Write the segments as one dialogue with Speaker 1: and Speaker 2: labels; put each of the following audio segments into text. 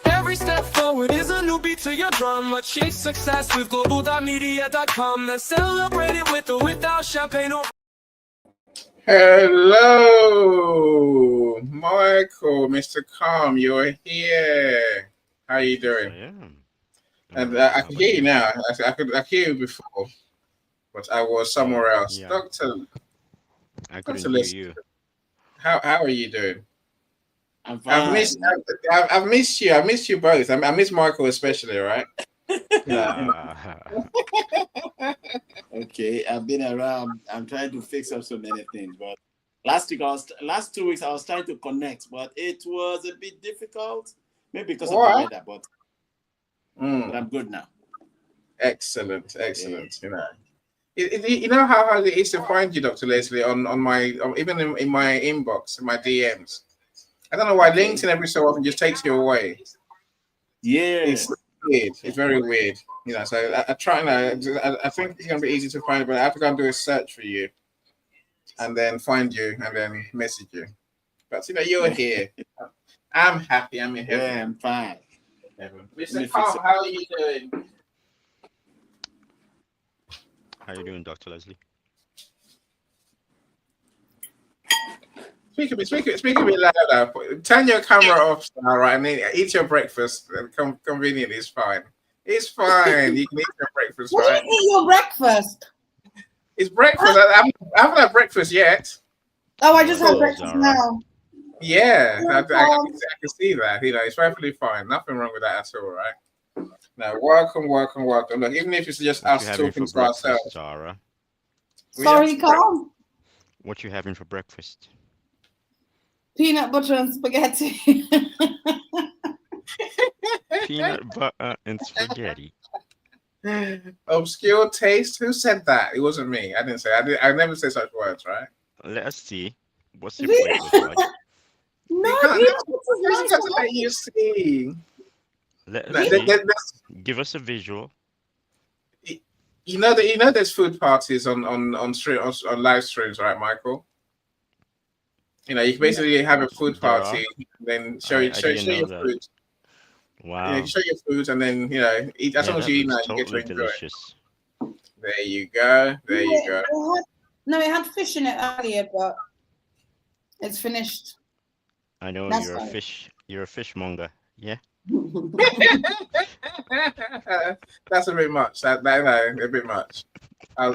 Speaker 1: Every step forward is a new beat to your drum. Achieve success with Global.Media.com. Let's celebrate it with or without champagne or...
Speaker 2: Hello, Michael, Mr. Calm, you're here. How are you doing?
Speaker 3: I am.
Speaker 2: And
Speaker 3: Alright,
Speaker 2: I
Speaker 3: how
Speaker 2: can
Speaker 3: about
Speaker 2: hear you now. I could hear you before, but I was somewhere else.
Speaker 3: Yeah, I couldn't
Speaker 2: Dr.
Speaker 3: hear
Speaker 2: List,
Speaker 3: you.
Speaker 2: how are you doing?
Speaker 4: I'm
Speaker 2: I've
Speaker 4: fine.
Speaker 2: missed I've missed you. I missed you both. I miss Michael especially, right?
Speaker 4: Okay, I've been around. I'm trying to fix up so many things, but last 2 weeks I was trying to connect, but it was a bit difficult. Maybe because of the
Speaker 2: What?
Speaker 4: weather, but I'm good now.
Speaker 2: Excellent. You know, you know how hard it is to find you, Dr. Leslie, on my even in my inbox, in my DMs. I don't know why LinkedIn every so often just takes you away.
Speaker 4: Yeah,
Speaker 2: It's weird. It's very weird. You know, so I try and I think it's gonna be easy to find, but I have to go and do a search for you, and then find you, and then message you. But you know, you're here. I'm happy. I'm in heaven.
Speaker 4: yeah, I'm fine.
Speaker 2: Mr. Carl, how are you doing?
Speaker 3: How you doing, Dr. Leslie?
Speaker 2: Speak a bit louder. Turn your camera off now, right? And then eat your breakfast. Convenient is fine. It's fine. You can eat your breakfast,
Speaker 5: What
Speaker 2: right?
Speaker 5: do you eat your breakfast?
Speaker 2: It's breakfast. I haven't had breakfast yet.
Speaker 5: Oh, I just had
Speaker 3: Oh,
Speaker 5: breakfast
Speaker 3: Zara.
Speaker 5: now.
Speaker 2: Yeah, I can see that. You know, it's perfectly fine. Nothing wrong with that at all, right? No, welcome. Look, even if it's just
Speaker 3: What
Speaker 2: us
Speaker 3: you having
Speaker 2: talking
Speaker 3: for
Speaker 2: to ourselves.
Speaker 3: breakfast, Zara?
Speaker 5: Sorry, Carl.
Speaker 3: What you having for breakfast?
Speaker 5: Peanut butter and spaghetti.
Speaker 3: Peanut butter and spaghetti.
Speaker 2: Obscure taste. Who said that? It wasn't me. I didn't say. I never say such words, right?
Speaker 3: Let us see. What's your plate look like?
Speaker 5: No,
Speaker 2: You can't.
Speaker 5: peanut butter
Speaker 2: This
Speaker 5: is
Speaker 2: got to
Speaker 5: nice.
Speaker 2: let you see.
Speaker 3: Let
Speaker 2: No,
Speaker 3: us see.
Speaker 2: that's-
Speaker 3: Give us a visual.
Speaker 2: You know that there's food parties on live streams, right, Michael? You know, you can basically have a food
Speaker 3: There
Speaker 2: party, then show
Speaker 3: I didn't know
Speaker 2: your
Speaker 3: that.
Speaker 2: food. You know,
Speaker 3: Wow.
Speaker 2: show your food, and then eat. As
Speaker 3: Yeah,
Speaker 2: long as
Speaker 3: that
Speaker 2: you eat,
Speaker 3: looks
Speaker 2: now you get to
Speaker 3: totally
Speaker 2: enjoy it.
Speaker 3: delicious.
Speaker 2: There you go.
Speaker 5: No, it had fish in it earlier, but it's finished.
Speaker 3: I know
Speaker 5: That's
Speaker 3: you're a
Speaker 5: fine.
Speaker 3: fish. You're a fishmonger. Yeah.
Speaker 2: That's a bit much. That no, a bit much.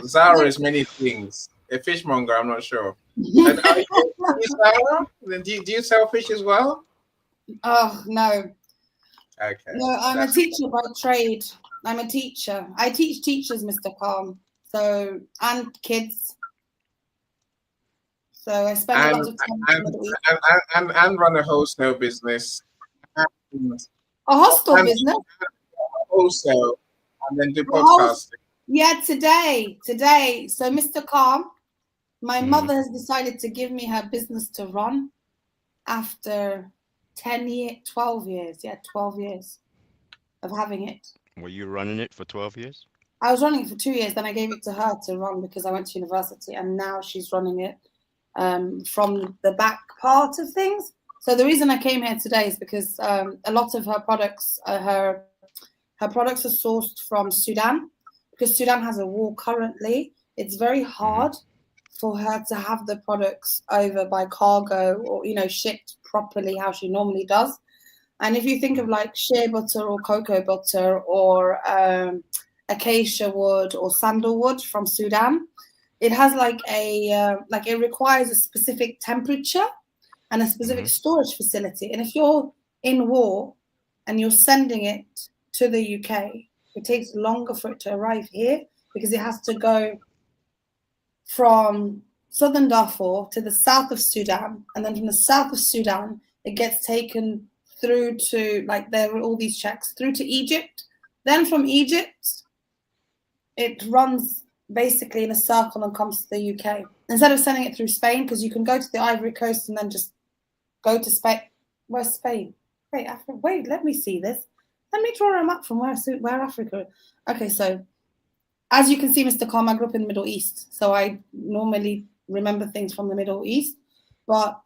Speaker 2: Zara is many things. A fishmonger, I'm not sure. And are you Zara? Then do you sell fish as well?
Speaker 5: Oh no.
Speaker 2: Okay.
Speaker 5: No, I'm a teacher by trade. I'm a teacher. I teach teachers, Mr. Calm. So and kids. So I spend a lot of time in the week.
Speaker 2: And run a wholesale business. And
Speaker 5: A hostel
Speaker 2: and
Speaker 5: business.
Speaker 2: wholesale, and then do
Speaker 5: A hos-
Speaker 2: podcasting.
Speaker 5: Yeah, today. So Mr. Calm, my
Speaker 3: Mhm.
Speaker 5: mother has decided to give me her business to run after 12 years. Yeah, 12 years of having it.
Speaker 3: Were you running it for 12 years?
Speaker 5: I was running it for 2 years, then I gave it to her to run because I went to university, and now she's running it from the back part of things. So the reason I came here today is because a lot of her products, her products are sourced from Sudan, because Sudan has a war currently. It's very hard for her to have the products over by cargo or shipped properly how she normally does. And if you think of like shea butter or cocoa butter or acacia wood or sandalwood from Sudan, it has it requires a specific temperature and a specific storage facility. And if you're in war and you're sending it to the UK, it takes longer for it to arrive here because it has to go from southern Darfur to the south of Sudan, and then from the south of Sudan it gets taken through to, there are all these checks, through to Egypt. Then from Egypt it runs basically in a circle and comes to the UK. Instead of sending it through Spain, because you can go to the Ivory Coast and then just go to Spain. Where's Spain? Wait, let me see this. Let me draw a map from where Africa. Okay, so as you can see, Mr. Khan, I grew up in the Middle East, so I normally remember things from the Middle East. But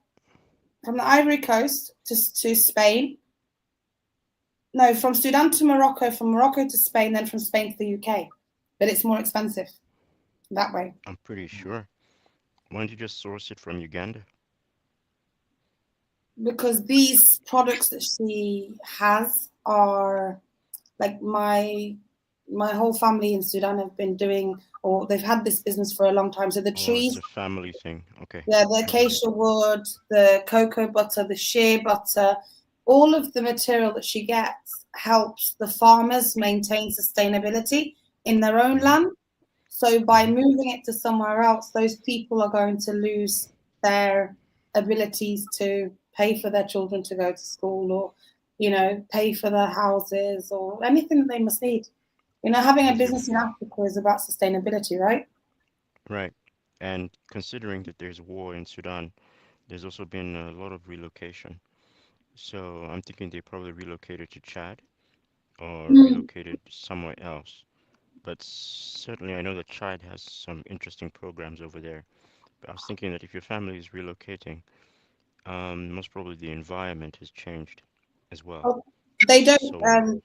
Speaker 5: from the Ivory Coast to Spain, no, from Sudan to Morocco, from Morocco to Spain, then from Spain to the UK. But it's more expensive that way.
Speaker 3: I'm pretty sure. Why don't you just source it from Uganda?
Speaker 5: Because these products that she has are like my whole family in Sudan have been doing, or they've had this business for a long time. So the
Speaker 3: Oh, it's
Speaker 5: trees,
Speaker 3: a family thing. Okay.
Speaker 5: yeah, the acacia wood, the cocoa butter, the shea butter, all of the material that she gets helps the farmers maintain sustainability in their own land. So by moving it to somewhere else, those people are going to lose their abilities to pay for their children to go to school, or, you know, pay for their houses or anything that they must need. You know, having a business in Africa is about sustainability, right?
Speaker 3: Right. And considering that there's war in Sudan, there's also been a lot of relocation. So I'm thinking they probably relocated to Chad or relocated somewhere else. But certainly I know that Chad has some interesting programs over there. But I was thinking that if your family is relocating, most probably the environment has changed as well.
Speaker 5: Oh, they don't.
Speaker 3: So,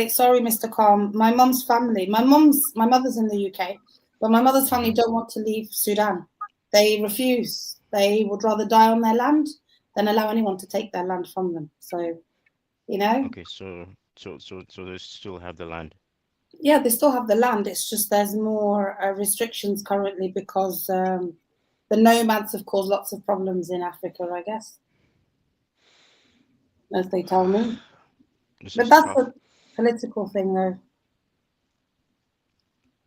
Speaker 5: Sorry, Mr. Khan. My mum's family. My mother's in the UK, but my mother's family don't want to leave Sudan. They refuse. They would rather die on their land than allow anyone to take their land from them. So, you know.
Speaker 3: okay, so they still have the land.
Speaker 5: Yeah, they still have the land. It's just there's more restrictions currently because the nomads have caused lots of problems in Africa, I guess, as they tell me.
Speaker 3: This
Speaker 5: But
Speaker 3: is
Speaker 5: that's
Speaker 3: tough.
Speaker 5: a political thing, though.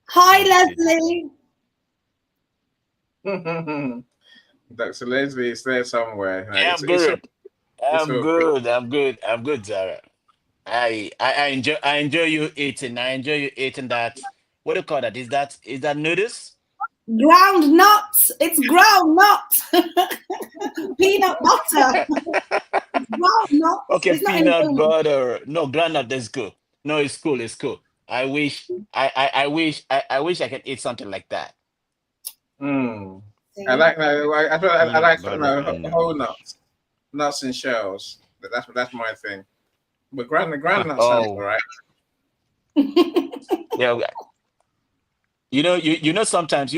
Speaker 5: Hi, Leslie.
Speaker 2: Dr. Leslie is there somewhere.
Speaker 6: Yeah, I'm good. I'm good. I'm good. I'm good, Zara. I enjoy you eating. I enjoy you eating that. What do you call that? Is that noodles?
Speaker 5: Ground nuts. It's ground nuts. Peanut butter. It's ground nuts.
Speaker 6: Okay,
Speaker 5: It's not
Speaker 6: peanut
Speaker 5: anything.
Speaker 6: butter. No, granite. That's good. No, it's cool. It's cool. I wish I could eat something like that.
Speaker 2: Mm. I
Speaker 5: See?
Speaker 2: like no. I
Speaker 3: Peanut
Speaker 2: like
Speaker 3: butter
Speaker 2: no
Speaker 3: and
Speaker 2: whole
Speaker 3: fish.
Speaker 2: nuts and shells. That's my thing. But groundnut sounds
Speaker 6: Oh,
Speaker 2: alright.
Speaker 6: yeah. Sometimes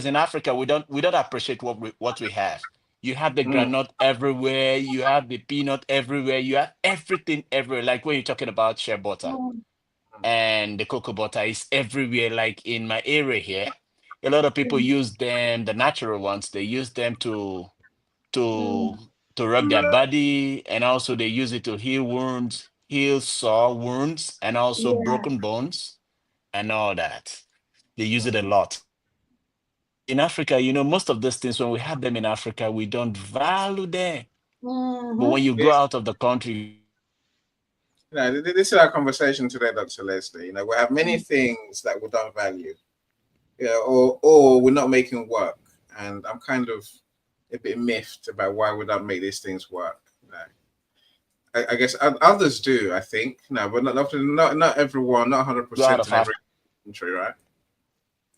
Speaker 6: in Africa we don't appreciate what we have. You have the
Speaker 2: Mm.
Speaker 6: granite everywhere, you have the peanut everywhere, you have everything everywhere. Like when you're talking about shea butter and the cocoa butter is everywhere. Like in my area here, a lot of people use them, the natural ones, they use them to to rub their body, and also they use it to heal wounds, heal sore wounds, and also
Speaker 5: Yeah.
Speaker 6: broken bones and all that. They use it a lot. In Africa, most of those things, when we have them in Africa, we don't value them. But when you go
Speaker 2: This,
Speaker 6: out of the country,
Speaker 2: this is our conversation today, Dr. Leslie. You know, we have many things that we don't value, or we're not making work. And I'm kind of a bit miffed about why we don't make these things work. You know, I guess others do. I think no, but not everyone, not
Speaker 6: go out
Speaker 2: 100%
Speaker 6: of
Speaker 2: in every
Speaker 6: Africa.
Speaker 2: country, right?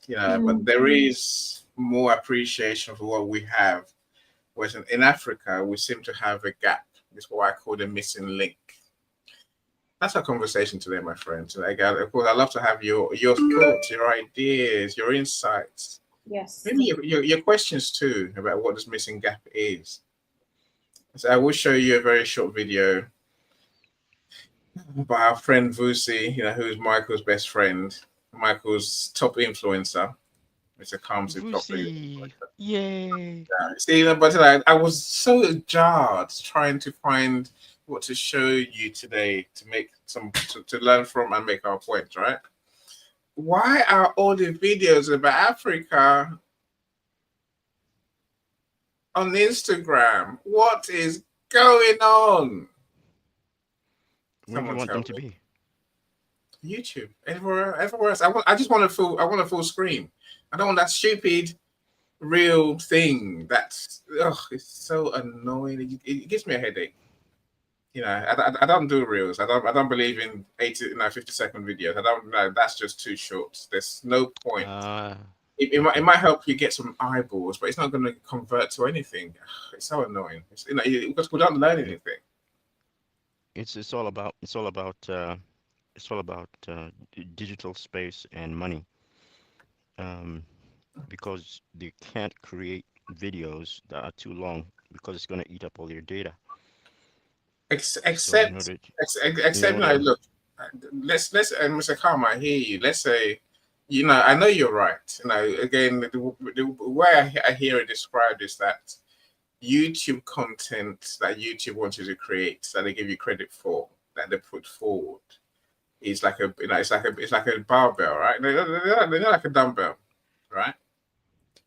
Speaker 2: You know, but there is more appreciation for what we have. Whereas in Africa, we seem to have a gap. It's what I call the missing link. That's our conversation today, my friends. Like, of course, I love to have your thoughts, your ideas, your insights,
Speaker 5: Yes.
Speaker 2: maybe your questions too about what this missing gap is. So I will show you a very short video by our friend Vusi, who's Michael's best friend, Michael's top influencer. Mr. Comes with top
Speaker 3: Vusi, yay!
Speaker 2: See, but I was so jarred trying to find what to show you today to make to learn from and make our points, right? Why are all the videos about Africa on Instagram? What is going on?
Speaker 3: Where do you
Speaker 2: Someone
Speaker 3: want
Speaker 2: tell
Speaker 3: them to
Speaker 2: me.
Speaker 3: be?
Speaker 2: YouTube, everywhere else. I just want I want a full screen. I don't want that stupid real thing. It's so annoying. It gives me a headache. You know, I don't do reels. I don't believe in 50-second videos. I don't know. That's just too short. There's no point. It might help you get some eyeballs, but it's not going to convert to anything. It's so annoying. Because we don't learn anything.
Speaker 3: It's all about digital space and money. Because they can't create videos that are too long because it's going to eat up all your data. So in order
Speaker 2: Except look, let's Mr. Karma, I hear you. Let's say, I know you're right. Again, the way I hear it described is that YouTube content that YouTube wants you to create, that they give you credit for, that they put forward, is like it's like a barbell, right? They're not like a dumbbell, right?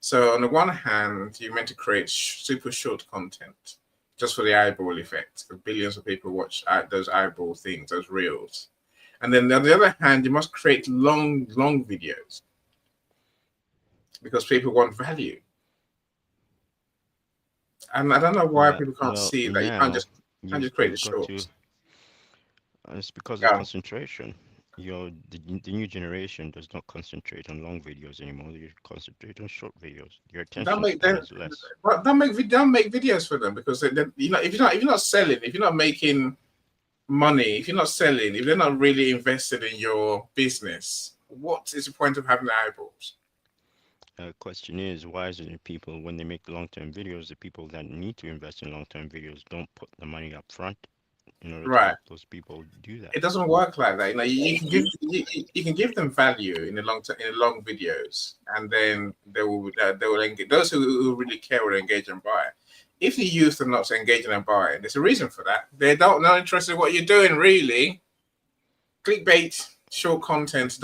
Speaker 2: So on the one hand, you're meant to create super short content just for the eyeball effect. Billions of people watch those eyeball things, those reels. And then on the other hand, you must create long videos because people want value. And I don't know why people can't see that. You can't just create the shorts.
Speaker 3: It's because of concentration. The new generation does not concentrate on long videos anymore. They concentrate on short videos. Your attention span is less.
Speaker 2: Well, don't make videos for them, because if you're not selling, if you're not making money, if you're not selling, if they're not really invested in your business, what is the point of having the eyeballs?
Speaker 3: Question is, why is it people, when they make the long-term videos, the people that need to invest in long-term videos don't put the money up front in order to help those people do that?
Speaker 2: It doesn't work like that. You can give them value in the long videos, and then they will engage. Those who really care will engage and buy. If the youth are not engaging and buying, there's a reason for that. They're not interested in what you're doing, really. Clickbait, short content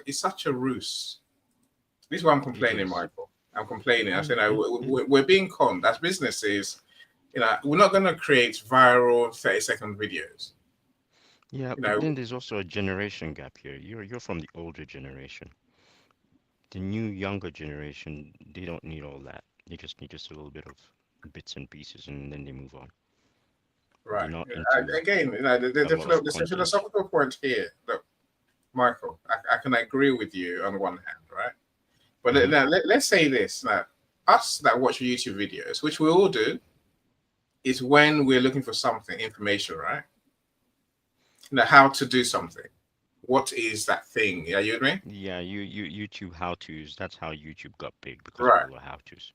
Speaker 2: it's such a ruse. This is why I'm complaining, Michael. I'm complaining. I said, we're being conned. As businesses, we're not going to create viral 30-second videos.
Speaker 3: Yeah, but then there's also a generation gap here. You're from the older generation. The new younger generation, they don't need all that. They just need just a little bit of bits and pieces, and then they move on.
Speaker 2: Right. Again, the philosophical point here. Look, Michael, I can agree with you on one hand, right? But let's say this. Now, us that watch YouTube videos, which we all do, is when we're looking for something, information, right? How to do something. What is that thing? Yeah, you with me?
Speaker 3: Yeah, YouTube how-tos. That's how YouTube got big, because of all the how-tos.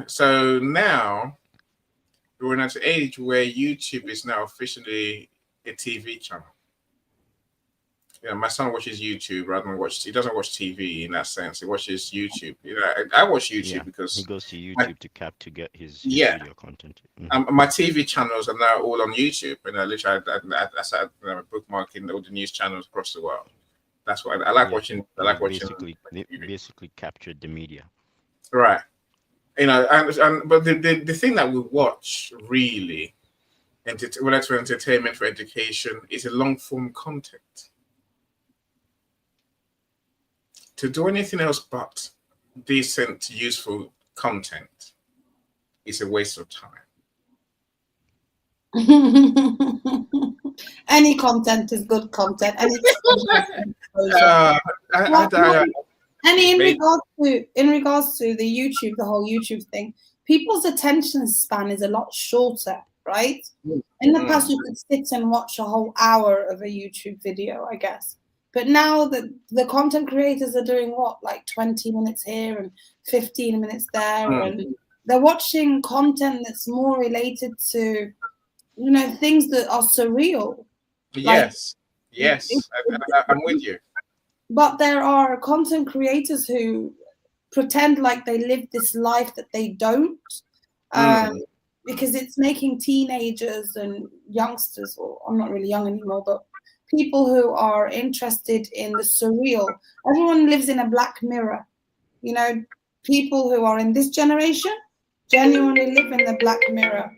Speaker 2: So now we're in an age where YouTube is now officially a TV channel. My son watches YouTube rather than he doesn't watch TV in that sense. He watches YouTube. I watch YouTube because
Speaker 3: he goes to YouTube to get his video content.
Speaker 2: My TV channels are now all on YouTube, and literally I started bookmarking all the news channels across the world. That's why I like watching. I like watching.
Speaker 3: They basically captured the media,
Speaker 2: right? But the thing that we watch really, whether it's for entertainment, for education, is a long form content. To do anything else but decent, useful content is a waste of time.
Speaker 5: Any content is good content. In regards to the YouTube, the whole YouTube thing, people's attention span is a lot shorter, right? In the past, you could sit and watch a whole hour of a YouTube video, I guess. But now the content creators are doing like 20 minutes here and 15 minutes there, and they're watching content that's more related to, things that are surreal.
Speaker 2: Yes, I'm with you.
Speaker 5: But there are content creators who pretend like they live this life that they don't, because it's making teenagers and youngsters, or I'm not really young anymore, but people who are interested in the surreal. Everyone lives in a black mirror. People who are in this generation genuinely live in the black mirror.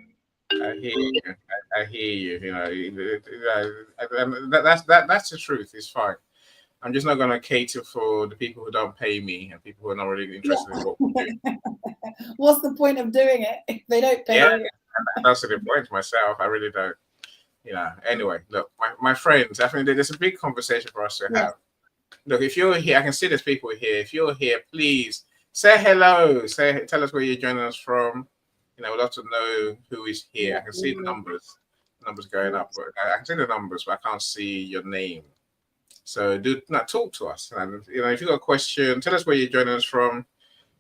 Speaker 2: I hear you. That's the truth. It's fine. I'm just not going to cater for the people who don't pay me and people who are not really interested in what we do.
Speaker 5: What's the point of doing it if they don't pay you?
Speaker 2: And that's the point myself. I really don't. Anyway, look, my friends, I think there's a big conversation for us to have. Look, if you're here, I can see there's people here. If you're here, please say hello. Tell us where you're joining us from. We'd love to know who is here. I can see the numbers going up. I can see the numbers, but I can't see your name. So do not talk to us. And, if you've got a question, tell us where you're joining us from.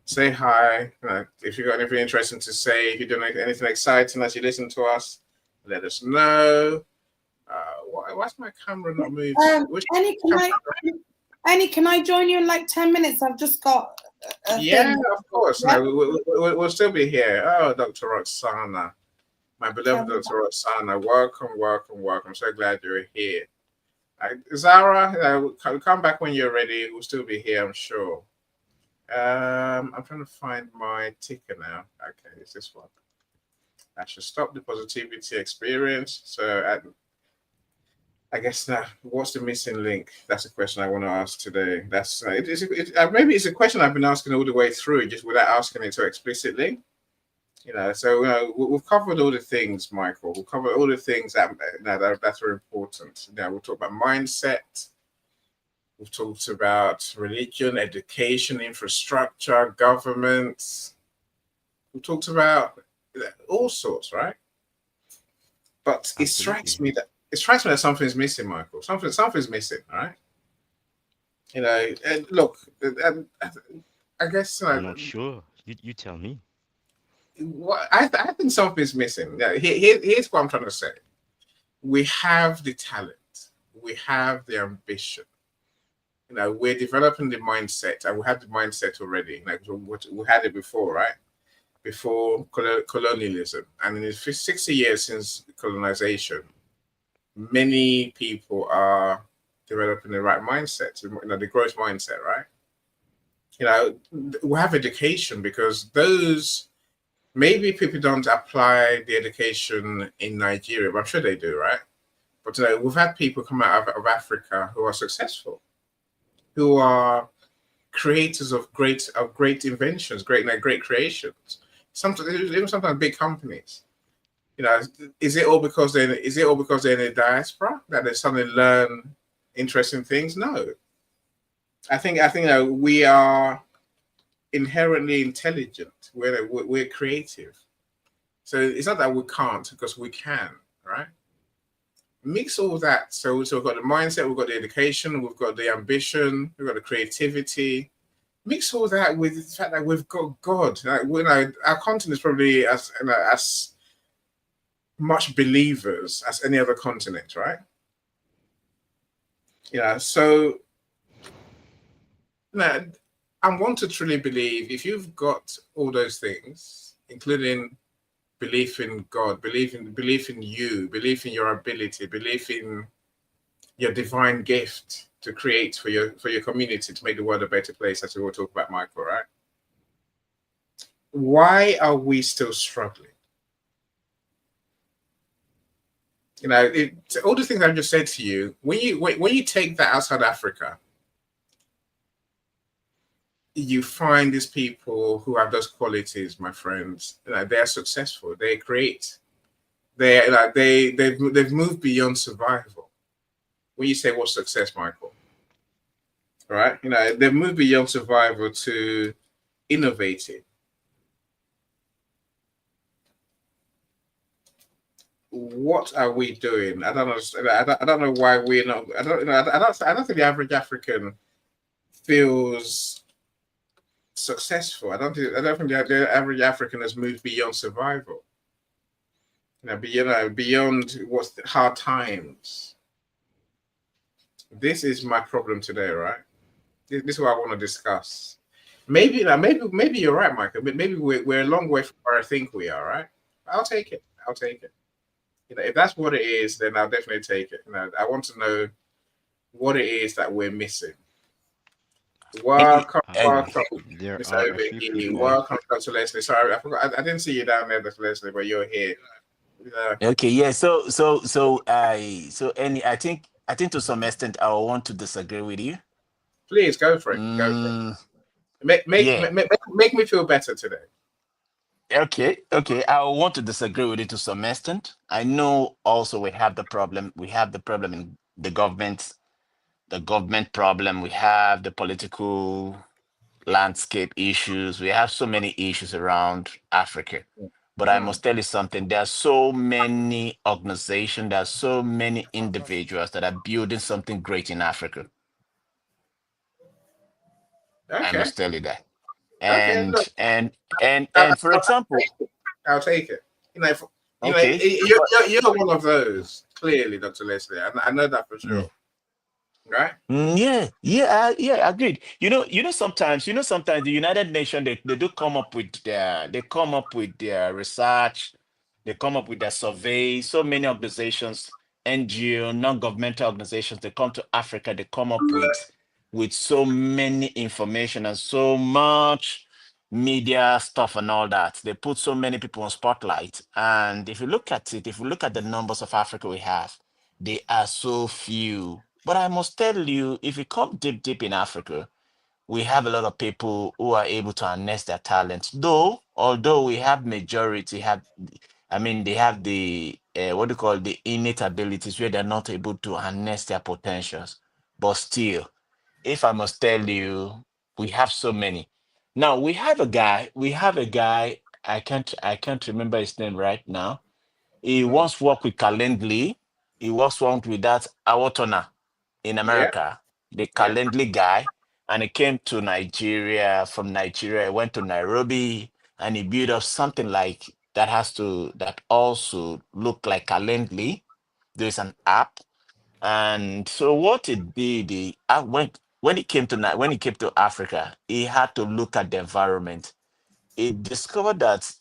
Speaker 2: Say hi. If you've got anything interesting to say, if you're doing anything exciting as you listen to us, let us know. Why's my camera not moving?
Speaker 5: Annie, can I join you in like 10 minutes? I've just got a thing.
Speaker 2: Of course. Yeah? No, we'll still be here. Oh, Dr. Roxana. My beloved Dr. Roxana. Welcome. I'm so glad you're here. Zara, come back when you're ready. We'll still be here, I'm sure. I'm trying to find my ticker now. Okay, it's this one. I should stop the positivity experience. So I guess now, what's the missing link? That's a question I want to ask today. That's maybe it's a question I've been asking all the way through, just without asking it so explicitly. So we've covered all the things, Michael. We've covered all the things that are important. We'll talk about mindset. We've talked about religion, education, infrastructure, government. We've talked about all sorts, right? But it strikes me that something's missing, Michael. Something's missing, right? And look, I guess
Speaker 3: I'm not sure. You tell me.
Speaker 2: I think something's missing. Here's what I'm trying to say. We have the talent. We have the ambition. We're developing the mindset, and we have the mindset already. We had it before, right? Before colonialism, and in the 60 years since colonization, many people are developing the right mindset, the growth mindset, right? We have education because maybe people don't apply the education in Nigeria, but I'm sure they do, right? But we've had people come out of Africa who are successful, who are creators of great inventions, great creations. Sometimes big companies. Is it all because they're in the diaspora that they suddenly learn interesting things? No. I think we are inherently intelligent. We're creative. So it's not that we can't, because we can, right? Mix all that. So we've got the mindset, we've got the education, we've got the ambition, we've got the creativity. Mix all that with the fact that we've got God. Our continent is probably as much believers as any other continent, right? So I want to truly believe if you've got all those things, including belief in God, belief in you, belief in your ability, belief in your divine gift to create for your community, to make the world a better place, as we will talk about, Michael, right? Why are we still struggling? All the things I've just said to you, when you take that outside Africa, you find these people who have those qualities, my friends. They're successful. They create. They've moved beyond survival. When you say what's success, Michael, right? They've moved beyond survival to innovating. What are we doing? I don't understand. I don't know why we're not. I don't think the average African feels successful. I don't think the average African has moved beyond survival. Beyond what's the hard times. This is my problem today, right? This is what I want to discuss. Maybe you're right, Michael. Maybe we're a long way from where I think we are, right? I'll take it. If that's what it is, then I'll definitely take it. I want to know what it is that we're missing. Welcome, Mr. Obegi. Welcome, Dr. Leslie. Sorry, I forgot. I didn't see you down there, Dr. Leslie, but you're here.
Speaker 6: Okay, yeah. So, Annie, I think to some extent I want to disagree with you.
Speaker 2: Please go for it. Go for it. Make me feel better today.
Speaker 6: Okay. I want to disagree with you to some extent. I know also we have the problem. We have the problem in the government problem. We have the political landscape issues. We have so many issues around Africa. But I
Speaker 2: Mm.
Speaker 6: must tell you something. There are so many organizations, there are so many individuals that are building something great in Africa. I
Speaker 2: Okay.
Speaker 6: must tell you that.
Speaker 2: Okay.
Speaker 6: And
Speaker 2: Look,
Speaker 6: and and
Speaker 2: I,
Speaker 6: and for example,
Speaker 2: I'll take it.
Speaker 6: okay, but
Speaker 2: You're one of those. Clearly, Dr. Leslie. I know that for
Speaker 6: mm,
Speaker 2: sure. Right?
Speaker 6: yeah, agreed. Sometimes the United Nations they do come up with their research, they come up with their survey. So many organizations, NGO, non-governmental organizations, they come to Africa, they come up with so many information and so much media stuff and all that. They put so many people on spotlight. And if you look at it, if you look at the numbers of Africa we have, they are so few. But I must tell you, if you come deep in Africa, we have a lot of people who are able to harness their talents. Although we have majority I mean, they have the what do you call the innate abilities where they're not able to harness their potentials. But still, if I must tell you, we have so many. Now we have a guy. I can't remember his name right now. He
Speaker 2: Mm.
Speaker 6: once worked with Calendly. He once worked with that Awotona in
Speaker 2: Yeah.
Speaker 6: America, the
Speaker 2: Yeah.
Speaker 6: Calendly guy. And he came to Nigeria. From Nigeria, he went to Nairobi and he built up something like that also look like Calendly. There's an app. And so what it did, when he came to Africa, he had to look at the environment. He discovered that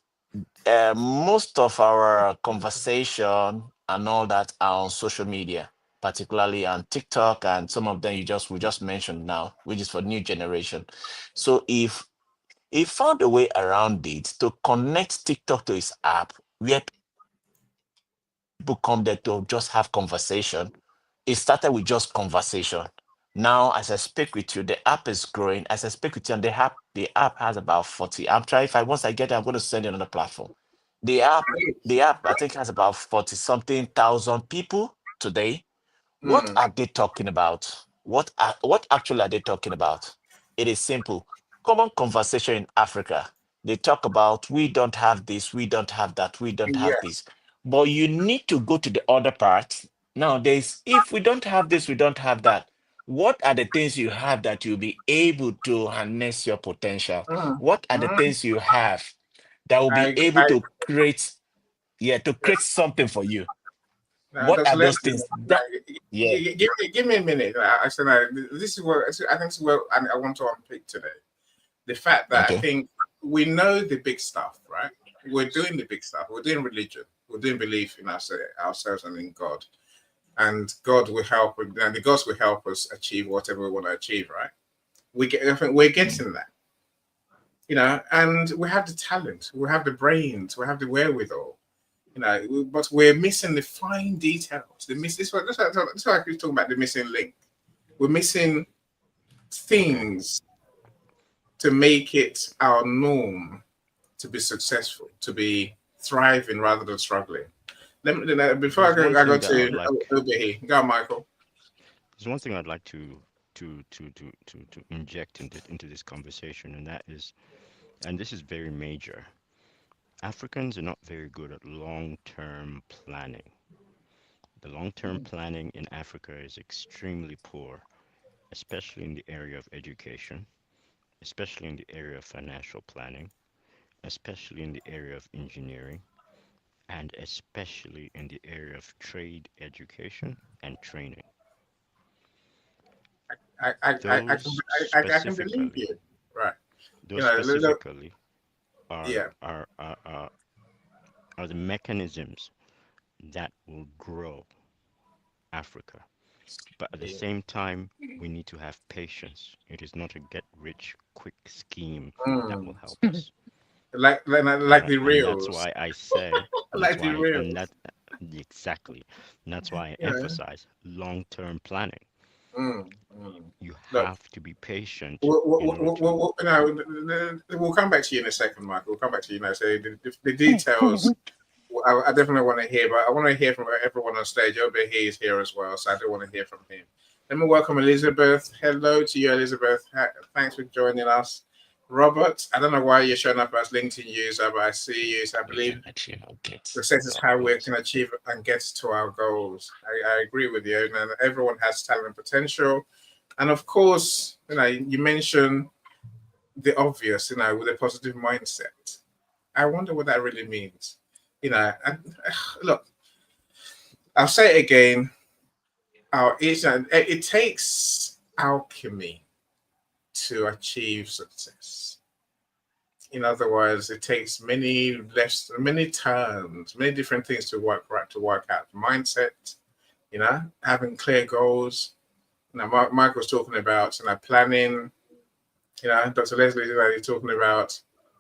Speaker 6: most of our conversation and all that are on social media, particularly on TikTok, and some of them we just mentioned now, which is for new generation. So if he found a way around it to connect TikTok to his app, where people come there to just have conversation. It started with just conversation. Now, as I speak with you, the app is growing. As I speak with you, and the app has about 40. I'm trying, if I once I get it, I'm going to send it on the platform. The app, the app, I think has about 40 something thousand people today. What
Speaker 2: Mm.
Speaker 6: are they talking about? What actually are they talking about? It is simple. Common conversation in Africa. They talk about we don't have this, we don't have that, we don't have
Speaker 2: Yes.
Speaker 6: this. But you need to go to the other part. Now, there's if we don't have this, we don't have that. What are the things you have that you'll be able to harness your potential?
Speaker 2: Mm.
Speaker 6: What are the
Speaker 2: Mm.
Speaker 6: things you have that will be able
Speaker 2: I
Speaker 6: to create, yeah, to create something for you? What
Speaker 2: Dr.
Speaker 6: are those
Speaker 2: Leslie,
Speaker 6: things? Yeah.
Speaker 2: give me a minute. I said, this is what I think this is what I want to unpick today. The fact that I
Speaker 6: Okay.
Speaker 2: think we know the big stuff, right? We're doing the big stuff. We're doing religion. We're doing belief in ourselves and in God. And God will help, and the gods will help us achieve whatever we want to achieve, right? I think we're getting that, and we have the talent, we have the brains, we have the wherewithal, but we're missing the fine details. That's why I keep talking about the missing link. We're missing
Speaker 6: Okay.
Speaker 2: things to make it our norm to be successful, to be thriving rather than struggling. Before
Speaker 3: There's one
Speaker 2: I go
Speaker 3: thing that I
Speaker 2: to
Speaker 3: would like.
Speaker 2: over here, go, Michael.
Speaker 3: There's one thing I'd like to inject into this conversation, and that is, and this is very major. Africans are not very good at long-term planning. The long-term planning in Africa is extremely poor, especially in the area of education, especially in the area of financial planning, especially in the area of engineering, and especially in the area of trade education and training. Those
Speaker 2: I can believe
Speaker 3: specifically,
Speaker 2: you, right?
Speaker 3: those
Speaker 2: You know, look,
Speaker 3: specifically are
Speaker 2: yeah.
Speaker 3: are are are, are the mechanisms that will grow Africa. But at the same time, we need to have patience. It is not a get rich quick scheme that will
Speaker 2: Mm.
Speaker 3: help us.
Speaker 2: Like the
Speaker 3: And that's
Speaker 2: reels,
Speaker 3: why I say, that's
Speaker 2: like the
Speaker 3: why, and
Speaker 2: reels.
Speaker 3: that exactly, and that's why I
Speaker 2: You know.
Speaker 3: emphasize long-term planning.
Speaker 2: Mm.
Speaker 3: You
Speaker 2: Look,
Speaker 3: have to be patient in order to.
Speaker 2: we'll come back to you in a second, Michael. We'll come back to you now. So the details, I definitely want to hear, but I want to hear from everyone on stage. Obe he is here as well, so I do want to hear from him. Let me welcome Elizabeth. Hello to you, Elizabeth. Thanks for joining us. Robert, I don't know why you're showing up as LinkedIn user, but I see you. So I believe success is how we can achieve and get to our goals. I agree with you. And everyone has talent and potential. And of course, you mentioned the obvious, with a positive mindset. I wonder what that really means. Look, I'll say it again. It takes alchemy to achieve success. In other words, it takes many turns, many different things to work out. Mindset, having clear goals. Mike was talking about planning. Dr. Leslie, he's talking about,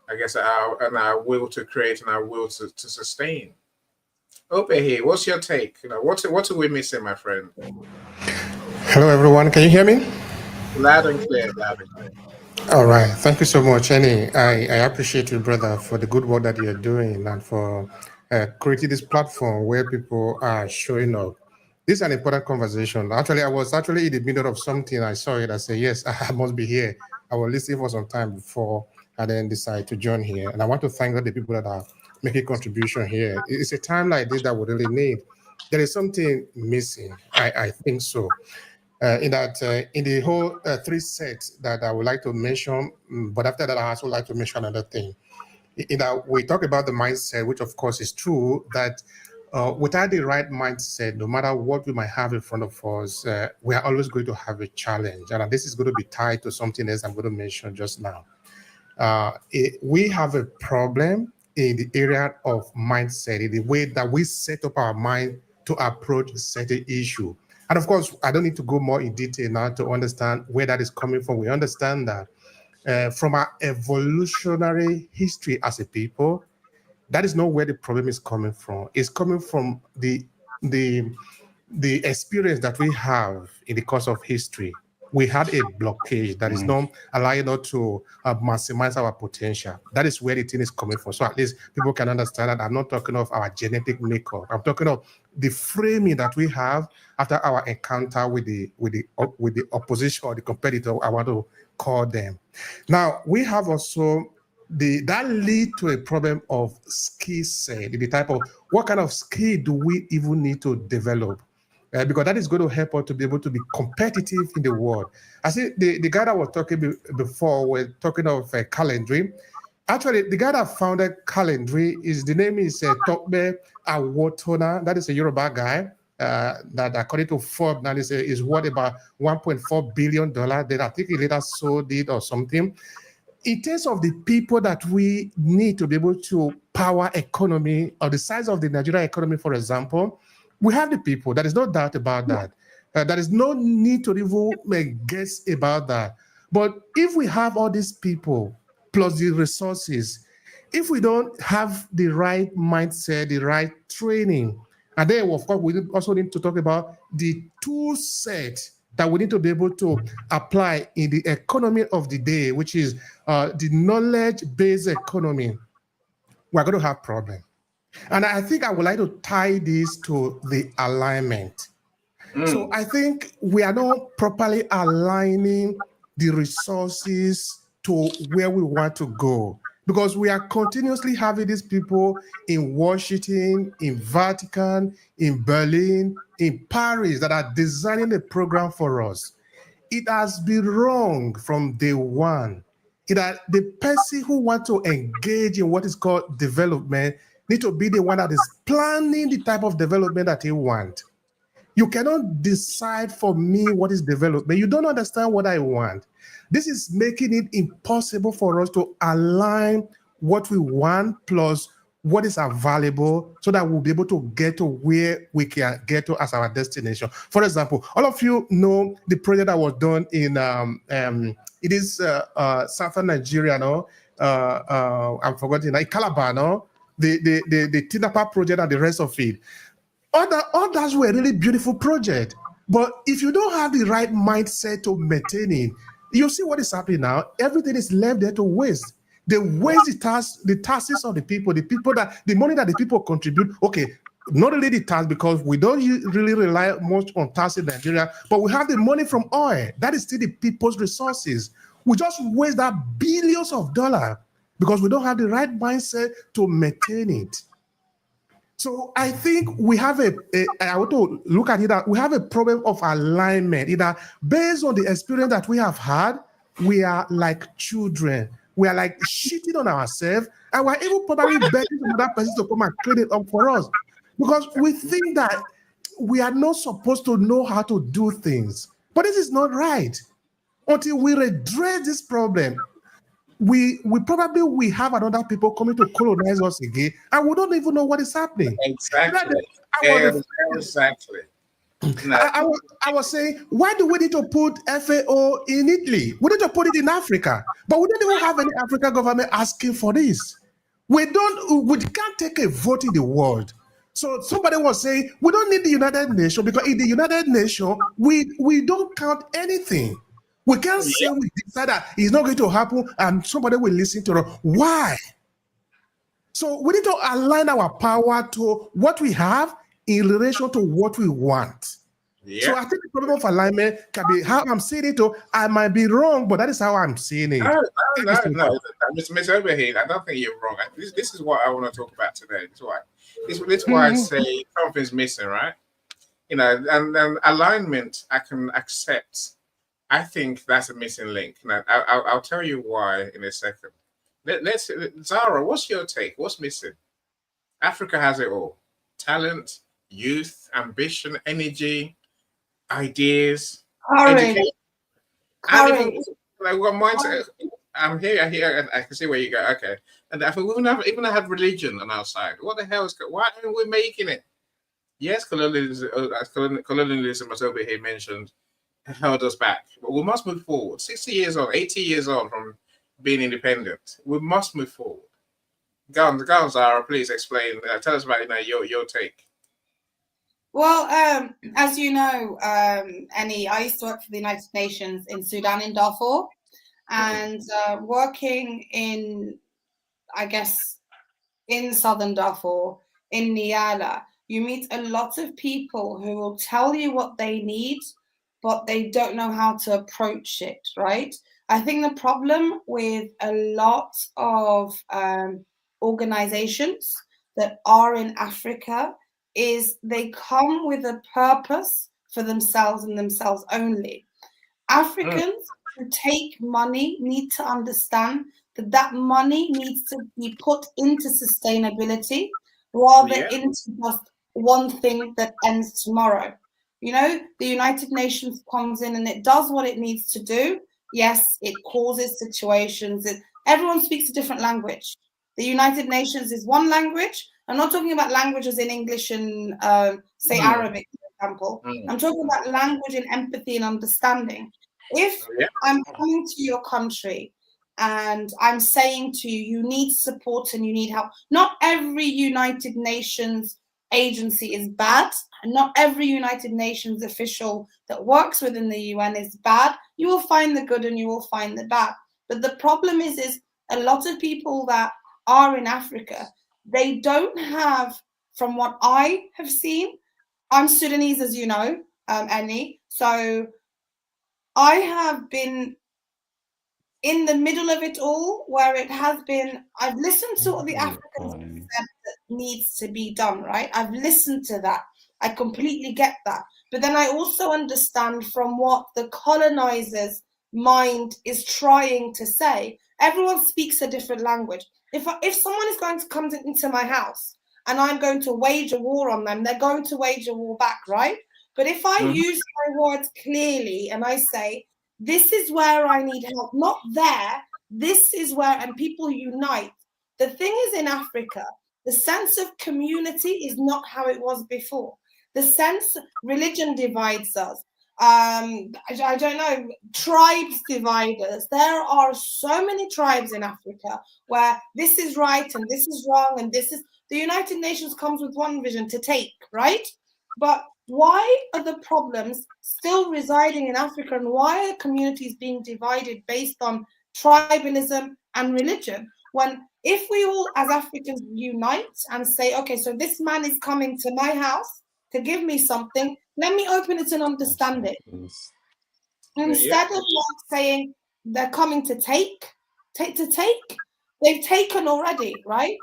Speaker 2: I guess, our will to create and our will to sustain. Ope here, what's your take? What are we missing, my friend?
Speaker 7: Hello, everyone. Can you hear me?
Speaker 2: Loud and clear, loud and clear.
Speaker 7: All right. Thank you so much, Annie. I appreciate you, brother, for the good work that you're doing and for creating this platform where people are showing up. This is an important conversation. Actually, I was actually in the middle of something. I saw it. I said, yes, I must be here. I was listening for some time before I then decide to join here. And I want to thank all the people that are making contribution here. It's a time like this that we really need. There is something missing. I think so. In the whole three sets that I would like to mention, but after that, I also like to mention another thing. We talk about the mindset, which of course is true, that without the right mindset, no matter what we might have in front of us, we are always going to have a challenge. And this is going to be tied to something else I'm going to mention just now. We have a problem in the area of mindset, in the way that we set up our mind to approach a certain issue. And of course, I don't need to go more in detail now to understand where that is coming from. We understand that from our evolutionary history as a people, that is not where the problem is coming from. It's coming from the experience that we have in the course of history. We had a blockage that is not allowing us to maximize our potential. That is where the thing is coming from. So at least people can understand that I'm not talking of our genetic makeup. I'm talking of the framing that we have after our encounter with the opposition or the competitor, I want to call them. Now we have also that lead to a problem of skill set, the type of what kind of skill do we even need to develop? Because that is going to help us to be able to be competitive in the world. I see the guy that was talking before, we're talking of Calendry. Actually, the guy that founded Calendry, the name is Tokbe Awotona. That is a Yoruba guy that, according to Forbes, now is worth about $1.4 billion. Then I think he later sold it or something. In terms of the people that we need to be able to power economy, or the size of the Nigerian economy, for example, we have the people. There is no doubt about that. There is no need to even guess about that. But if we have all these people plus the resources, if we don't have the right mindset, the right training, and then of course we also need to talk about the tool set that we need to be able to apply in the economy of the day, which is the knowledge-based economy, we're going to have problems. And I think I would like to tie this to the alignment. So I think we are not properly aligning the resources to where we want to go, because we are continuously having these people in Washington, in Vatican, in Berlin, in Paris that are designing a program for us. It has been wrong from day one. The person who wants to engage in what is called development need to be the one that is planning the type of development that he wants. You cannot decide for me what is development. You don't understand what I want. This is making it impossible for us to align what we want plus what is available, so that we'll be able to get to where we can get to as our destination. For example, all of you know the project that was done in it is southern Nigeria, no? I'm forgetting, like Calabar, no? The Tinapa project and the rest of it. All those were really beautiful projects. But if you don't have the right mindset to maintain it, you see what is happening now. Everything is left there to waste. They waste the taxes of the people that the money that the people contribute. Okay, not really the tax because we don't really rely much on tax in Nigeria, but we have the money from oil. That is still the people's resources. We just waste that billions of dollars because we don't have the right mindset to maintain it. So I think we have I want to look at it that we have a problem of alignment. Either based on the experience that we have had, we are like children. We are like shitting on ourselves, and we're even probably begging another person to come and clean it up for us because we think that we are not supposed to know how to do things. But this is not right. Until we redress this problem, we probably have another people coming to colonize us again, and we don't even know what is happening.
Speaker 2: Exactly. Exactly. No.
Speaker 7: I was saying, why do we need to put FAO in Italy? We need to put it in Africa, but we don't even have any African government asking for this. We can't take a vote in the world. So somebody was saying, we don't need the United Nations because in the United Nations, we don't count anything. We can't say we decide that it's not going to happen and somebody will listen to us. Why? So we need to align our power to what we have in relation to what we want.
Speaker 2: Yeah.
Speaker 7: So I think the problem of alignment can be how I'm seeing it. I might be wrong, but that is how I'm seeing it.
Speaker 2: No. Miss Overhead, I don't think you're wrong. This is what I want to talk about today. This is why I say something's missing, right? You know, and alignment I can accept. I think that's a missing link. Now, I'll tell you why in a second. Let's Zara, what's your take? What's missing? Africa has it all: talent, youth, ambition, energy, ideas, education. Like what mindset? I'm here, and I can see where you go. Okay, and if we even have religion on our side, what the hell is? Why aren't we making it? Yes, colonialism, as over here mentioned, held us back, but we must move forward. 60 years on, 80 years on from being independent, we must move forward. Go on, Zara, please explain. Tell us about your take.
Speaker 5: Well, as you know, Annie, I used to work for the United Nations in Sudan, in Darfur, and working in, I guess, in southern Darfur, in Niala, you meet a lot of people who will tell you what they need, but they don't know how to approach it, right? I think the problem with a lot of organizations that are in Africa is they come with a purpose for themselves and themselves only. Africans who take money need to understand that money needs to be put into sustainability rather into just one thing that ends tomorrow. You know, the United Nations comes in and it does what it needs to do. Yes, it causes situations. Everyone speaks a different language. The United Nations is one language. I'm not talking about languages in English and, say, Arabic, for example. I'm talking about language and empathy and understanding. If I'm coming to your country and I'm saying to you, you need support and you need help, not every United Nations agency is bad. Not every United Nations official that works within the UN is bad. You will find the good and you will find the bad. But the problem is a lot of people that are in Africa, they don't have, from what I have seen, I'm Sudanese, as you know, Annie. So I have been in the middle of it all, where it has been, I've listened to what the Africans have said that needs to be done, right? I've listened to that. I completely get that. But then I also understand from what the colonizers' mind is trying to say. Everyone speaks a different language. If someone is going to come into my house and I'm going to wage a war on them, they're going to wage a war back, right? But if I use my words clearly and I say, this is where I need help, not there, this is where, and people unite. The thing is, in Africa, the sense of community is not how it was before. The sense religion divides us. I don't know, tribes divide us. There are so many tribes in Africa where this is right and this is wrong and this is, the United Nations comes with one vision to take, right? But Why are the problems still residing in Africa, and why are communities being divided based on tribalism and religion? When if we all as Africans unite and say, okay, so this man is coming to my house to give me something, let me open it and understand it. Instead of saying they're coming to take, they've taken already, right?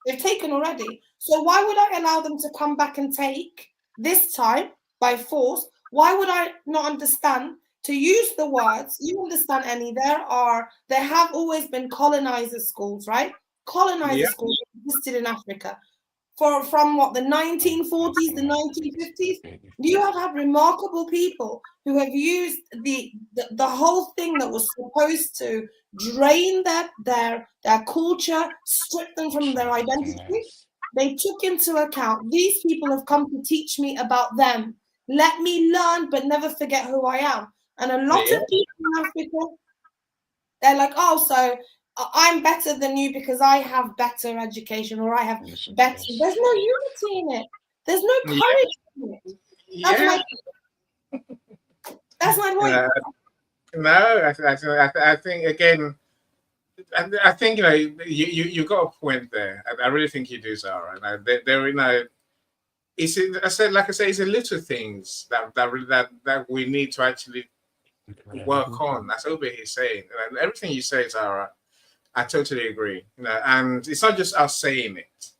Speaker 5: They've taken already. So why would I allow them to come back and take this time by force? Why would I not understand to use the words? You understand, Annie? There have always been colonizer schools, right? Colonizer schools existed in Africa from what, the 1940s, the 1950s. You have had remarkable people who have used the whole thing that was supposed to drain their culture, strip them from their identity. They took into account, these people have come to teach me about them. Let me learn, but never forget who I am. And a lot of people in Africa, they're like, oh, so I'm better than you because I have better education, or I have better. There's no unity in it. There's no courage in it. That's my point.
Speaker 2: No, I think again. I think you got a point there. I really think you do, Zara. There it's it's the little things that we need to actually work on. That's what he's saying. Everything you say, Zara, I totally agree. And it's not just us saying it.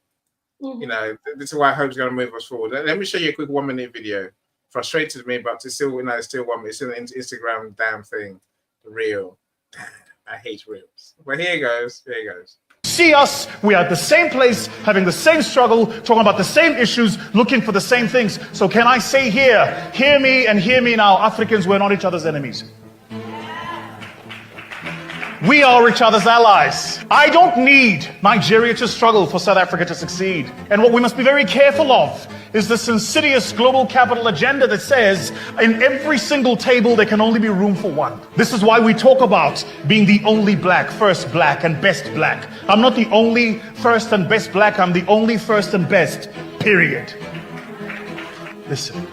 Speaker 2: This is why I hope it's going to move us forward. Let me show you a quick 1 minute video. Frustrated me, but it's still, it's still 1 minute. It's still an Instagram damn thing. Real. Damn, I hate reels. But here it goes. Here it goes.
Speaker 8: See us, we are at the same place, having the same struggle, talking about the same issues, looking for the same things. So can I say here, hear me and hear me now, Africans, we're not each other's enemies. We are each other's allies. I don't need Nigeria to struggle for South Africa to succeed. And what we must be very careful of is this insidious global capital agenda that says in every single table there can only be room for one. This is why we talk about being the only black, first black, and best black. I'm not the only first and best black, I'm the only first and best, period. Listen,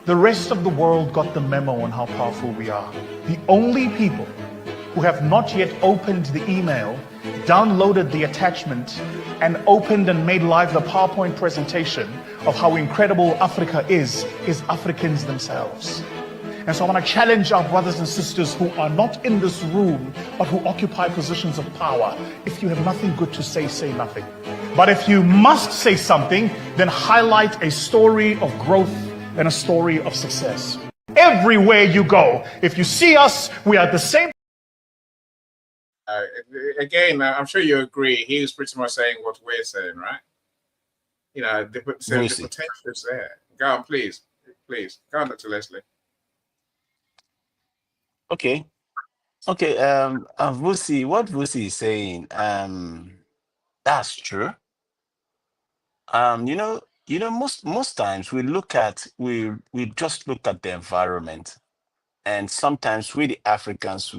Speaker 8: the rest of the world got the memo on how powerful we are. The only people who have not yet opened the email, downloaded the attachment, and opened and made live the PowerPoint presentation of how incredible Africa is Africans themselves. And so I want to challenge our brothers and sisters who are not in this room, but who occupy positions of power. If you have nothing good to say, say nothing. But if you must say something, then highlight a story of growth and a story of success. Everywhere you go, if you see us, we are the same.
Speaker 2: Again, I'm sure you agree. He was pretty much saying what we're saying, right? The potential is there. Go on, please. Go on, Dr. Leslie.
Speaker 6: Okay. Vusi, what Vusi is saying, that's true. Most times we just look at the environment, and sometimes we the Africans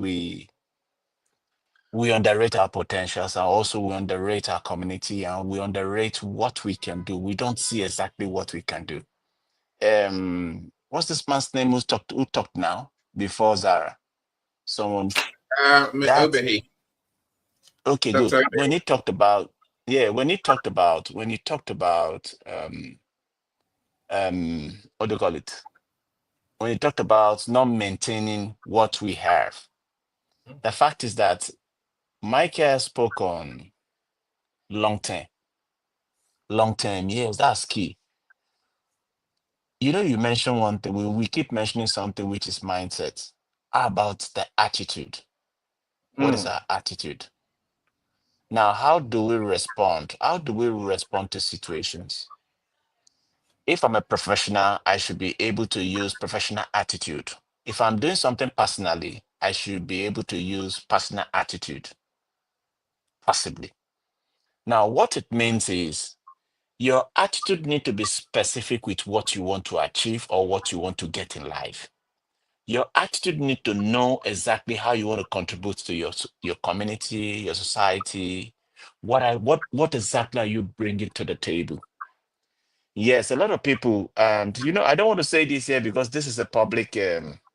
Speaker 6: we underrate our potentials, and also we underrate our community, and we underrate what we can do. We don't see exactly what we can do. What's this man's name who talked now before Zara? Someone
Speaker 2: Obehi.
Speaker 6: Okay,
Speaker 2: Dr.
Speaker 6: good.
Speaker 2: Obehi.
Speaker 6: When he talked about what do you call it? When he talked about not maintaining what we have. The fact is that Michael spoke on long term. Long term, yes, that's key. You mentioned one thing. We keep mentioning something, which is mindset. How about the attitude? What is our attitude? Now, how do we respond? How do we respond to situations? If I'm a professional, I should be able to use professional attitude. If I'm doing something personally, I should be able to use personal attitude. Possibly. Now, what it means is your attitude need to be specific with what you want to achieve or what you want to get in life. Your attitude need to know exactly how you want to contribute to your community, your society. What exactly are you bringing to the table? Yes, a lot of people, and I don't want to say this here because this is a public, it's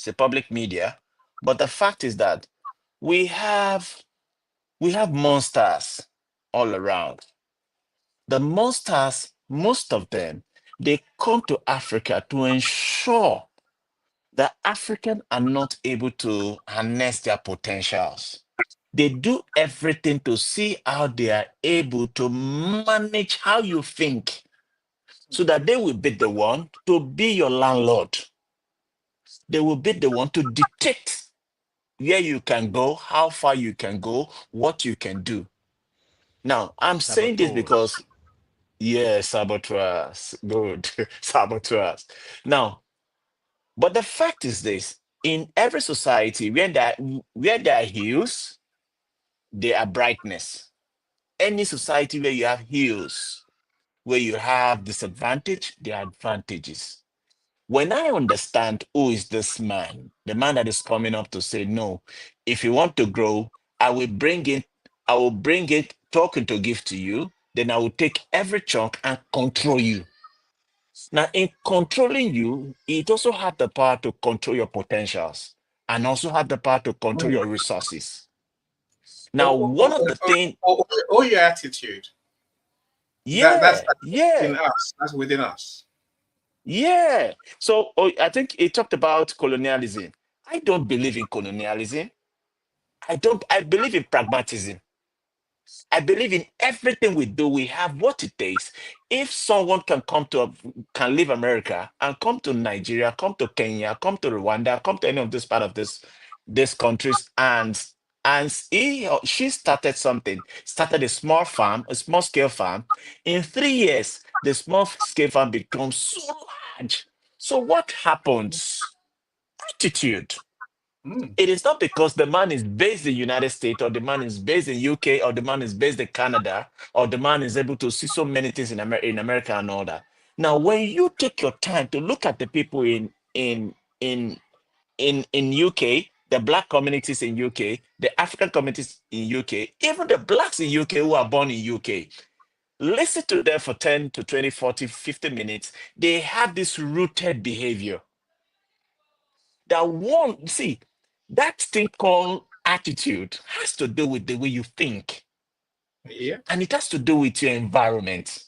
Speaker 6: a public media, but the fact is that we have we have monsters all around. The monsters, most of them, they come to Africa to ensure that Africans are not able to harness their potentials. They do everything to see how they are able to manage how you think so that they will be the one to be your landlord. They will be the one to dictate where you can go, how far you can go, what you can do. Now, I'm saying this
Speaker 7: Saboteurs.
Speaker 6: because, yes, saboteurs, good, saboteurs. Now, but the fact is this, in every society, where there are hills, there are brightness. Any society where you have hills, where you have disadvantage, there are advantages. When I understand who is this man, the man that is coming up to say, no, if you want to grow, I will bring it, token to give to you, then I will take every chunk and control you. Now, in controlling you, it also have the power to control your potentials and also have the power to control
Speaker 2: Mm.
Speaker 6: your resources. Now, one of the things,
Speaker 2: Or your attitude. That's
Speaker 6: yeah,
Speaker 2: in
Speaker 6: yeah,
Speaker 2: us. That's within us.
Speaker 6: yeah. So I think he talked about colonialism. I don't believe in colonialism. I believe in pragmatism. I believe in everything we do, we have what it takes. If someone can leave America and come to Nigeria, come to Kenya, come to Rwanda, come to any of this part of these countries, and he or she started a small farm, a small scale farm. In 3 years, the small scale farm becomes so large. So what happens? Attitude.
Speaker 2: Mm.
Speaker 6: It is not because the man is based in the United States or the man is based in UK or the man is based in Canada or the man is able to see so many things in America and all that. Now, when you take your time to look at the people in in UK, the black communities in UK, the African communities in UK, even the blacks in UK who are born in UK, listen to them for 10 to 20, 40, 50 minutes. They have this rooted behavior that one, see, that thing called attitude has to do with the way you think,
Speaker 2: Yeah.
Speaker 6: and it has to do with your environment.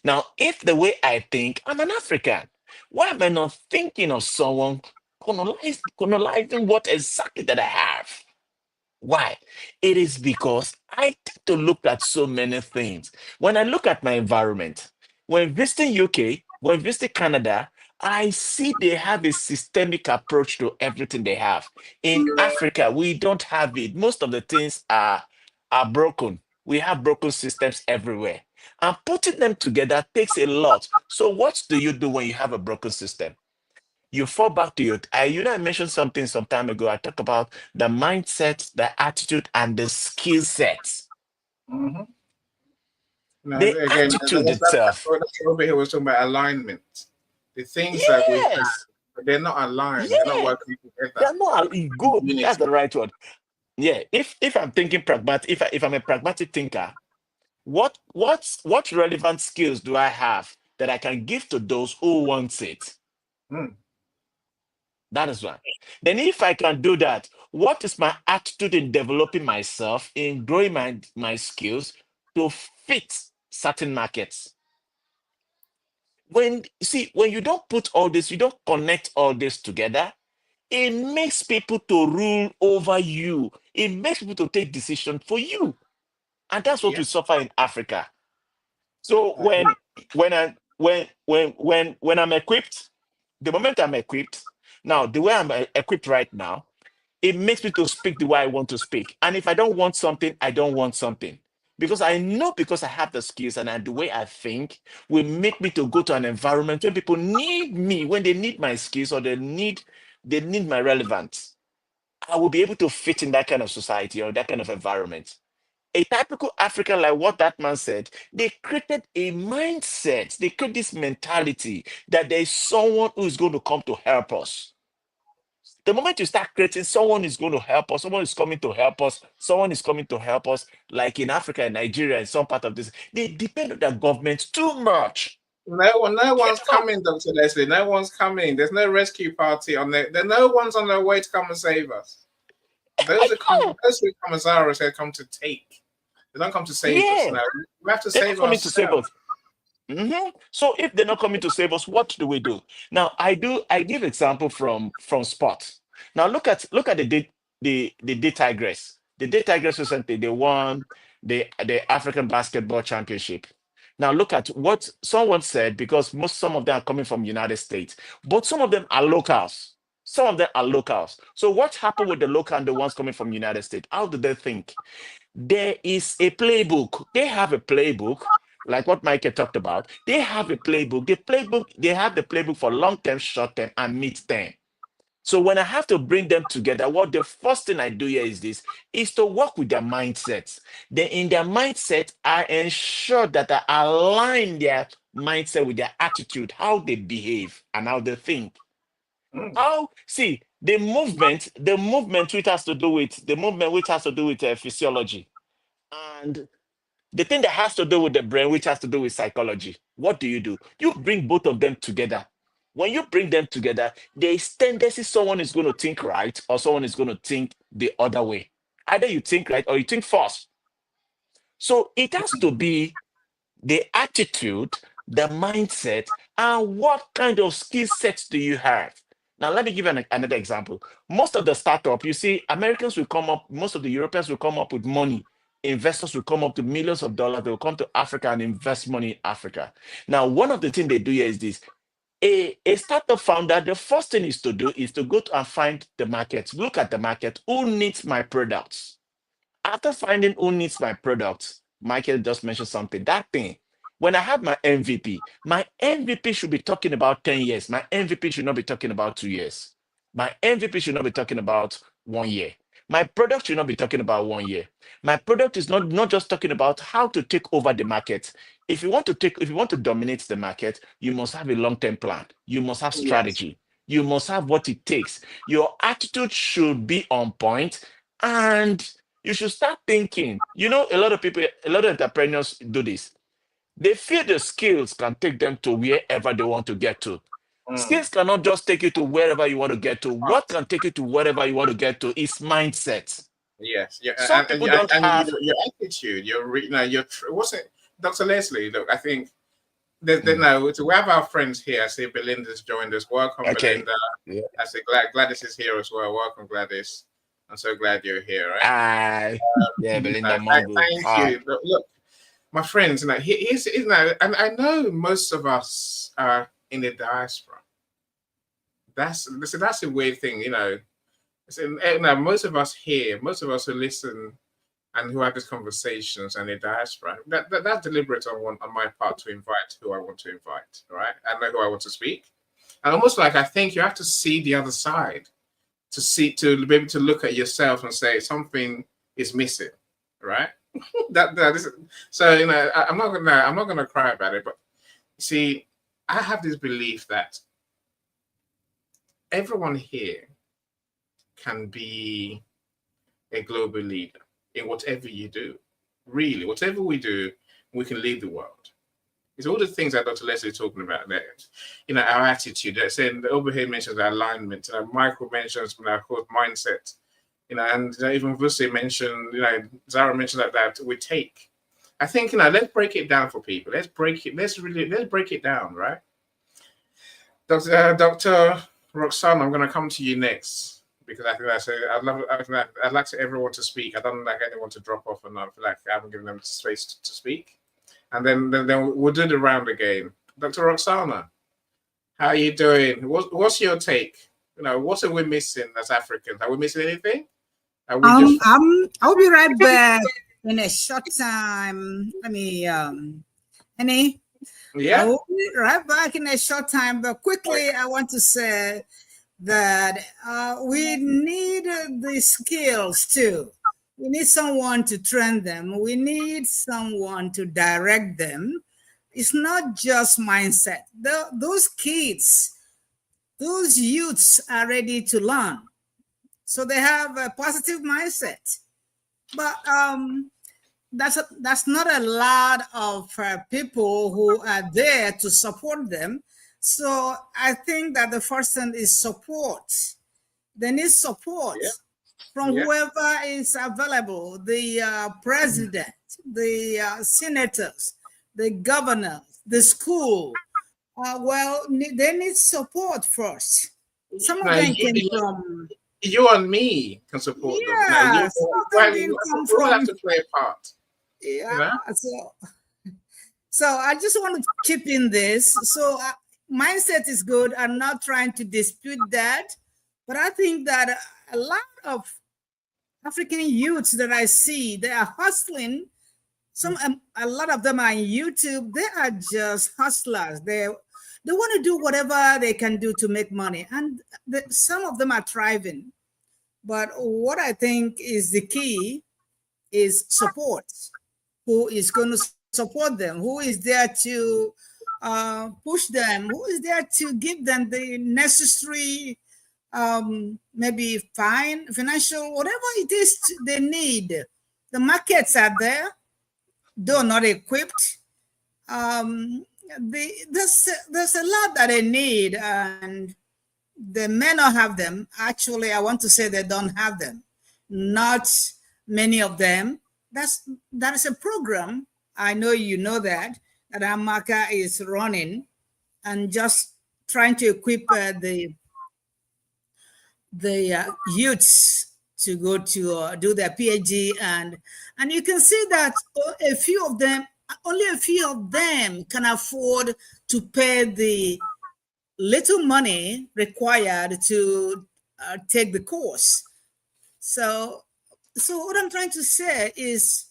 Speaker 6: Now, if the way I think, I'm an African, why am I not thinking of someone colonizing what exactly that I have? Why? It is because I tend to look at so many things. When I look at my environment, when visiting UK, when visiting Canada, I see they have a systemic approach to everything they have. In Africa, we don't have it. Most of the things are broken. We have broken systems everywhere. And putting them together takes a lot. So what do you do when you have a broken system? You fall back to your I mentioned something some time ago. I talked about the mindset, the attitude, and the skill sets.
Speaker 2: Mm-hmm. No,
Speaker 6: The
Speaker 2: again,
Speaker 6: attitude itself.
Speaker 2: that's what over here was talking about alignment. The things that we have,
Speaker 6: Yes.
Speaker 2: but they're not aligned. They're not
Speaker 6: Yeah.
Speaker 2: working together.
Speaker 6: They're not
Speaker 2: In
Speaker 6: good. That's
Speaker 2: unity.
Speaker 6: the right word. Yeah. If I'm thinking pragmatic, if I'm a pragmatic thinker, what relevant skills do I have that I can give to those who wants it?
Speaker 2: Mm.
Speaker 6: That is one. Then, if I can do that, what is my attitude in developing myself, in growing my skills to fit certain markets? When you don't put all this, you don't connect all this together, it makes people to rule over you. It makes people to take decisions for you. And that's what
Speaker 2: Yeah.
Speaker 6: we suffer in Africa. So
Speaker 2: I agree.
Speaker 6: when I'm equipped, the moment I'm equipped, now the way I'm equipped right now, it makes me to speak the way I want to speak. And if I don't want something, I don't want something. Because I know because I have the skills and the way I think will make me to go to an environment where people need me, when they need my skills or they need my relevance. I will be able to fit in that kind of society or that kind of environment. A typical African, like what that man said, they created a mindset, they create this mentality that there is someone who is going to come to help us. The moment you start creating, someone is going to help us, someone is coming to help us, someone is coming to help us, like in Africa and Nigeria and some part of this, they depend on their government too much.
Speaker 2: No one's coming, Dr. Leslie. No one's coming. There's no rescue party on there. No one's on their way to come and save us. Those who come as Zara said, come to take. They don't come to save us. No, we have to
Speaker 6: They're
Speaker 2: save
Speaker 6: not coming to save
Speaker 2: ourselves.
Speaker 6: us. So if they're not coming to save us, what do we do? Now I give example from sport. Now look at the Tigress. The Tigress recently they won the African basketball championship. Now look at what someone said, because some of them are coming from United States, but some of them are locals. Some of them are locals. So what happened with the local and the ones coming from United States? How do they think? There is a playbook. They have a playbook, like what Michael talked about. They have a playbook. They have the playbook for long term, short term, and mid term. So when I have to bring them together, what the first thing I do here is to work with their mindsets. Then in their mindset, I ensure that I align their mindset with their attitude, how they behave and how they think. The movement which has to do with physiology, and the thing that has to do with the brain, which has to do with psychology. What do? You bring both of them together. When you bring them together, there is tendency someone is going to think right or someone is going to think the other way. Either you think right or you think false. So it has to be the attitude, the mindset, and what kind of skill sets do you have? Now, let me give you another example. Most of the startup, you see, Americans will come up, most of the Europeans will come up with money. Investors will come up to millions of dollars. They will come to Africa and invest money in Africa. Now, one of the things they do here is this. A startup founder, the first thing is to do is to go to and find the market. Look at the market. Who needs my products? After finding who needs my products, Michael just mentioned something. That thing, when I have my MVP should be talking about 10 years. My MVP should not be talking about 2 years. My MVP should not be talking about 1 year. My product should not be talking about 1 year. My product is not just talking about how to take over the market. If you want to dominate the market, you must have a long-term plan. You must have strategy. Yes. You must have what it takes. Your attitude should be on point, and you should start thinking. A lot of entrepreneurs do this. They feel the skills can take them to wherever they want to get to. Skills cannot just take you to wherever you want to get to. What can take you to wherever you want to get to is mindset.
Speaker 2: Yes, yeah,
Speaker 6: Some people don't have
Speaker 2: your attitude. What's it, Dr. Leslie? Look, I think we have our friends here. I see Belinda's joined us. Welcome, Belinda. Yeah. I say Gladys is here as well. Welcome, Gladys. I'm so glad you're here. Right?
Speaker 6: Belinda.
Speaker 2: Thank you. Look, my friends, here's and I know most of us are in the diaspora. That's a weird thing, most of us here, most of us who listen and who have these conversations and the diaspora, that's deliberate on my part to invite who I want to invite, right? I know who I want to speak. And almost like I think you have to see the other side to be able to look at yourself and say something is missing, right? So I'm not gonna cry about it, but see, I have this belief that everyone here can be a global leader in whatever you do. Really, whatever we do, we can lead the world. It's all the things that Dr. Leslie is talking about there. Our attitude. They're saying over here mentions alignment. Michael mentions, of course, mindset. And even Vusi mentioned, Zara mentioned that we take. I think, let's break it down for people. Let's break it down, right? Dr. Roxanne, I'm going to come to you next because I think I'd like everyone to speak. I don't like anyone to drop off and not feel like I haven't given them space to speak. And then we'll do the round again. Dr. Roxana, how are you doing? What's your take? What are we missing as Africans? Are we missing anything? I'll
Speaker 9: be right back in a short time. Henny.
Speaker 2: Yeah.
Speaker 9: I will be right back in a short time, but quickly I want to say that we need the skills too. We need someone to train them. We need someone to direct them. It's not just mindset. Those kids, those youths are ready to learn. So they have a positive mindset. But that's not a lot of people who are there to support them. So I think that the first thing is support. They need support
Speaker 2: Yeah.
Speaker 9: from
Speaker 2: Yeah.
Speaker 9: whoever is available, the president, the senators, the governors, the school. They need support first. Some of
Speaker 2: Now,
Speaker 9: them came from,
Speaker 2: you and me can support them. Now,
Speaker 9: yeah, some of them didn't come
Speaker 2: we all have
Speaker 9: from,
Speaker 2: to play a part.
Speaker 9: yeah.
Speaker 2: You know?
Speaker 9: So I just want to chip in this. So mindset is good. I'm not trying to dispute that, but I think that a lot of African youths that I see, they are hustling. A lot of them are on YouTube. They are just hustlers. They want to do whatever they can do to make money, and some of them are thriving. But what I think is the key is support. Who is going to support them? Who is there to push them? Who is there to give them the necessary, maybe financial, whatever it is they need? The markets are there, though not equipped. There's a lot that they need, and they may not have them. Actually, I want to say they don't have them. Not many of them. That is a program. I know you know that Amaka is running and just trying to equip the youths to go to do their PhD, and you can see that only a few of them can afford to pay the little money required to take the course. So what I'm trying to say is,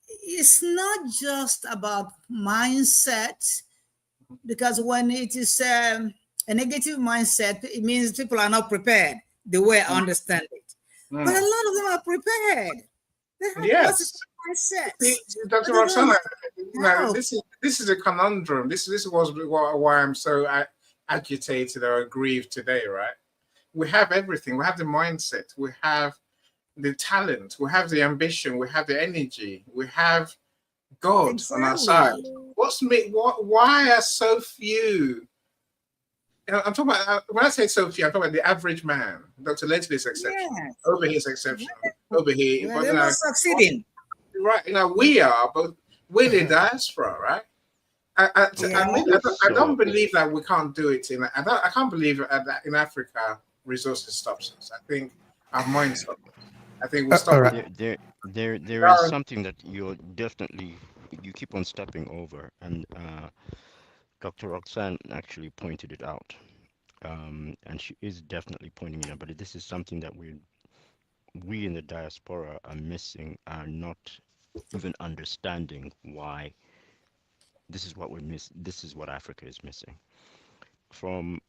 Speaker 9: it's not just about mindset, because when it is a negative mindset, it means people are not prepared the way I understand it. But a lot of them are prepared. They have positive mindsets.
Speaker 2: Dr. Roxana, this is a conundrum. This was why I'm so agitated or aggrieved today, right? We have everything. We have the mindset. We have the talent. We have the ambition. We have the energy. We have God on our side. Why are so few? I'm talking about, when I say so few, I'm talking about the average man. Dr. Leslie's exception.
Speaker 9: Yes.
Speaker 2: Over here is exception. Over here.
Speaker 9: They're not succeeding.
Speaker 2: Right. We are, but we're the diaspora, right? I don't believe that we can't do it. I can't believe that in Africa, resources stops us. I think our mind stops us. I think we stop.
Speaker 3: There is something that you keep on stepping over, and Dr. Roxanne actually pointed it out, and she is definitely pointing it out. But this is something that we in the diaspora are missing, are not even understanding why. This is what we miss. This is what Africa is missing. From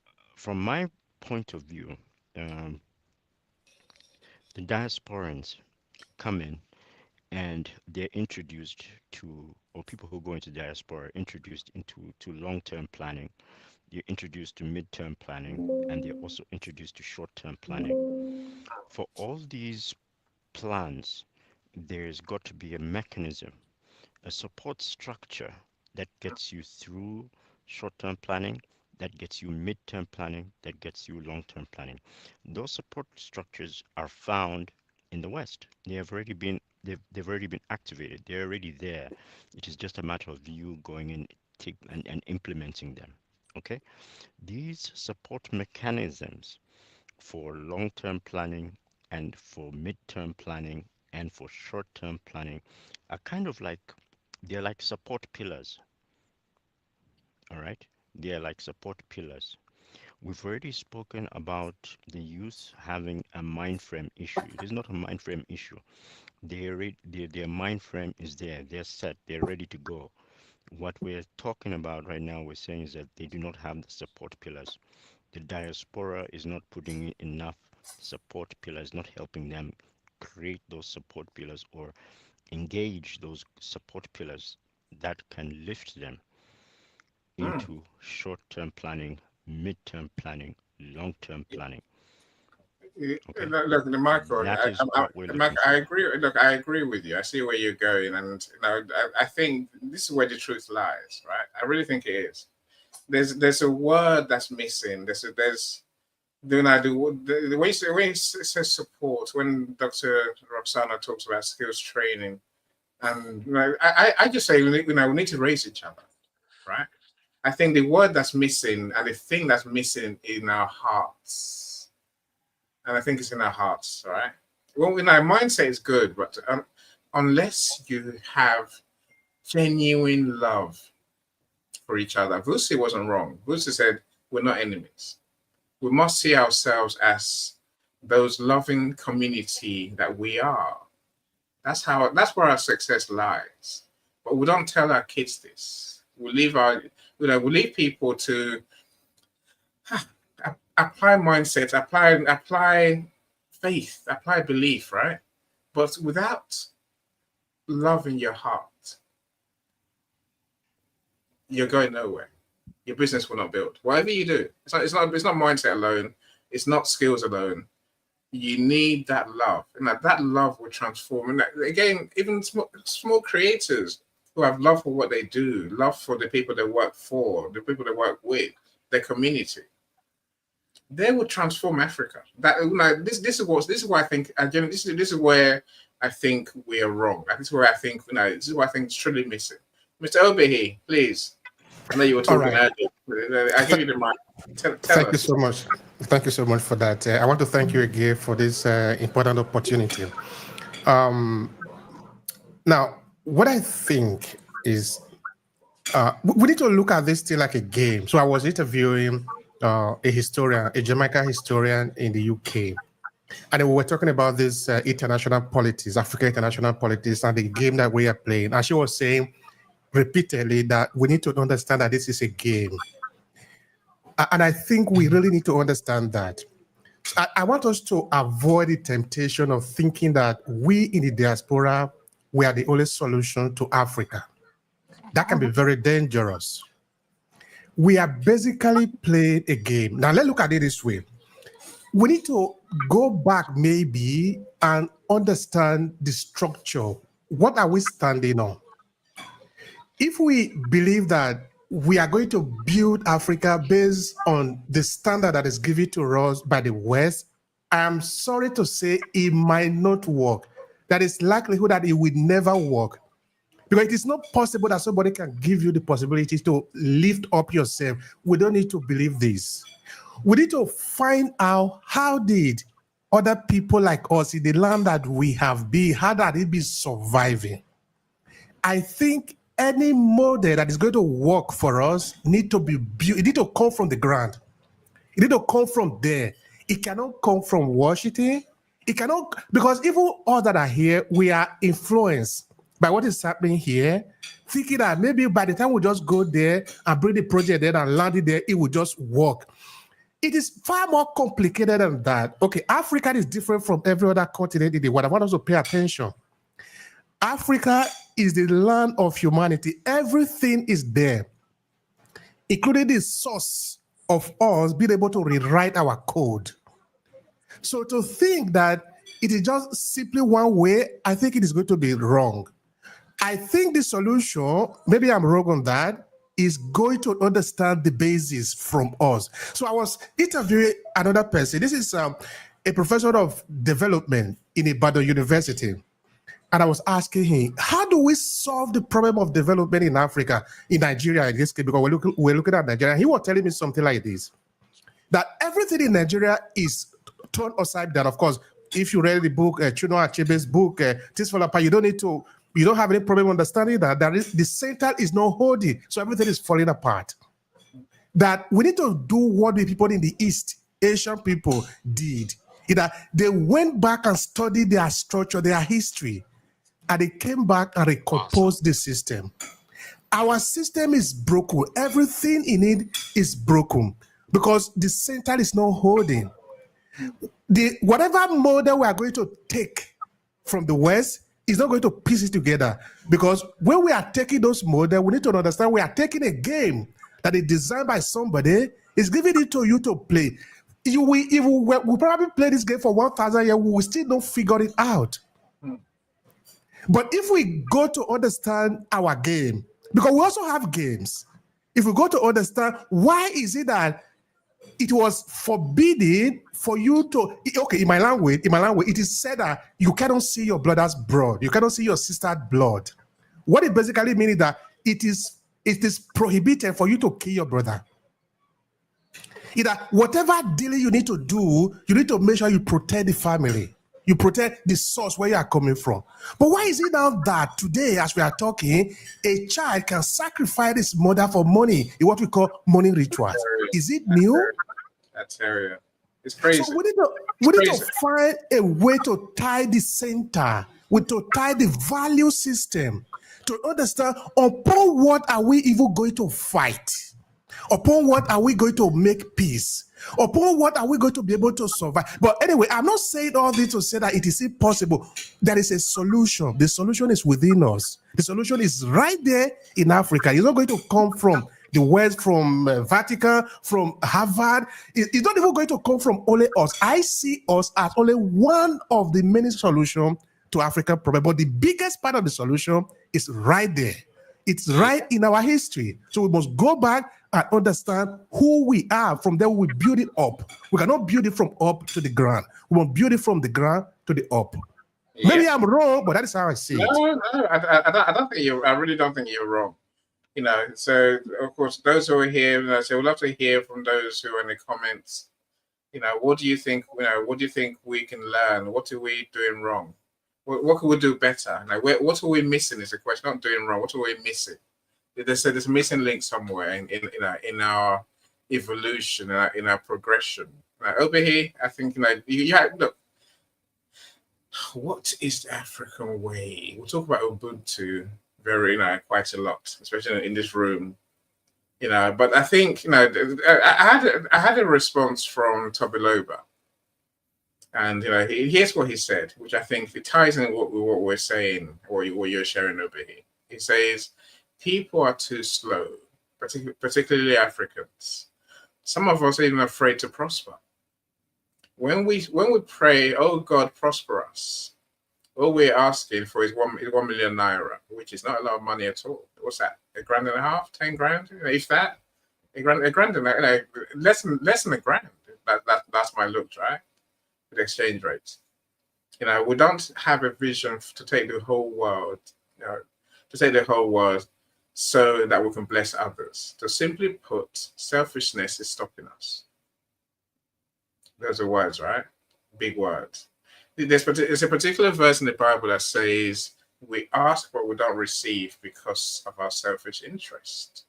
Speaker 3: my point of view, the diasporans come in and they're introduced to, or people who go into diaspora are introduced to long-term planning. They're introduced to mid-term planning, and they're also introduced to short-term planning. For all these plans, there's got to be a mechanism, a support structure that gets you through short-term planning, that gets you mid-term planning, that gets you long-term planning. Those support structures are found in the West. They've already been activated. They're already there. It is just a matter of you going in and implementing them. Okay? These support mechanisms for long-term planning and for mid-term planning and for short-term planning are kind of like, they're like support pillars. All right? They're like support pillars. We've already spoken about the youth having a mind frame issue. It is not a mind frame issue. Their mind frame is there. They're set. They're ready to go. What we're talking about right now, we're saying is that they do not have the support pillars. The diaspora is not putting in enough support pillars, not helping them create those support pillars or engage those support pillars that can lift them into short-term planning, mid-term planning, long-term planning. Okay,
Speaker 2: Look, Michael,
Speaker 3: that is what we're looking
Speaker 2: Michael, I
Speaker 3: for.
Speaker 2: agree. Look, I agree with you. I see where you're going, and I think this is where the truth lies, right? I really think it is. There's a word that's missing. There's the way it says support, when Dr. Roxana talks about skills training, and I just say we need to raise each other, right? I think the word that's missing and the thing that's missing in our hearts, and I think it's in our hearts, right? Well, in our mindset is good, but unless you have genuine love for each other, Vusi wasn't wrong. Vusi said we're not enemies. We must see ourselves as those loving community that we are. That's where our success lies. But we don't tell our kids this. We leave people to apply mindsets, apply faith, apply belief, right? But without love in your heart, you're going nowhere. Your business will not build. Whatever you do, it's not mindset alone. It's not skills alone. You need that love, and that love will transform. And again, even small creators who have love for what they do, love for the people they work for, the people they work with, their community, they will transform Africa. This is why I think again. This is where I think we are wrong. This is where I think this is what I think is truly missing. Mr. Obehi, please. I know you were talking earlier. I give you the mic. Tell
Speaker 7: Thank
Speaker 2: us.
Speaker 7: you so much. Thank you so much for that. I want to thank you again for this important opportunity. Now, what I think is we need to look at this still like a game. So I was interviewing a historian, a Jamaican historian in the UK. And we were talking about this international politics, African international politics, and the game that we are playing. And she was saying repeatedly that we need to understand that this is a game. And I think we really need to understand that. I want us to avoid the temptation of thinking that we in the diaspora, we are the only solution to Africa. That can be very dangerous. We are basically playing a game. Now, let's look at it this way. We need to go back maybe and understand the structure. What are we standing on? If we believe that we are going to build Africa based on the standard that is given to us by the West, I'm sorry to say it might not work. There is likelihood that it will never work. Because it is not possible that somebody can give you the possibility to lift up yourself. We don't need to believe this. We need to find out how did other people like us in the land that we have been, how did it be surviving? I think any model that is going to work for us need to be built. It need to come from the ground. It need to come from there. It cannot come from Washington. It cannot, because even all that are here, we are influenced by what is happening here, thinking that maybe by the time we just go there and bring the project there and land it there, it will just work. It is far more complicated than that. Okay, Africa is different from every other continent in the world. I want us to pay attention. Africa is the land of humanity. Everything is there, including the source of us being able to rewrite our code. So to think that it is just simply one way, I think it is going to be wrong. I think the solution, maybe I'm wrong on that, is going to understand the basis from us. So I was interviewing another person. This is a professor of development in Ibadan University. And I was asking him, how do we solve the problem of development in Africa, in Nigeria, in this case, because we're looking at Nigeria. He was telling me something like this, that everything in Nigeria is turned upside down. Of course, if you read the book, Chinua Achebe's book, Things Fall Apart, you don't have any problem understanding that the center is not holding, so everything is falling apart. That we need to do what the people in the East, Asian people, did. That they went back and studied their structure, their history, and they came back and recomposed the system. Our system is broken. Everything in it is broken because the center is not holding. Whatever model we are going to take from the West is not going to piece it together, because when we are taking those models, we need to understand we are taking a game that is designed by somebody, is giving it to you to play. we probably play this game for 1,000 years, we will still don't figure it out. But if we go to understand our game, because we also have games, if we go to understand why is it that it was forbidden for you to, okay, in my language, it is said that you cannot see your brother's blood, you cannot see your sister's blood. What it basically means is that it is prohibited for you to kill your brother. Either whatever dealing you need to do, you need to make sure you protect the family. You protect the source where you are coming from. But why is it now that today, as we are talking, a child can sacrifice his mother for money in what we call money rituals? Is it new?
Speaker 2: That's area. It's crazy.
Speaker 7: So we need to find a way to tie the center, to tie the value system, to understand upon what are we even going to fight? Upon what are we going to make peace? Upon what are we going to be able to survive? But anyway, I'm not saying all this to say that it is impossible. There is a solution. The solution is within us. The solution is right there in Africa. It's not going to come from the West, from Vatican, from Harvard. It's not even going to come from only us. I see us as only one of the many solutions to African problem. But the biggest part of the solution is right there. It's right in our history. So we must go back and understand who we are. From there, we build it up. We cannot build it from up to the ground. We must build it from the ground to the up. Yeah. Maybe I'm wrong, but that is how I see it.
Speaker 2: No, I don't think I really don't think you're wrong. You know, so of course, those who are here, you know, so we'd love to hear from those who are in the comments. You know, what do you think? You know, what do you think we can learn? What are we doing wrong? What can we do better? Like, what are we missing? Is the question. Not doing wrong. What are we missing? There's a missing link somewhere in our evolution, in our progression. Over here, I think look. What is the African way? We'll talk about Ubuntu quite a lot, especially in this room. You know, but I think I had a response from Tobiloba. And here's what he said, which I think it ties in what we're saying, or what you're sharing over here. He says, people are too slow, particularly Africans. Some of us are even afraid to prosper. When we pray, oh God, prosper us, all we're asking for is 1 million naira, which is not a lot of money at all. What's that? $1.5 grand, 10 grand, if that? A grand, less than a grand. That's my looks, right? With exchange rates. We don't have a vision to take the whole world, so that we can bless others. To simply put, selfishness is stopping us. Those are words, right? Big words. There's a particular verse in the Bible that says, we ask but we don't receive because of our selfish interest.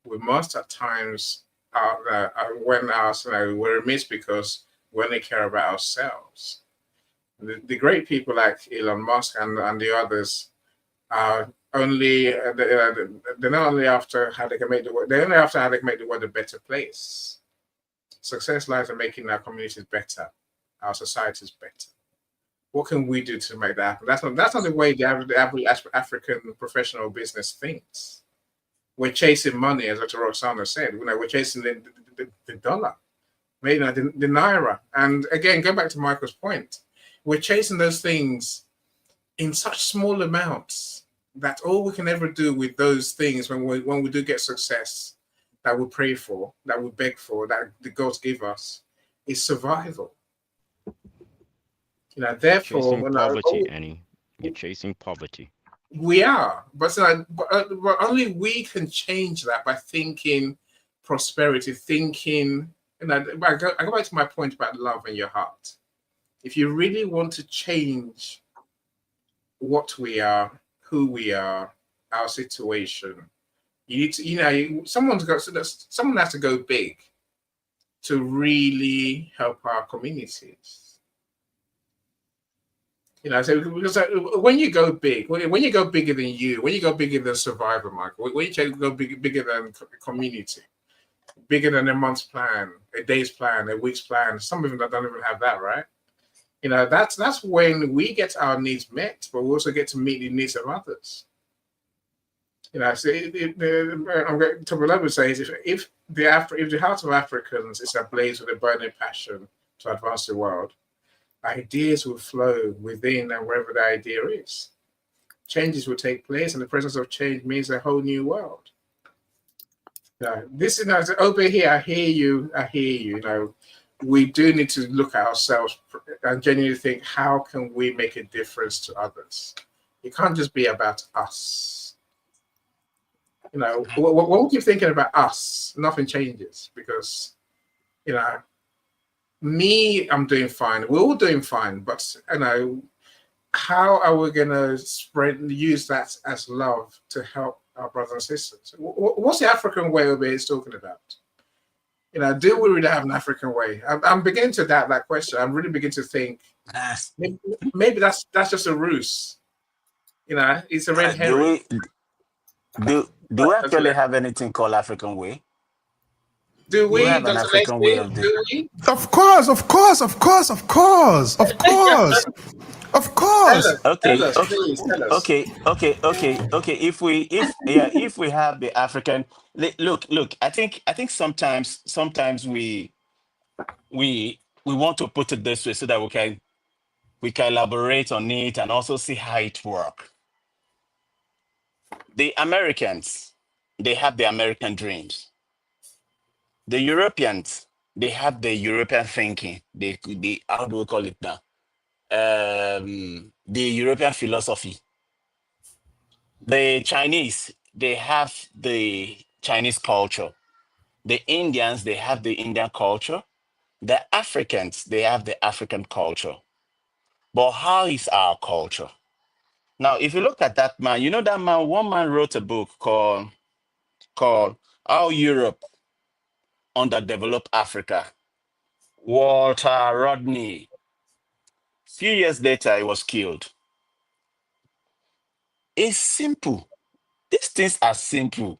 Speaker 2: We must at times, we're remiss because we only care about ourselves. The great people like Elon Musk and the others are only they're not only after how they can make the world, they're only after how they can make the world a better place. Success lies in making our communities better, our societies better. What can we do to make that happen? That's not the way the average African professional business thinks. We're chasing money, as Dr. Roxana said. We're chasing the dollar, maybe the naira. And again, go back to Michael's point. We're chasing those things in such small amounts that all we can ever do with those things when we do get success that we pray for, that we beg for, that the gods give us, is survival. Therefore,
Speaker 3: chasing poverty, Annie. You're chasing poverty.
Speaker 2: We are, but only we can change that by thinking prosperity, thinking. I go back to my point about love in your heart. If you really want to change what we are, who we are, our situation, you need to, someone has to go big to really help our communities. So because when you go big, when you go bigger than you, when you go bigger than Survivor, Michael, when you go bigger than community, bigger than a month's plan, a day's plan, a week's plan, some of them don't even have that, right? That's when we get our needs met, but we also get to meet the needs of others. You know, so I'm going to what I would say is if the heart of Africans is ablaze with a burning passion to advance the world, ideas will flow within and wherever the idea is. Changes will take place, and the presence of change means a whole new world. This is over here. I hear you. I hear you. You know, we do need to look at ourselves and genuinely think, how can we make a difference to others? It can't just be about us. You know, what we keep thinking about us, nothing changes because, you know, me, I'm doing fine. We're all doing fine, but you know, how are we gonna use that as love to help our brothers and sisters? What's the African way over here is talking about? You know, do we really have an African way? I'm beginning to doubt that question. I'm really beginning to think maybe that's just a ruse. You know, it's a red
Speaker 6: Do
Speaker 2: herring.
Speaker 6: we actually have anything called African way?
Speaker 2: Do
Speaker 6: Do we
Speaker 2: we,
Speaker 6: have an
Speaker 2: Dr.
Speaker 6: African way
Speaker 2: Leslie?
Speaker 6: of doing?
Speaker 2: Do we?
Speaker 7: Of course, of course, of course, of course, of course, of course.
Speaker 2: Tell
Speaker 6: Okay,
Speaker 2: us, please, tell us.
Speaker 6: okay. If we have the African, look. I think sometimes we want to put it this way so that we can elaborate on it and also see how it works. The Americans, they have the American dreams. The Europeans, they have the European thinking. They how do we call it now? The European philosophy. The Chinese, they have the Chinese culture. The Indians, they have the Indian culture. The Africans, they have the African culture. But how is our culture? Now, if you look at that man, you know that man, one man wrote a book called How Europe Underdeveloped Africa. Walter Rodney. Few years later, he was killed. It's simple. These things are simple.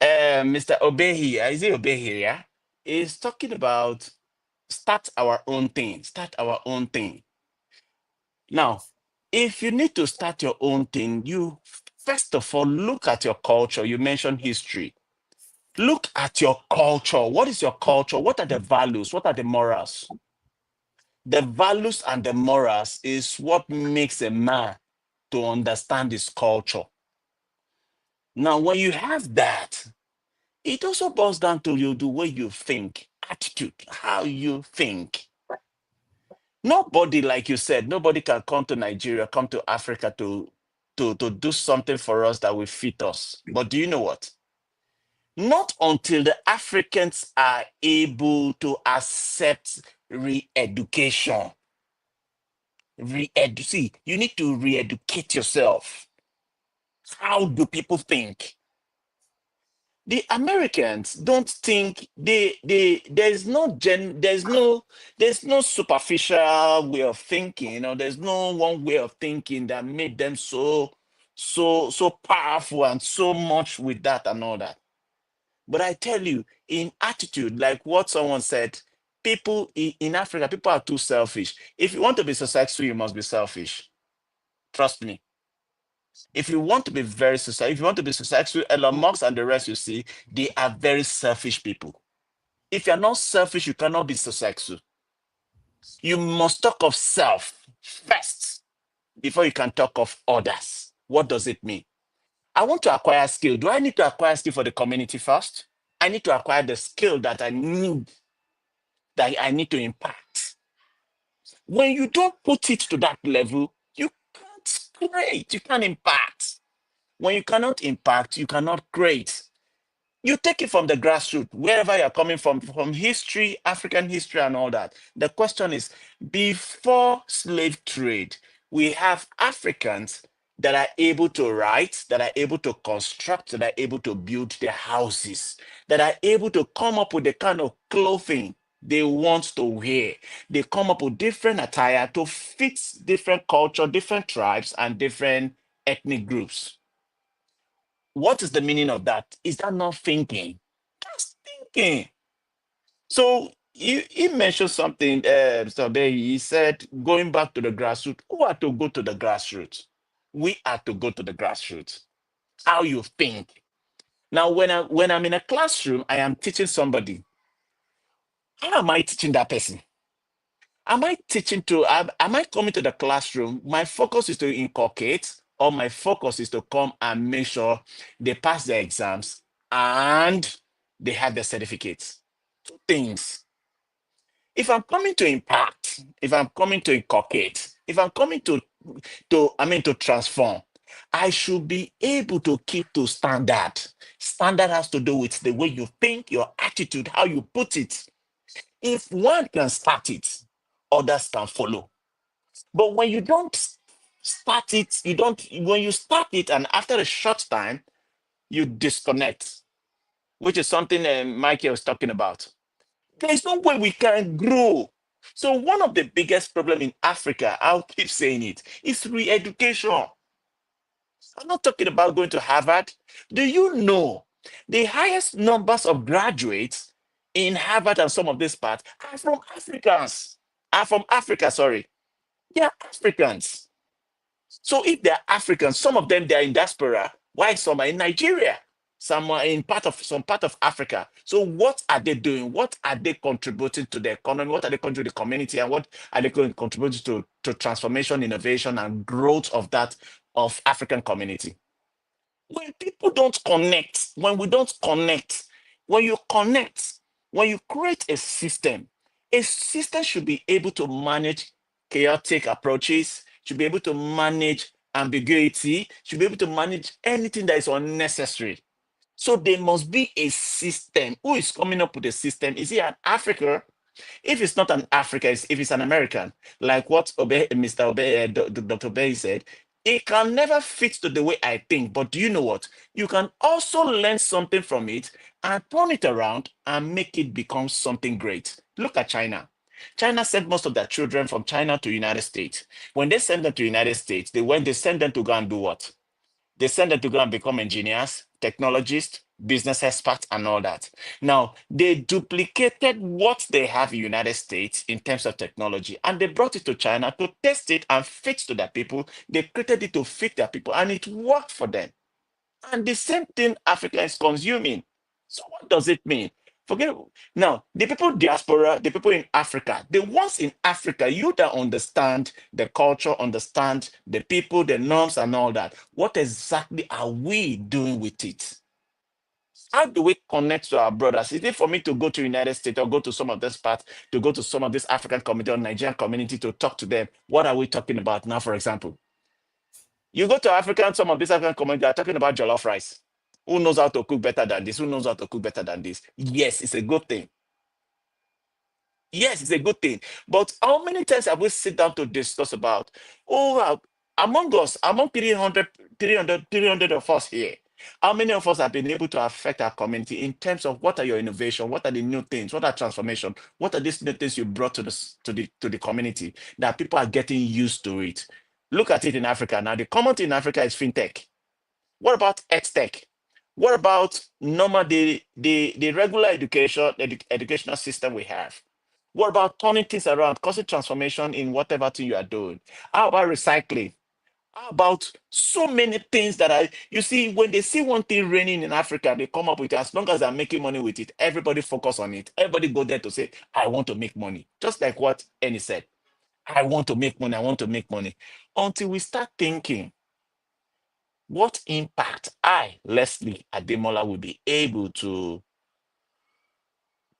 Speaker 6: Mr. Obehi, is it Obehi? Yeah, is talking about start our own thing. Start our own thing. Now, if you need to start your own thing, you first of all look at your culture. You mentioned history. Look at your culture. What is your culture? What are the values? What are the morals? The values and the morals is what makes a man to understand his culture. Now, when you have that, it also boils down to you, the way you think, attitude, how you think. Nobody, like you said, nobody can come to Nigeria, come to Africa to do something for us that will fit us. But do you know what? Not until the Africans are able to accept re-education. See, you need to re-educate yourself. How do people think? The Americans don't think there's no superficial way of thinking, or there's no one way of thinking that made them so powerful and so much with that and all that. But I tell you, in attitude, like what someone said, people in Africa, people are too selfish. If you want to be successful, you must be selfish. Trust me. If you want to be very successful, if you want to be successful, Elon Musk and the rest you see, they are very selfish people. If you're not selfish, you cannot be successful. You must talk of self first before you can talk of others. What does it mean? I want to acquire skill. Do I need to acquire skill for the community first? I need to acquire the skill that I need to impact. When you don't put it to that level, you can't create, you can't impact. When you cannot impact, you cannot create. You take it from the grassroots, wherever you're coming from history, African history, and all that. The question is, before slave trade, we have Africans that are able to write, that are able to construct, that are able to build their houses, that are able to come up with the kind of clothing they want to wear. They come up with different attire to fit different culture, different tribes, and different ethnic groups. What is the meaning of that? Is that not thinking? That's thinking. So he mentioned something, Mr. Bay. He said, going back to the grassroots. Who are to go to the grassroots? We are to go to the grassroots. how you think. Now, when I'm in a classroom, I am teaching somebody. How am I teaching that person? Am I teaching to, am I coming to the classroom? My focus is to inculcate, or my focus is to come and make sure they pass their exams and they have their certificates. Two things. If I'm coming to impact, if I'm coming to inculcate, if I'm coming to transform, I should be able to keep to standard. Standard has to do with the way you think, your attitude, how you put it. If one can start it, others can follow. But when you don't start it, when you start it and after a short time, you disconnect, which is something Michael was talking about. There's no way we can grow. So one of the biggest problems in Africa, I'll keep saying it, is re-education. I'm not talking about going to Harvard. Do you know the highest numbers of graduates in Harvard and some of these parts are from Africans? Are from Africa, sorry. They are Africans. So if they're Africans, some of them they're in diaspora, while some are in Nigeria, some are in some part of Africa. So what are they doing? What are they contributing to the economy? What are they contributing to the community? And what are they contributing to transformation, innovation, and growth of that of African community? When people don't connect, when we don't connect, when you connect, when you create a system should be able to manage chaotic approaches, should be able to manage ambiguity, should be able to manage anything that is unnecessary. So there must be a system. Who is coming up with a system? Is it an Africa? If it's not an African, if it's an American, like what Mr. Dr. Obey said, it can never fit to the way I think. But do you know what? You can also learn something from it and turn it around and make it become something great. Look at China. China sent most of their children from China to United States. When they sent them to United States, they sent them to go and do what? They send them to go and become engineers, technologists, business experts, and all that. Now, they duplicated what they have in the United States in terms of technology, and they brought it to China to test it and fit to their people. They created it to fit their people, and it worked for them. And the same thing Africa is consuming. So what does it mean? Forget now, the people diaspora, the people in Africa, the ones in Africa, you that understand the culture, understand the people, the norms, and all that. What exactly are we doing with it? How do we connect to our brothers? Is it for me to go to United States or go to some of this part, to go to some of this African community or Nigerian community to talk to them? What are we talking about now, for example? You go to African, some of these African communities are talking about jollof rice. Who knows how to cook better than this? Who knows how to cook better than this? Yes, it's a good thing. Yes, it's a good thing. But how many times have we sit down to discuss about, among us, among 300 of us here, how many of us have been able to affect our community in terms of what are your innovation, what are the new things, what are transformation, what are these new things you brought to the community that people are getting used to it? Look at it in Africa now. The common thing in Africa is fintech. What about edtech? What about normal the regular educational system we have? What about turning things around, causing transformation in whatever thing you are doing? How about recycling? How about so many things that you see, when they see one thing raining in Africa, they come up with it. As long as they're making money with it, everybody focus on it. Everybody go there to say, I want to make money. Just like what Annie said. I want to make money. I want to make money. Until we start thinking, what impact I, Leslie Ademola, will be able to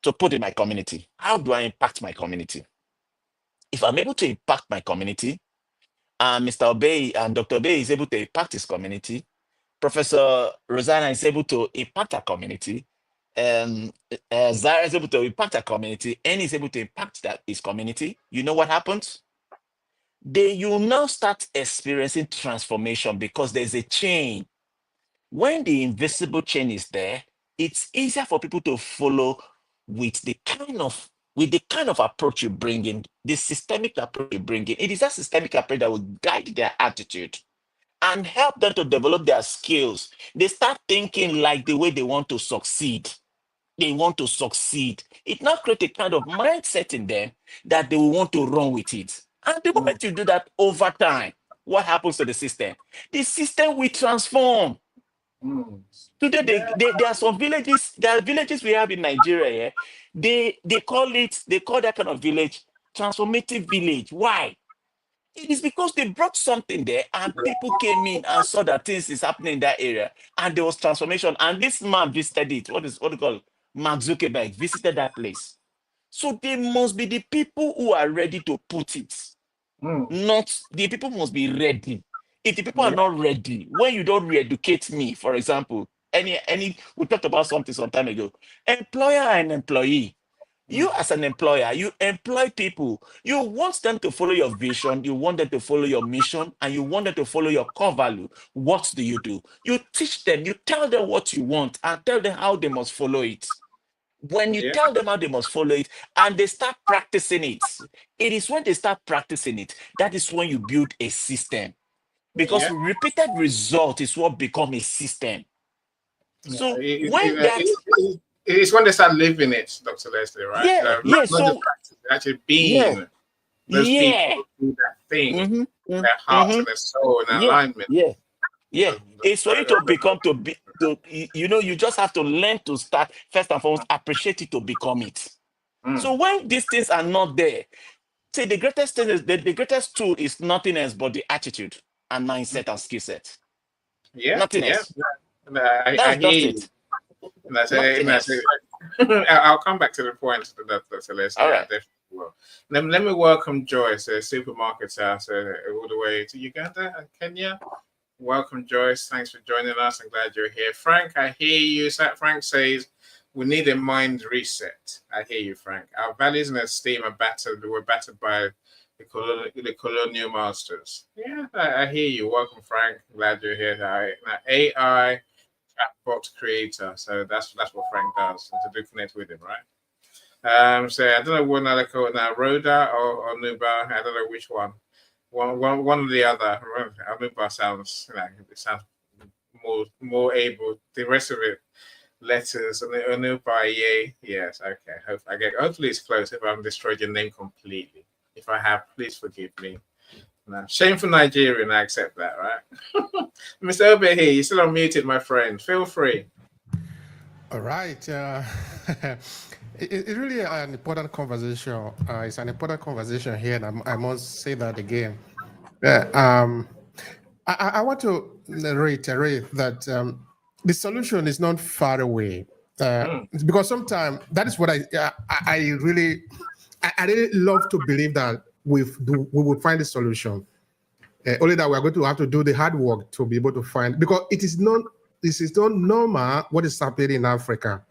Speaker 6: put in my community? How do I impact my community? If I'm able to impact my community, and Mr. Obey and Dr. Obey is able to impact his community, Professor Rosanna is able to impact our community, Zara is able to impact our community, and is able to impact his community, you know what happens? You now start experiencing transformation because there's a chain. When the invisible chain is there, it's easier for people to follow with the kind of approach you bring in, the systemic approach you bring in. It is that systemic approach that will guide their attitude and help them to develop their skills. They start thinking like the way they want to succeed. They want to succeed. It now creates a kind of mindset in them that they will want to run with it. And the moment you do that over time, what happens to the system? The system will transform. Today, there are some villages. There are villages we have in Nigeria. Yeah? They call that kind of village transformative village. Why? It is because they brought something there, and people came in and saw that things is happening in that area, and there was transformation. And this man visited it. What do you call Mark Zuckerberg visited that place. So they must be the people who are ready to put it. Not the people must be ready. If the people are not ready, when you don't re-educate me, for example, any we talked about something some time ago, employer and employee. You as an employer, you employ people. You want them to follow your vision, you want them to follow your mission, and you want them to follow your core value. What do? You teach them, you tell them what you want, and tell them how they must follow it. When you tell them how they must follow it and they start practicing it, it is when they start practicing it that is when you build a system. Because repeated result is what become a system. So
Speaker 2: it's when they start living it, Dr. Leslie, right?
Speaker 6: Yeah,
Speaker 2: not
Speaker 6: so
Speaker 2: just practice, actually being those people who do that thing, their heart and their soul in alignment.
Speaker 6: It's for you to become you just have to learn to start first and foremost, appreciate it to become it. So when these things are not there, see, the greatest thing is the greatest tool is nothing else but the attitude and mindset and skill set. Nothing else.
Speaker 2: I hear you. I'll come back to the point that Celeste.
Speaker 6: All right.
Speaker 2: Let me welcome Joyce, a supermarket house all the way to Uganda and Kenya. Welcome, Joyce. Thanks for joining us. I'm glad you're here. Frank, I hear you. Frank says we need a mind reset. I hear you, Frank. Our values and esteem are battered. We're battered by the colonial masters. Yeah, I hear you. Welcome, Frank. Glad you're here. Now, AI chatbot creator. So that's what Frank does. To do connect with him, right? So I don't know what another call now, Rhoda or Nuba. I don't know which one. One or the other. Anuba sounds, it sounds more able. The rest of it, letters. Anuba, yay. Yes, okay. Hopefully it's close. If I've destroyed your name completely, if I have, please forgive me. No, shameful Nigerian. I accept that, right? Mr. Obe here, you're still unmuted, my friend. Feel free.
Speaker 7: All right. It's really an important conversation. It's an important conversation here, and I must say that again. I want to reiterate that the solution is not far away. Because sometimes that is what I really love to believe that we will find a solution. Only that we are going to have to do the hard work to be able to find, because this is not normal what is happening in Africa.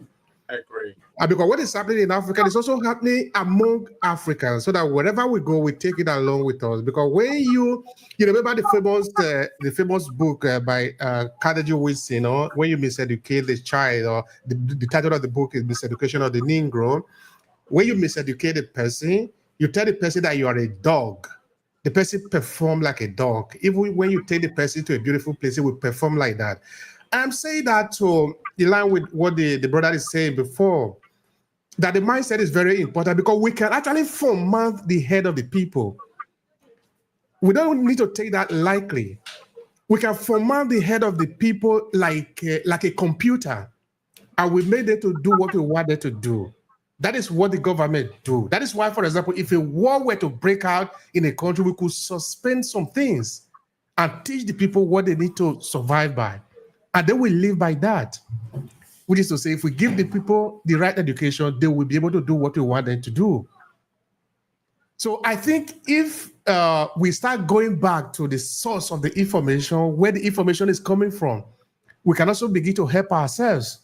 Speaker 2: I agree.
Speaker 7: Because what is happening in Africa is also happening among Africans, so that wherever we go, we take it along with us. Because when you remember the famous book by Carnegie Wilson, when you miseducate the child, or the title of the book is Miseducation of the Negro. When you miseducate a person, you tell the person that you are a dog. The person perform like a dog. Even when you take the person to a beautiful place, it will perform like that. I'm saying that to align with what the brother is saying before, that the mindset is very important, because we can actually format the head of the people. We don't need to take that lightly. We can format the head of the people like a computer, and we made them to do what we want them to do. That is what the government do. That is why, for example, if a war were to break out in a country, we could suspend some things and teach the people what they need to survive by. And they will live by that. Which is to say, if we give the people the right education, they will be able to do what we want them to do. So I think if we start going back to the source of the information, where the information is coming from, we can also begin to help ourselves.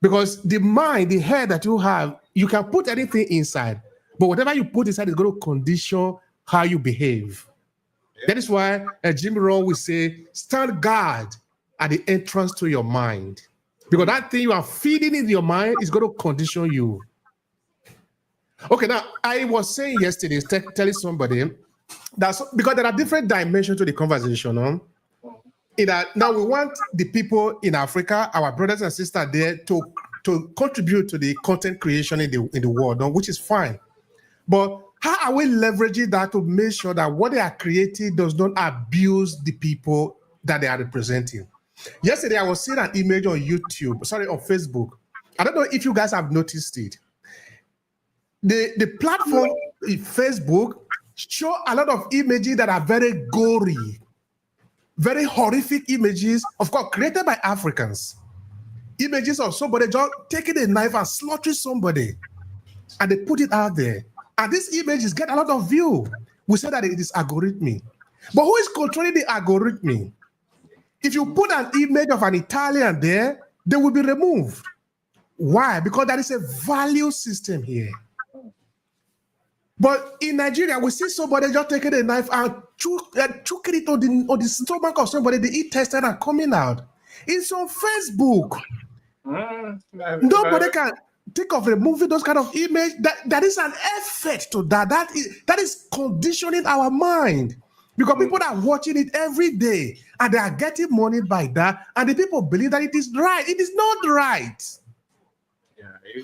Speaker 7: Because the mind, the head that you have, you can put anything inside, but whatever you put inside is going to condition how you behave. That is why Jim Rohn will say, stand guard at the entrance to your mind. Because that thing you are feeding in your mind is going to condition you. Okay, now, I was saying yesterday, telling somebody, that because there are different dimensions to the conversation. In that now we want the people in Africa, our brothers and sisters there, to contribute to the content creation in the world, which is fine. But how are we leveraging that to make sure that what they are creating does not abuse the people that they are representing? Yesterday, I was seeing an image on YouTube, sorry, on Facebook. I don't know if you guys have noticed it. The platform, Facebook, show a lot of images that are very gory, very horrific images, of course, created by Africans. Images of somebody just taking a knife and slaughtering somebody, and they put it out there. And these images get a lot of view. We say that it is algorithmic. But who is controlling the algorithm? If you put an image of an Italian there, they will be removed. Why? Because there is a value system here. But in Nigeria, we see somebody just taking a knife and choking it on the stomach of somebody, they eat tested and coming out. It's on Facebook. Nobody can think of removing those kind of image. That is an effect to that. That is conditioning our mind. Because people are watching it every day and they are getting money by that, and the people believe that it is right. It is not right.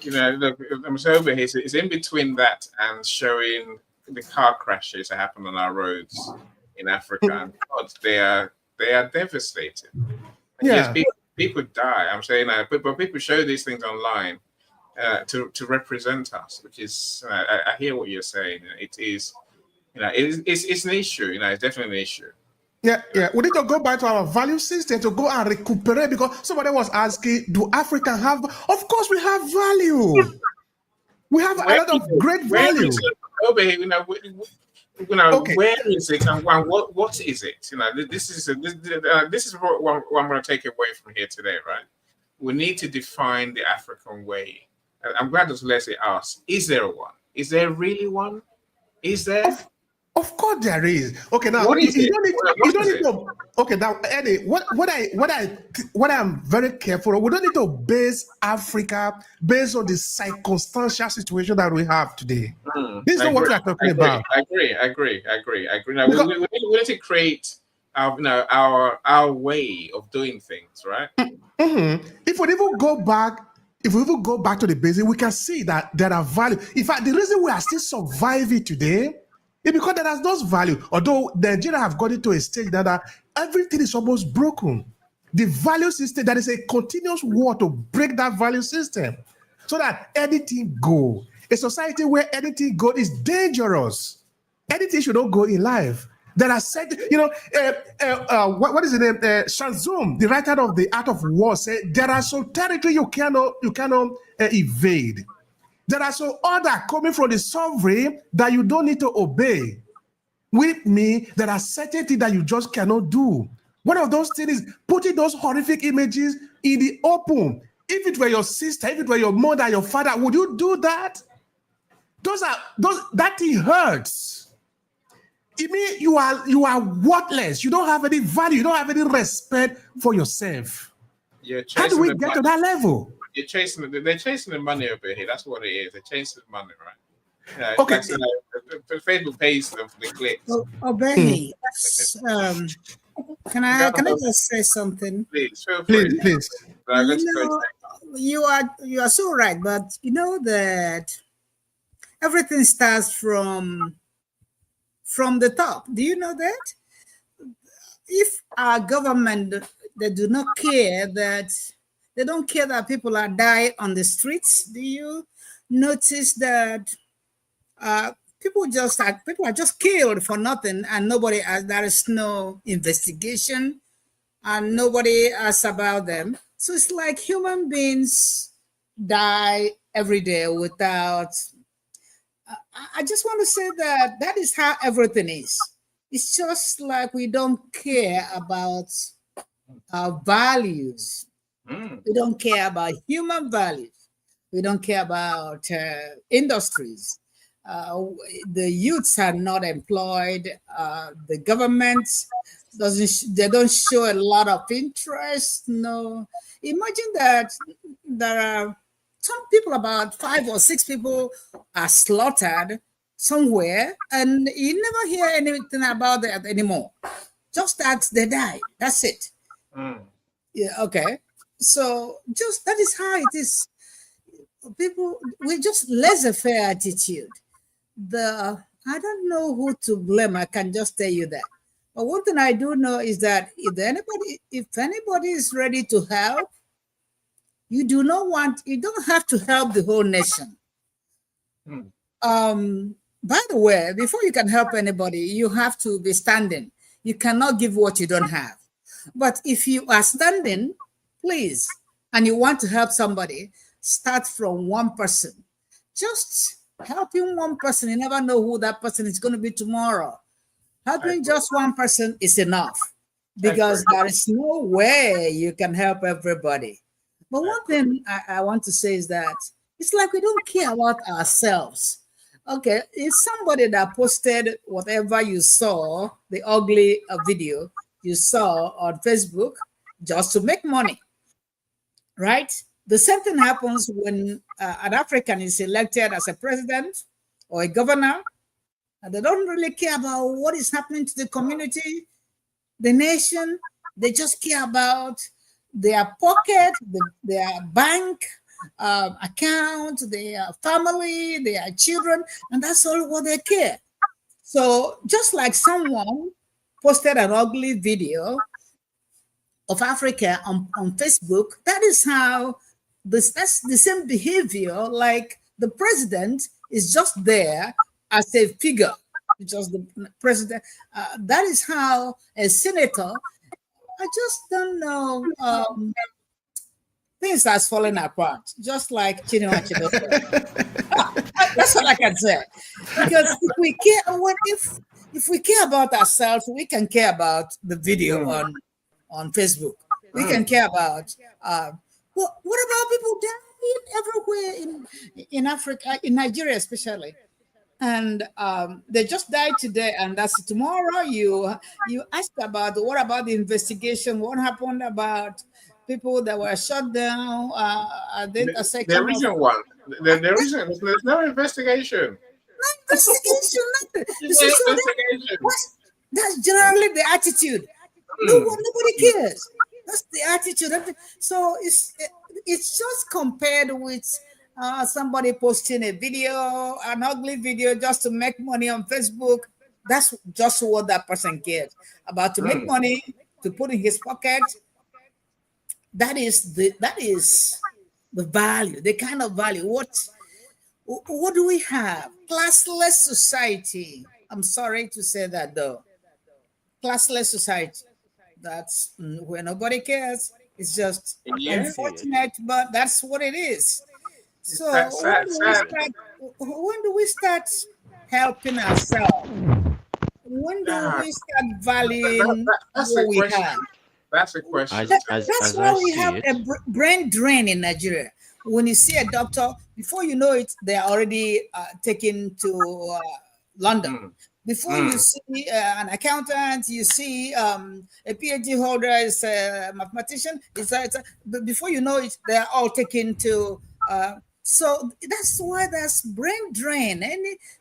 Speaker 2: Yeah, look, I'm so over here. It's in between that and showing the car crashes that happen on our roads in Africa. And God, they are devastating.
Speaker 7: Yeah.
Speaker 2: Yes, people die. I'm saying that, but people show these things online to represent us, which is I hear what you're saying. It is. It's an issue. It's definitely an issue.
Speaker 7: Yeah. We need to go back to our value system to go and recuperate, because somebody was asking, do Africa have? Of course, we have value. We have a lot of great value.
Speaker 2: Over here,
Speaker 7: Okay.
Speaker 2: Where is it and what is it? This is what I'm going to take away from here today, right? We need to define the African way. I'm glad that Leslie asked, is there one? Is there really one? Is there?
Speaker 7: Of course there is. Okay, now
Speaker 2: What is it?
Speaker 7: You don't need to. Okay, now Eddie, what I'm very careful of, we don't need to base Africa based on the circumstantial situation that we have today. This is not what we are talking about.
Speaker 2: I agree. Now, we need to create our way of doing things, right?
Speaker 7: If we even go back to the basic, we can see that there are value. In fact, the reason we are still surviving today is because there is no value. Although Nigeria have got into a stage that everything is almost broken. The value system, there is a continuous war to break that value system so that anything go. A society where anything go is dangerous. Anything should not go in life. There are said, what is the name? Shazum, the writer of The Art of War, said there are some territory you cannot evade. There are some order coming from the sovereign that you don't need to obey. With me, there are certain things that you just cannot do. One of those things is putting those horrific images in the open. If it were your sister, if it were your mother, your father, would you do that? That thing hurts. It means you are worthless. You don't have any value. You don't have any respect for yourself. How do we get to that level?
Speaker 2: They're chasing the money over here. That's what it is. They're chasing the money, right?
Speaker 7: Okay.
Speaker 2: Facebook pays them for the clicks.
Speaker 9: Benny, can I just say something?
Speaker 2: Please, feel free.
Speaker 7: Please.
Speaker 9: You are so right, but you know that everything starts from the top. Do you know that? If our government, they do not care that they don't care that people are dying on the streets. Do you notice that people are just killed for nothing, and there is no investigation, and nobody asks about them? So it's like human beings die every day without. I just want to say that is how everything is. It's just like we don't care about our values. We don't care about human values. We don't care about industries. The youths are not employed. The government don't show a lot of interest. No. Imagine that there are some people, about 5 or 6 people are slaughtered somewhere, and you never hear anything about that anymore. Just that they died. That's it. Yeah, okay. So just that is how it is. People, we just laissez-faire attitude. I don't know who to blame. I can just tell you that. But one thing I do know is that if anybody is ready to help, you don't have to help the whole nation. By the way, before you can help anybody, you have to be standing. You cannot give what you don't have. But if you are standing, please, and you want to help somebody, start from one person. Just helping one person. You never know who that person is going to be tomorrow. Helping just one person is enough, because there is no way you can help everybody. But one thing I want to say is that it's like we don't care about ourselves. Okay, it's somebody that posted whatever you saw, the ugly video you saw on Facebook, just to make money, right? The same thing happens when an African is elected as a president or a governor, and they don't really care about what is happening to the community, the nation. They just care about their pocket, their bank account, their family, their children, and that's all what they care. So just like someone posted an ugly video of Africa on Facebook, that is how that's the same behavior. Like the president is just there as a figure, just the president. That is how a senator, I just don't know, things that's falling apart, just like Chinua Achebe. That's all I can say. Because if we care, if we care about ourselves, we can care about the video on Facebook. We can care about what about people dying everywhere in Africa, in Nigeria especially. And they just died today, and that's tomorrow. You ask about what about the investigation? What happened about people that were shut down?
Speaker 2: There isn't one. There isn't. There's no investigation.
Speaker 9: No investigation, nothing. That's generally the attitude. Nobody cares. That's the attitude. So it's just compared with somebody posting a video, an ugly video, just to make money on Facebook. That's just what that person cares about, to make money, to put in his pocket. That is the value, the kind of value. What do we have? Classless society. I'm sorry to say that, though. Classless society. That's where nobody cares. It's just unfortunate, but that's what it is. So when do we start helping ourselves? When do we start valuing what we have?
Speaker 2: That's a question.
Speaker 9: That's why we have a brain drain in Nigeria. When you see a doctor, before you know it, they are already taken to London. Before you see an accountant, you see a PhD holder is a mathematician. Before you know it, they are all taken to. So that's why there's brain drain.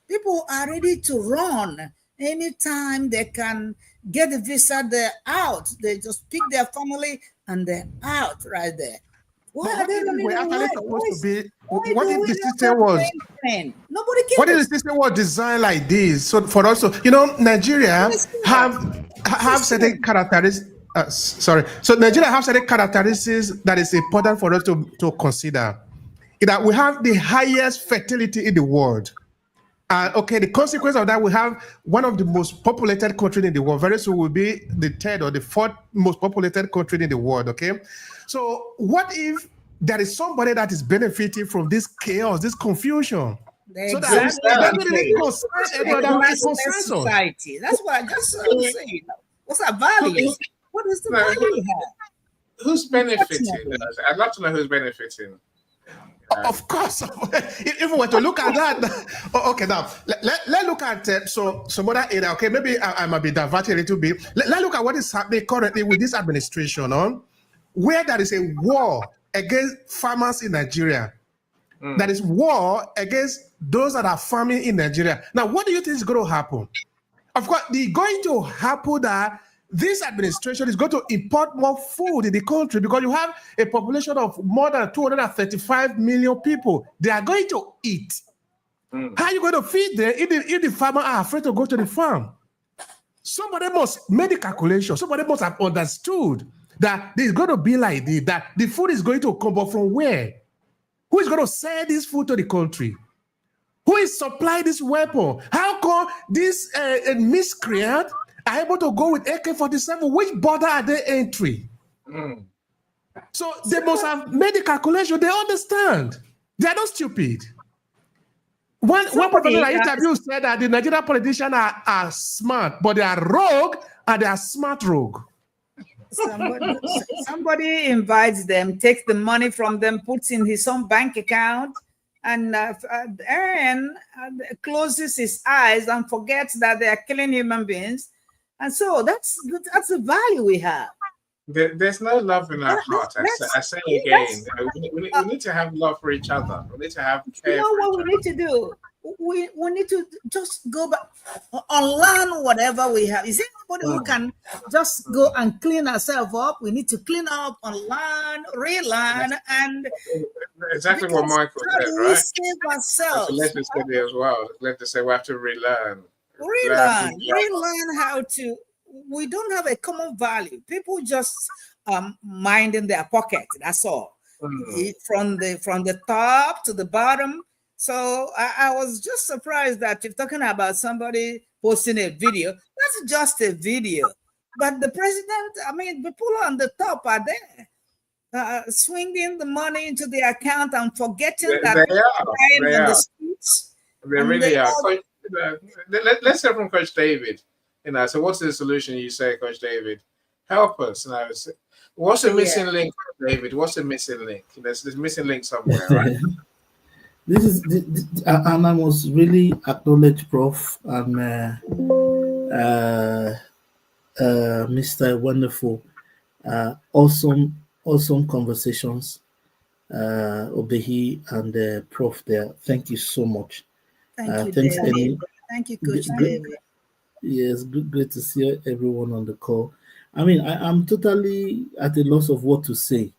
Speaker 9: People are ready to run anytime they can get the visa. They're out. They just pick their family and they're out right there. Why are they running away?
Speaker 7: What if the system was?
Speaker 9: Nobody cares.
Speaker 7: What if the system was designed like this? So for us, Nigeria have certain characteristics. So Nigeria have certain characteristics that is important for us to consider. That we have the highest fertility in the world. The consequence of that, we have one of the most populated countries in the world. Very soon will be the third or the fourth most populated country in the world. Okay, so what if there is somebody that is benefiting from this chaos, this confusion?
Speaker 9: Exactly.
Speaker 7: So that
Speaker 9: society. That's what I just saying. What's that value? What is the value you have?
Speaker 2: Who's benefiting? I'd love to know who's benefiting.
Speaker 7: Of course, if we were to look at that, okay. Now let's look at some other area. Okay, maybe I might be diverted a little bit. Let's look at what is happening currently with this administration, where there is a war against farmers in Nigeria. There is war against those that are farming in Nigeria. Now, what do you think is going to happen? Of course, it's going to happen that this administration is going to import more food in the country because you have a population of more than 235 million people. They are going to eat. How are you going to feed them if the farmers are afraid to go to the farm? somebody must make the calculation. Somebody must have understood that there's going to be like this, that the food is going to come, but from where? Who is going to sell this food to the country? Who is supplying this weapon? How come this miscreant are able to go with AK-47? Which border are they entering? So they must have made the calculation. They understand. They are not stupid. One professor I interviewed said that the Nigerian politicians are smart, but they are rogue and they are smart rogue.
Speaker 9: Somebody invites them, takes the money from them, puts in his own bank account, and Aaron closes his eyes and forgets that they are killing human beings. And so that's the value we have.
Speaker 2: There's no love in our heart. I say again, we need to have love for each other. We need to have care.
Speaker 9: You know what we need to do? We need to just go back, unlearn whatever we have. Is there anybody who can just go and clean ourselves up? We need to clean up, unlearn, relearn, and
Speaker 2: exactly what Michael said, right?
Speaker 9: Save ourselves.
Speaker 2: So let's just say as well. Let's just say we have to relearn.
Speaker 9: Relearn how to. We don't have a common value. People just mind in their pocket. That's all. From the top to the bottom. So I was just surprised that you're talking about somebody posting a video. That's just a video. But the president, I mean, the people on the top are there, swinging the money into the account and forgetting that
Speaker 2: they are
Speaker 9: on the streets.
Speaker 2: They really are. Let's hear from Coach David. So what's the solution you say, Coach David? Help us. What's the missing link, David? What's the missing link? There's missing link somewhere, right?
Speaker 10: And I must really acknowledge Prof and Mr. Wonderful. Awesome conversations. Obehi and Prof there. Thank you so much.
Speaker 9: Thank you, David. Thank you, Coach David.
Speaker 10: Yes, great to see everyone on the call. I mean, I'm totally at a loss of what to say,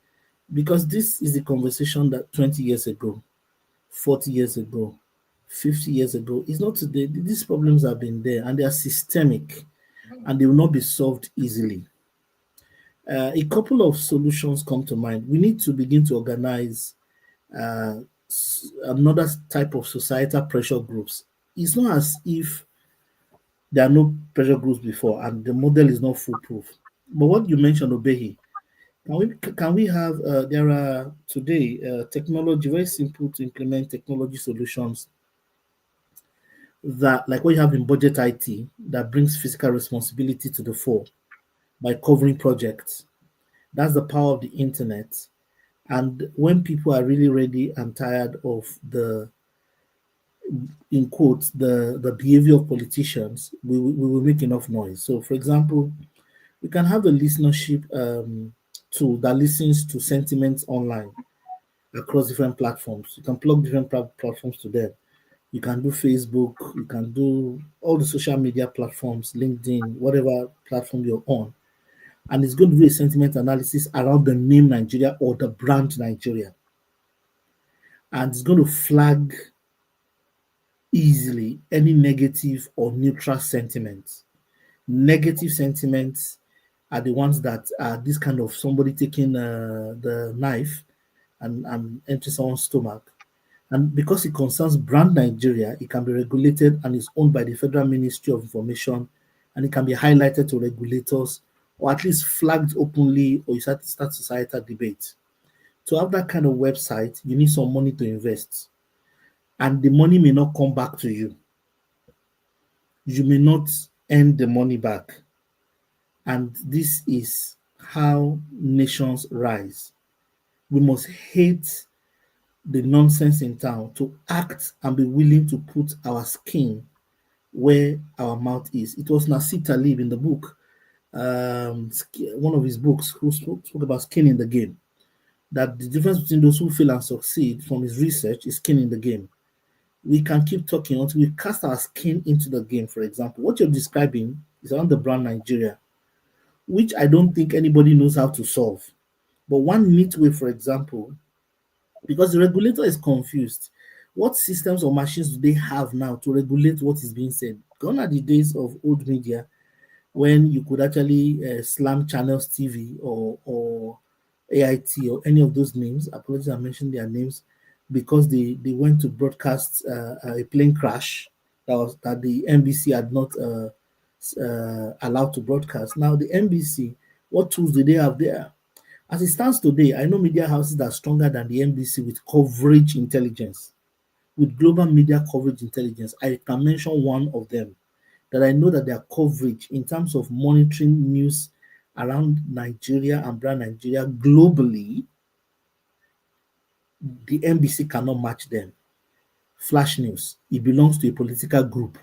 Speaker 10: because this is a conversation that 20 years ago, 40 years ago, 50 years ago, it's not today. These problems have been there and they are systemic and they will not be solved easily. A couple of solutions come to mind. We need to begin to organize another type of societal pressure groups. It's not as if there are no pressure groups before and the model is not foolproof. But what you mentioned, Obehi, can we have, there are today technology, very simple to implement technology solutions that, like what you have in budget IT, that brings physical responsibility to the fore by covering projects. That's the power of the internet. And when people are really ready and tired of the, in quotes, the behavior of politicians, we will make enough noise. So, for example, we can have a listenership tool that listens to sentiments online across different platforms. You can plug different platforms to them. You can do Facebook, you can do all the social media platforms, LinkedIn, whatever platform you're on. And it's going to be a sentiment analysis around the name Nigeria or the brand Nigeria. And it's going to flag easily any negative or neutral sentiments. Negative sentiments are the ones that are this kind of somebody taking the knife and entering someone's stomach. And because it concerns brand Nigeria, it can be regulated and is owned by the Federal Ministry of Information, and it can be highlighted to regulators or at least flagged openly, or you start societal debate. To have that kind of website, you need some money to invest. And the money may not come back to you. You may not earn the money back. And this is how nations rise. We must hate the nonsense in town to act and be willing to put our skin where our mouth is. It was Nassim Taleb in the book, one of his books, who spoke about skin in the game. That the difference between those who fail and succeed from his research is skin in the game. We can keep talking until we cast our skin into the game. For example, what you're describing is around the brand Nigeria, which I don't think anybody knows how to solve. But one neat way, for example, because the regulator is confused, what systems or machines do they have now to regulate what is being said? Gone are the days of old media when you could actually slam Channels TV or AIT or any of those names. Apologies, I mentioned their names because they went to broadcast a plane crash that the NBC had not allowed to broadcast. Now the NBC, what tools do they have there? As it stands today, I know media houses that are stronger than the NBC with coverage intelligence, with global media coverage intelligence. I can mention one of them that I know that their coverage in terms of monitoring news around Nigeria and brand Nigeria globally, the NBC cannot match them. Flash News, it belongs to a political group,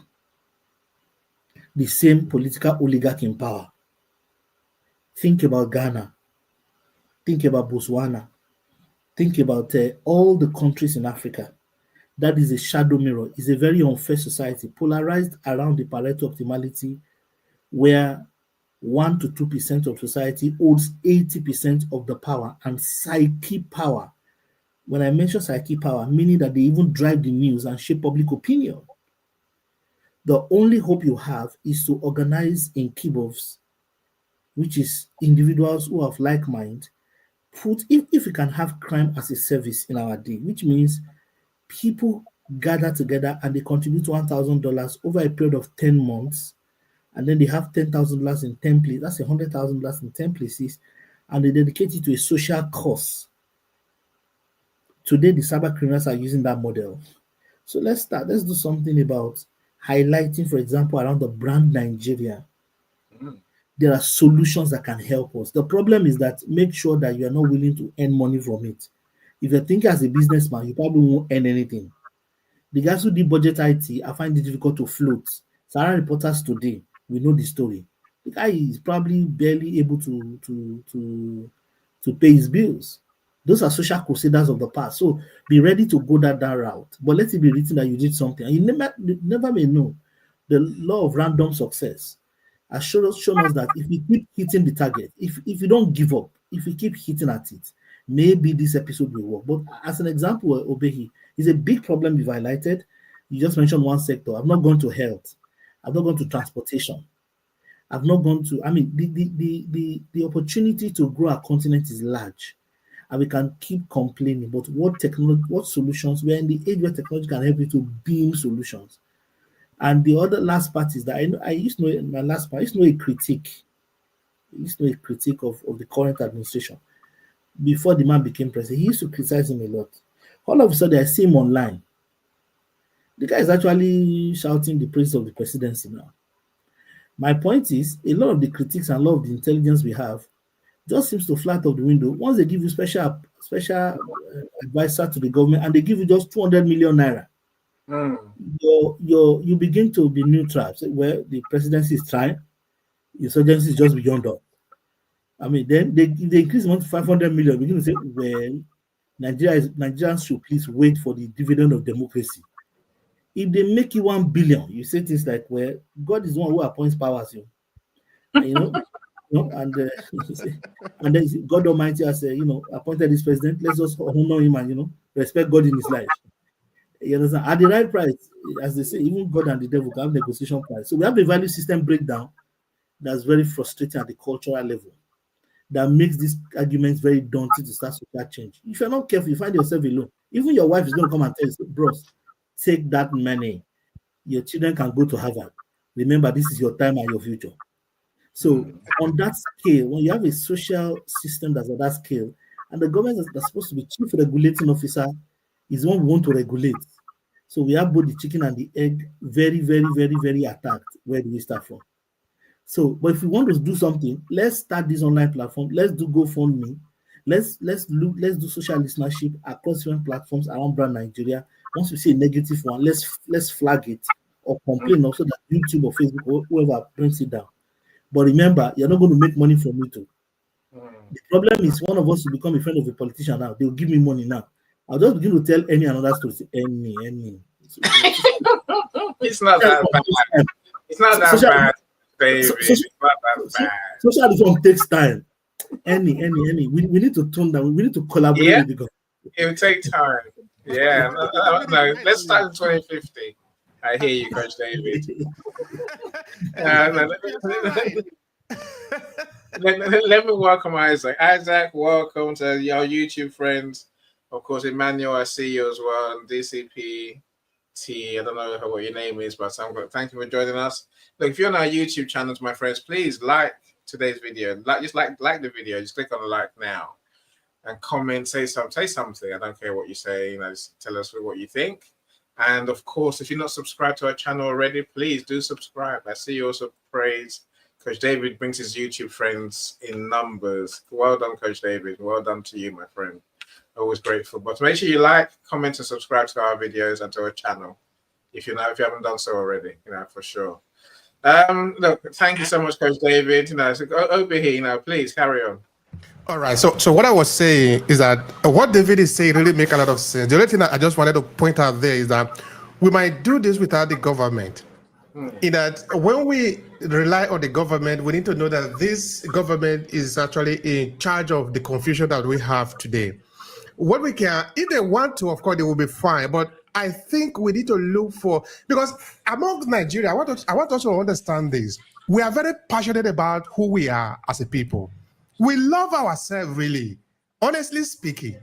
Speaker 10: the same political oligarch in power. Think about Ghana, think about Botswana, think about all the countries in Africa. That is a shadow mirror. It's a very unfair society, polarized around the Pareto optimality, where 1 to 2% of society holds 80% of the power, and psyche power. When I mention psyche power, meaning that they even drive the news and shape public opinion. The only hope you have is to organize in kibovs, which is individuals who have like mind. If we can have crime as a service in our day, which means people gather together and they contribute $1,000 over a period of 10 months, and then they have $10,000 in 10 places. That's $100,000 in 10 places, and they dedicate it to a social cause. Today, the cyber criminals are using that model. So let's start. Let's do something about highlighting, for example, around the brand Nigeria. There are solutions that can help us. The problem is that make sure that you are not willing to earn money from it. If you think as a businessman, you probably won't earn anything. The guys who did budget IT, I find it difficult to float. Sarah reporters today, we know the story. The guy is probably barely able to pay his bills. Those are social crusaders of the past. So be ready to go that route. But let it be written that you did something. And you never may know. The law of random success has shown us that if we keep hitting the target, if you don't give up, if we keep hitting at it, maybe this episode will work. But as an example, Obehi is a big problem you've highlighted. You just mentioned one sector. I've not gone to health. I've not gone to transportation. I've not gone to, the opportunity to grow our continent is large. And we can keep complaining, but what solutions? We're in the age where technology can help you to beam solutions. And the other last part is that I used to know in my last part, I used to know a critique. I used to know a critique of the current administration. Before the man became president, he used to criticize him a lot. All of a sudden, I see him online. The guy is actually shouting the praise of the presidency now. My point is, a lot of the critiques and a lot of the intelligence we have just seems to fly out of the window. Once they give you special advisor to the government and they give you just 200 million naira, you begin to be neutral. Where the presidency is trying, insurgency is just beyond that. Then they increase the amount to 500 million. Begin to say, well, Nigerians should please wait for the dividend of democracy. If they make you 1 billion, you say things like, well, God is the one who appoints powers, and then God Almighty has appointed this president. Let's just honor him and respect God in his life. You understand? At the right price, as they say, even God and the devil can have negotiation price. So we have a value system breakdown that's very frustrating at the cultural level. That makes these arguments very daunting to start social change. If you're not careful, you find yourself alone. Even your wife is going to come and tell you, bros, take that money. Your children can go to Harvard. Remember, this is your time and your future. So on that scale, when you have a social system that's at that scale, and the government that's supposed to be chief regulating officer is the one we want to regulate. So we have both the chicken and the egg very, very, very, very attacked. Where do we start from? So, but if we want to do something, let's start this online platform. Let's do GoFundMe. Let's do social listenership across different platforms around brand Nigeria. Once we see a negative one, let's flag it or complain also that YouTube or Facebook or whoever brings it down. But remember, you're not going to make money from it too. The problem is one of us will become a friend of a politician now. They'll give me money now. I'll just begin to tell any another story. Say, any. So,
Speaker 2: it's not that bad. It's not that bad, baby. It's not that bad.
Speaker 10: Social reform takes time. Any. We need to tone down. We need to collaborate with the government.
Speaker 2: It will take time. Yeah. No, let's start in 2050. I hear you, Coach David. Let me welcome Isaac. Isaac, welcome to your YouTube friends. Of course, Emmanuel, I see you as well. And DCP T, I don't know what your name is, but thank you for joining us. Look, if you're on our YouTube channels, my friends, please like today's video. Just like the video. Just click on the like now and comment. Say something. I don't care what you say. Just tell us what you think. And of course, if you're not subscribed to our channel already, please do subscribe. I see you also praise Coach David brings his YouTube friends in numbers. Well done, Coach David. Well done to you, my friend. Always grateful. But make sure you like, comment, and subscribe to our videos and to our channel. If you haven't done so already, for sure. Look, thank you so much, Coach David. So over here, please carry on.
Speaker 7: All right. So what I was saying is that what David is saying really makes a lot of sense. The only thing that I just wanted to point out there is that we might do this without the government. In that when we rely on the government, we need to know that this government is actually in charge of the confusion that we have today. What we can, if they want to, of course, they will be fine. But I think we need to look for, because among Nigeria, I want us to understand this. We are very passionate about who we are as a people. We love ourselves, really, honestly speaking.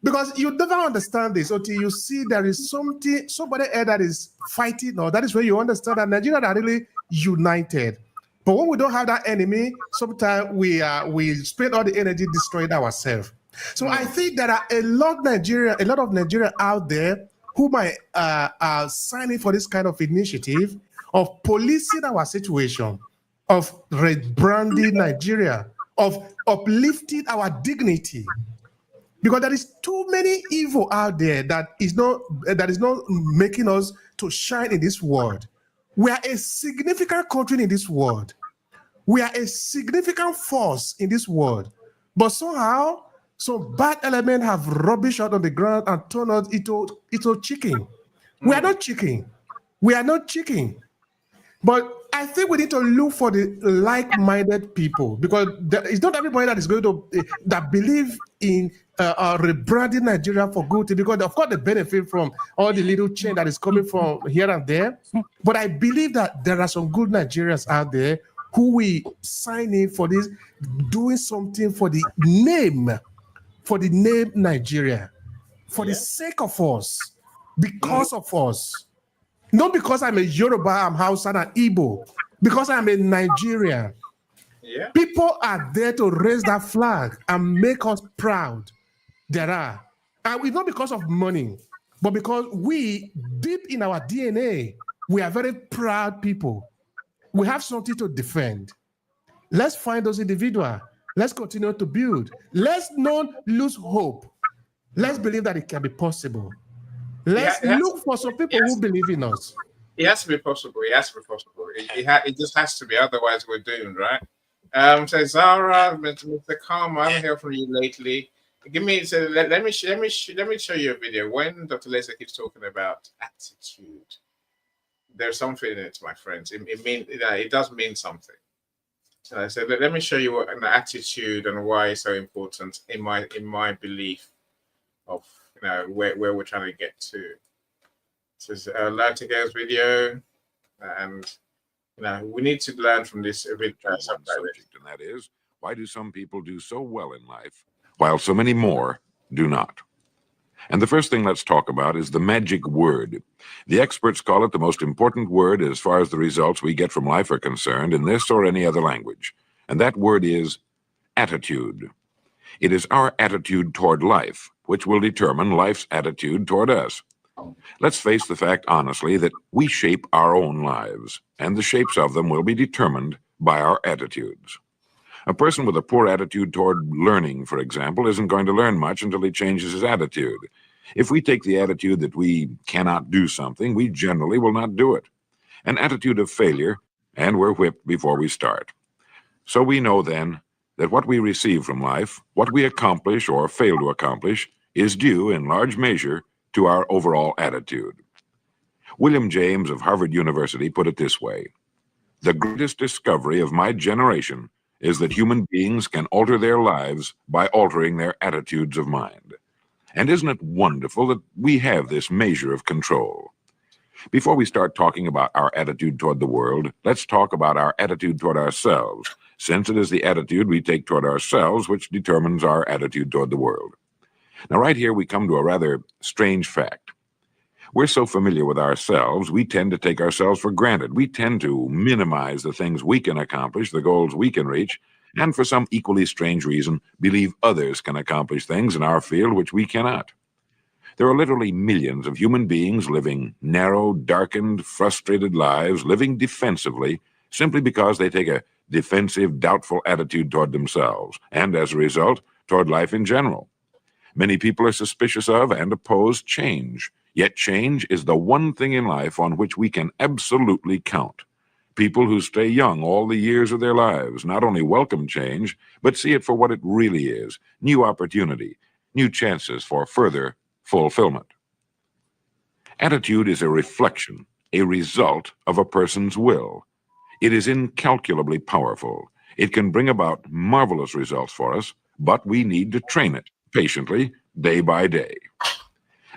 Speaker 7: Because you never understand this until you see there is somebody else that is fighting, or that is where you understand that Nigeria are really united. But when we don't have that enemy, sometimes we spend all the energy destroying ourselves. So I think there are a lot of Nigeria out there who might sign in for this kind of initiative of policing our situation, of rebranding Nigeria, of uplifting our dignity. Because there is too many evil out there that is not making us to shine in this world. We are a significant country in this world. We are a significant force in this world. But somehow, some bad elements have rubbish out on the ground and turned us into chicken. We are not chicken. We are not chicken. But I think we need to look for the like-minded people, because it's not everybody that is going to that believe in rebranding Nigeria for good, because of course they benefit from all the little change that is coming from here and there. But I believe that there are some good Nigerians out there who will sign in for this, doing something for the name Nigeria, for the sake of us, because of us. Not because I'm a Yoruba, I'm Hausa and Igbo, because I'm a Nigerian.
Speaker 2: Yeah.
Speaker 7: People are there to raise that flag and make us proud. There are. And it's not because of money, but because we, deep in our DNA, we are very proud people. We have something to defend. Let's find those individuals. Let's continue to build. Let's not lose hope. Let's believe that it can be possible. Let's look for some people who believe in us.
Speaker 2: It has to be possible. It has to be possible. It just has to be. Otherwise, we're doomed, right? So Zara, Mr. Karma, I haven't heard from you lately. Let me show you a video. When Dr. Lesa keeps talking about attitude, there's something in it, my friends. It does mean something. So let me show you what an attitude and why it's so important in my belief of where we're trying to get to. This is Latiga's video, and we need to learn from this subject,
Speaker 11: and that is, why do some people do so well in life while so many more do not? And the first thing let's talk about is the magic word. The experts call it the most important word as far as the results we get from life are concerned in this or any other language. And that word is attitude. It is our attitude toward life which will determine life's attitude toward us. Let's face the fact honestly that we shape our own lives, and the shapes of them will be determined by our attitudes. A person with a poor attitude toward learning, for example, isn't going to learn much until he changes his attitude. If we take the attitude that we cannot do something, we generally will not do it. An attitude of failure, and we're whipped before we start. So we know then that what we receive from life, what we accomplish or fail to accomplish, is due in large measure to our overall attitude. William James of Harvard University put it this way: the greatest discovery of my generation is that human beings can alter their lives by altering their attitudes of mind. And isn't it wonderful that we have this measure of control? Before we start talking about our attitude toward the world, let's talk about our attitude toward ourselves, since it is the attitude we take toward ourselves which determines our attitude toward the world. Now, right here, we come to a rather strange fact. We're so familiar with ourselves, we tend to take ourselves for granted. We tend to minimize the things we can accomplish, the goals we can reach, and for some equally strange reason, believe others can accomplish things in our field which we cannot. There are literally millions of human beings living narrow, darkened, frustrated lives, living defensively, simply because they take a defensive, doubtful attitude toward themselves, and as a result, toward life in general. Many people are suspicious of and oppose change, yet change is the one thing in life on which we can absolutely count. People who stay young all the years of their lives not only welcome change, but see it for what it really is, new opportunity, new chances for further fulfillment. Attitude is a reflection, a result of a person's will. It is incalculably powerful. It can bring about marvelous results for us, but we need to train it patiently, day by day.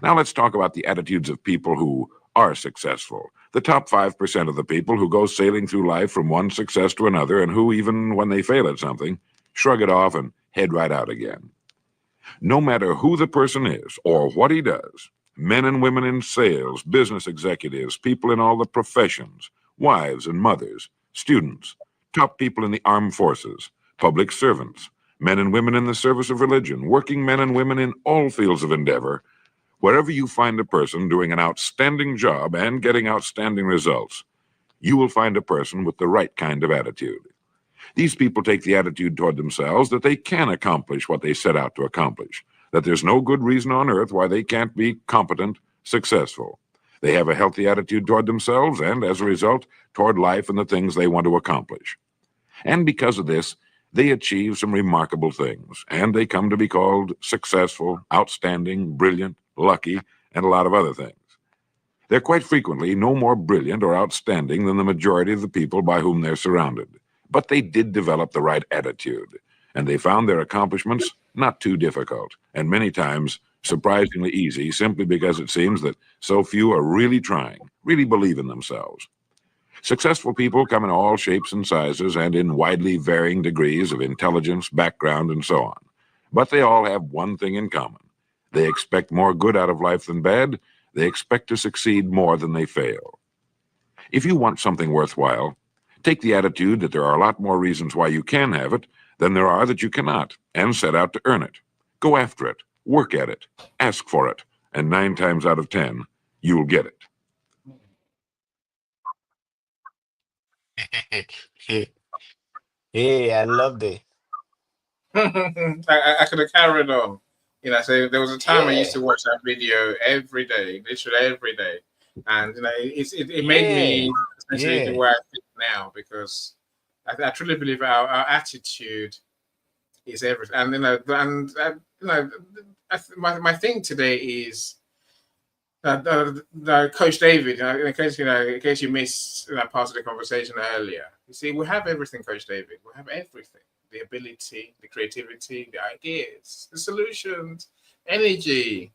Speaker 11: Now let's talk about the attitudes of people who are successful. The top 5% of the people who go sailing through life from one success to another and who, even when they fail at something, shrug it off and head right out again. No matter who the person is or what he does, men and women in sales, business executives, people in all the professions, wives and mothers, students, top people in the armed forces, public servants, men and women in the service of religion, working men and women in all fields of endeavor, wherever you find a person doing an outstanding job and getting outstanding results, you will find a person with the right kind of attitude. These people take the attitude toward themselves that they can accomplish what they set out to accomplish, that there's no good reason on earth why they can't be competent, successful. They have a healthy attitude toward themselves and, as a result, toward life and the things they want to accomplish. And because of this, they achieve some remarkable things, and they come to be called successful, outstanding, brilliant, lucky, and a lot of other things. They're quite frequently no more brilliant or outstanding than the majority of the people by whom they're surrounded. But they did develop the right attitude, and they found their accomplishments not too difficult, and many times surprisingly easy, simply because it seems that so few are really trying, really believe in themselves. Successful people come in all shapes and sizes and in widely varying degrees of intelligence, background, and so on. But they all have one thing in common. They expect more good out of life than bad. They expect to succeed more than they fail. If you want something worthwhile, take the attitude that there are a lot more reasons why you can have it than there are that you cannot, and set out to earn it. Go after it, work at it, ask for it, and 9 times out of 10, you'll get it.
Speaker 6: Hey, I loved it.
Speaker 2: I could have carried on. So there was a time I used to watch that video every day, literally every day. And, it made me essentially the way I think now, because I truly believe our attitude is everything. And, my thing today is Coach David, in case you missed that part of the conversation earlier, you see, we have everything, Coach David. We have everything. The ability, the creativity, the ideas, the solutions, energy,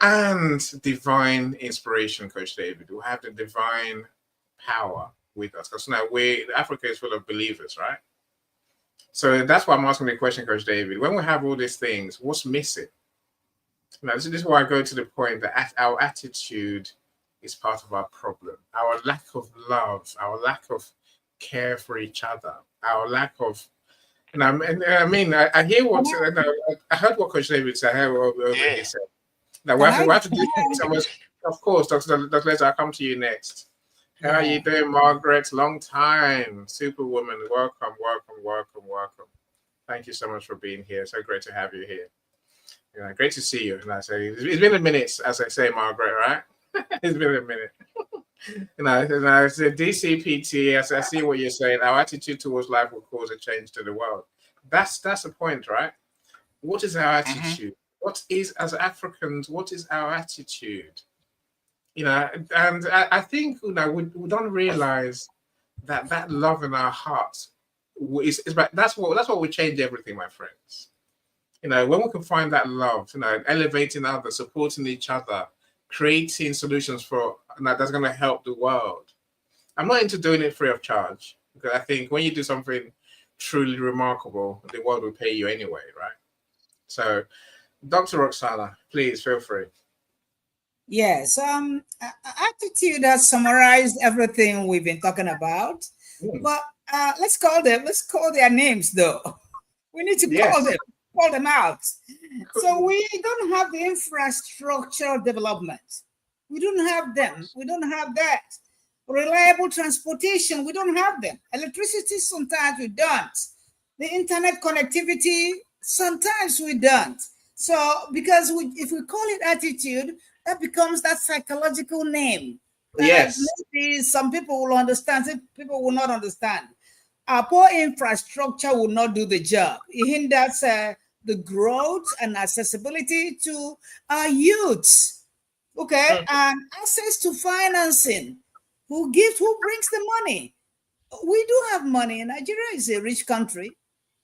Speaker 2: and divine inspiration, Coach David. We have the divine power with us. Because now Africa is full of believers, right? So that's why I'm asking the question, Coach David. When we have all these things, what's missing? Now, this is why I go to the point that our attitude is part of our problem. Our lack of love, our lack of care for each other, our lack of, I hear what, I heard what Coach David said, I heard what he said. Now, we have to do things. Of course, Dr. Lester, I'll come to you next. How are you doing, Margaret? Long time. Superwoman, welcome. Thank you so much for being here. So great to have you here. Great to see you. And I say it's been a minute, as I say, Margaret, right? It's been a minute. I said DCPT, I see what you're saying. Our attitude towards life will cause a change to the world. That's the point, right? What is our attitude? What is, as Africans, what is our attitude? And I think we don't realize that love in our hearts is that's what will change everything, my friends. When we can find that love, elevating others, supporting each other, creating solutions that's going to help the world. I'm not into doing it free of charge, because I think when you do something truly remarkable, the world will pay you anyway, right? So, Dr. Roxana, please feel free.
Speaker 9: Yes, attitude has summarized everything we've been talking about, but let's call their names though. We need to call them out. So we don't have the infrastructure development. We don't have them. We don't have that. Reliable transportation, we don't have them. Electricity, sometimes we don't. The internet connectivity, sometimes we don't. So because if we call it attitude, that becomes that psychological name.
Speaker 2: Yes.
Speaker 9: Maybe some people will understand, some people will not understand. Our poor infrastructure will not do the job. It hinders the growth and accessibility to our youths. Okay, and access to financing. Who brings the money? We do have money. Nigeria is a rich country.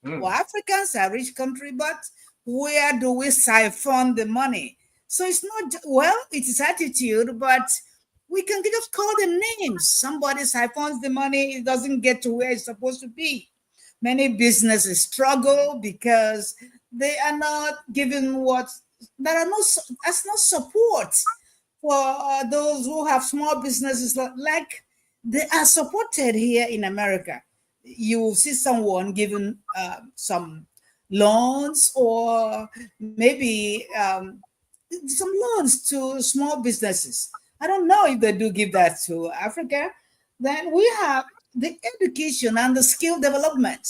Speaker 9: Well, Africans are a rich country, but where do we siphon the money? So it's not, well, it is attitude, but we can just call them names. Somebody siphons the money, it doesn't get to where it's supposed to be. Many businesses struggle because they are not given that's not support for those who have small businesses, like they are supported here in America. You will see someone given some loans, or maybe some loans to small businesses. I don't know if they do give that to Africa. Then we have the education and the skill development.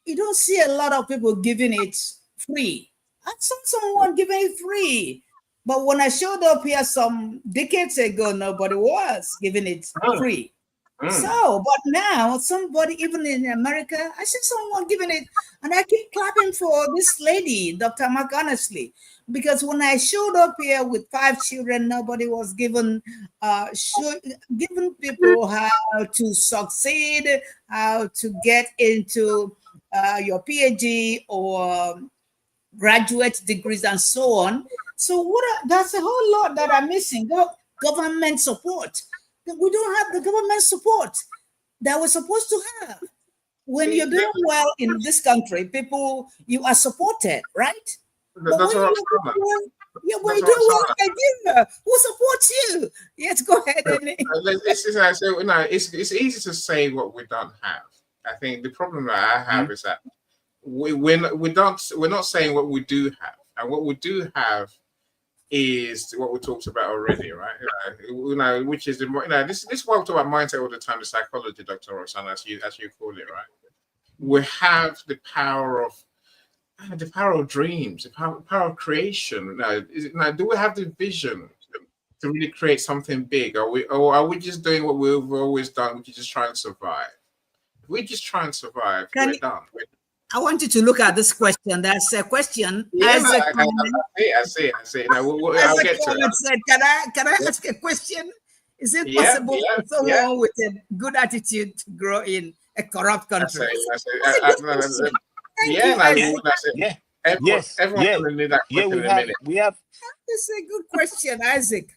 Speaker 9: You don't see a lot of people giving it free. I saw someone giving it free. But when I showed up here some decades ago, nobody was giving it free. So, but now somebody, even in America, I see someone giving it, and I keep clapping for this lady, Dr. Mark, honestly, because when I showed up here with 5 children, nobody was giving people how to succeed, how to get into your PhD or graduate degrees and so on. So that's a whole lot that I'm missing. Government support. We don't have the government support that we're supposed to have. When you're doing well in this country, you are supported, right? But when you're doing well in Nigeria, who supports you? Yes, go ahead.
Speaker 2: It's easy to say what we don't have. I think the problem that I have is that we're not saying what we do have, and what we do have is what we talked about already, right? Which is this is what we talk about mindset all the time, the psychology, Dr. Roxana, as you call it, right? We have the power of dreams, the power of creation. Do we have the vision to really create something big? Or are we just doing what we've always done, which is just trying to survive? If we just try and survive, we're done.
Speaker 9: I want you to look at this question. That's a question.
Speaker 2: I see. I'll get to it.
Speaker 9: Can I ask a question? Is it possible for someone with a good attitude to grow in a corrupt country?
Speaker 6: Yes.
Speaker 2: Everyone's going to need that question in a minute.
Speaker 6: We have.
Speaker 9: This is a good question, Isaac.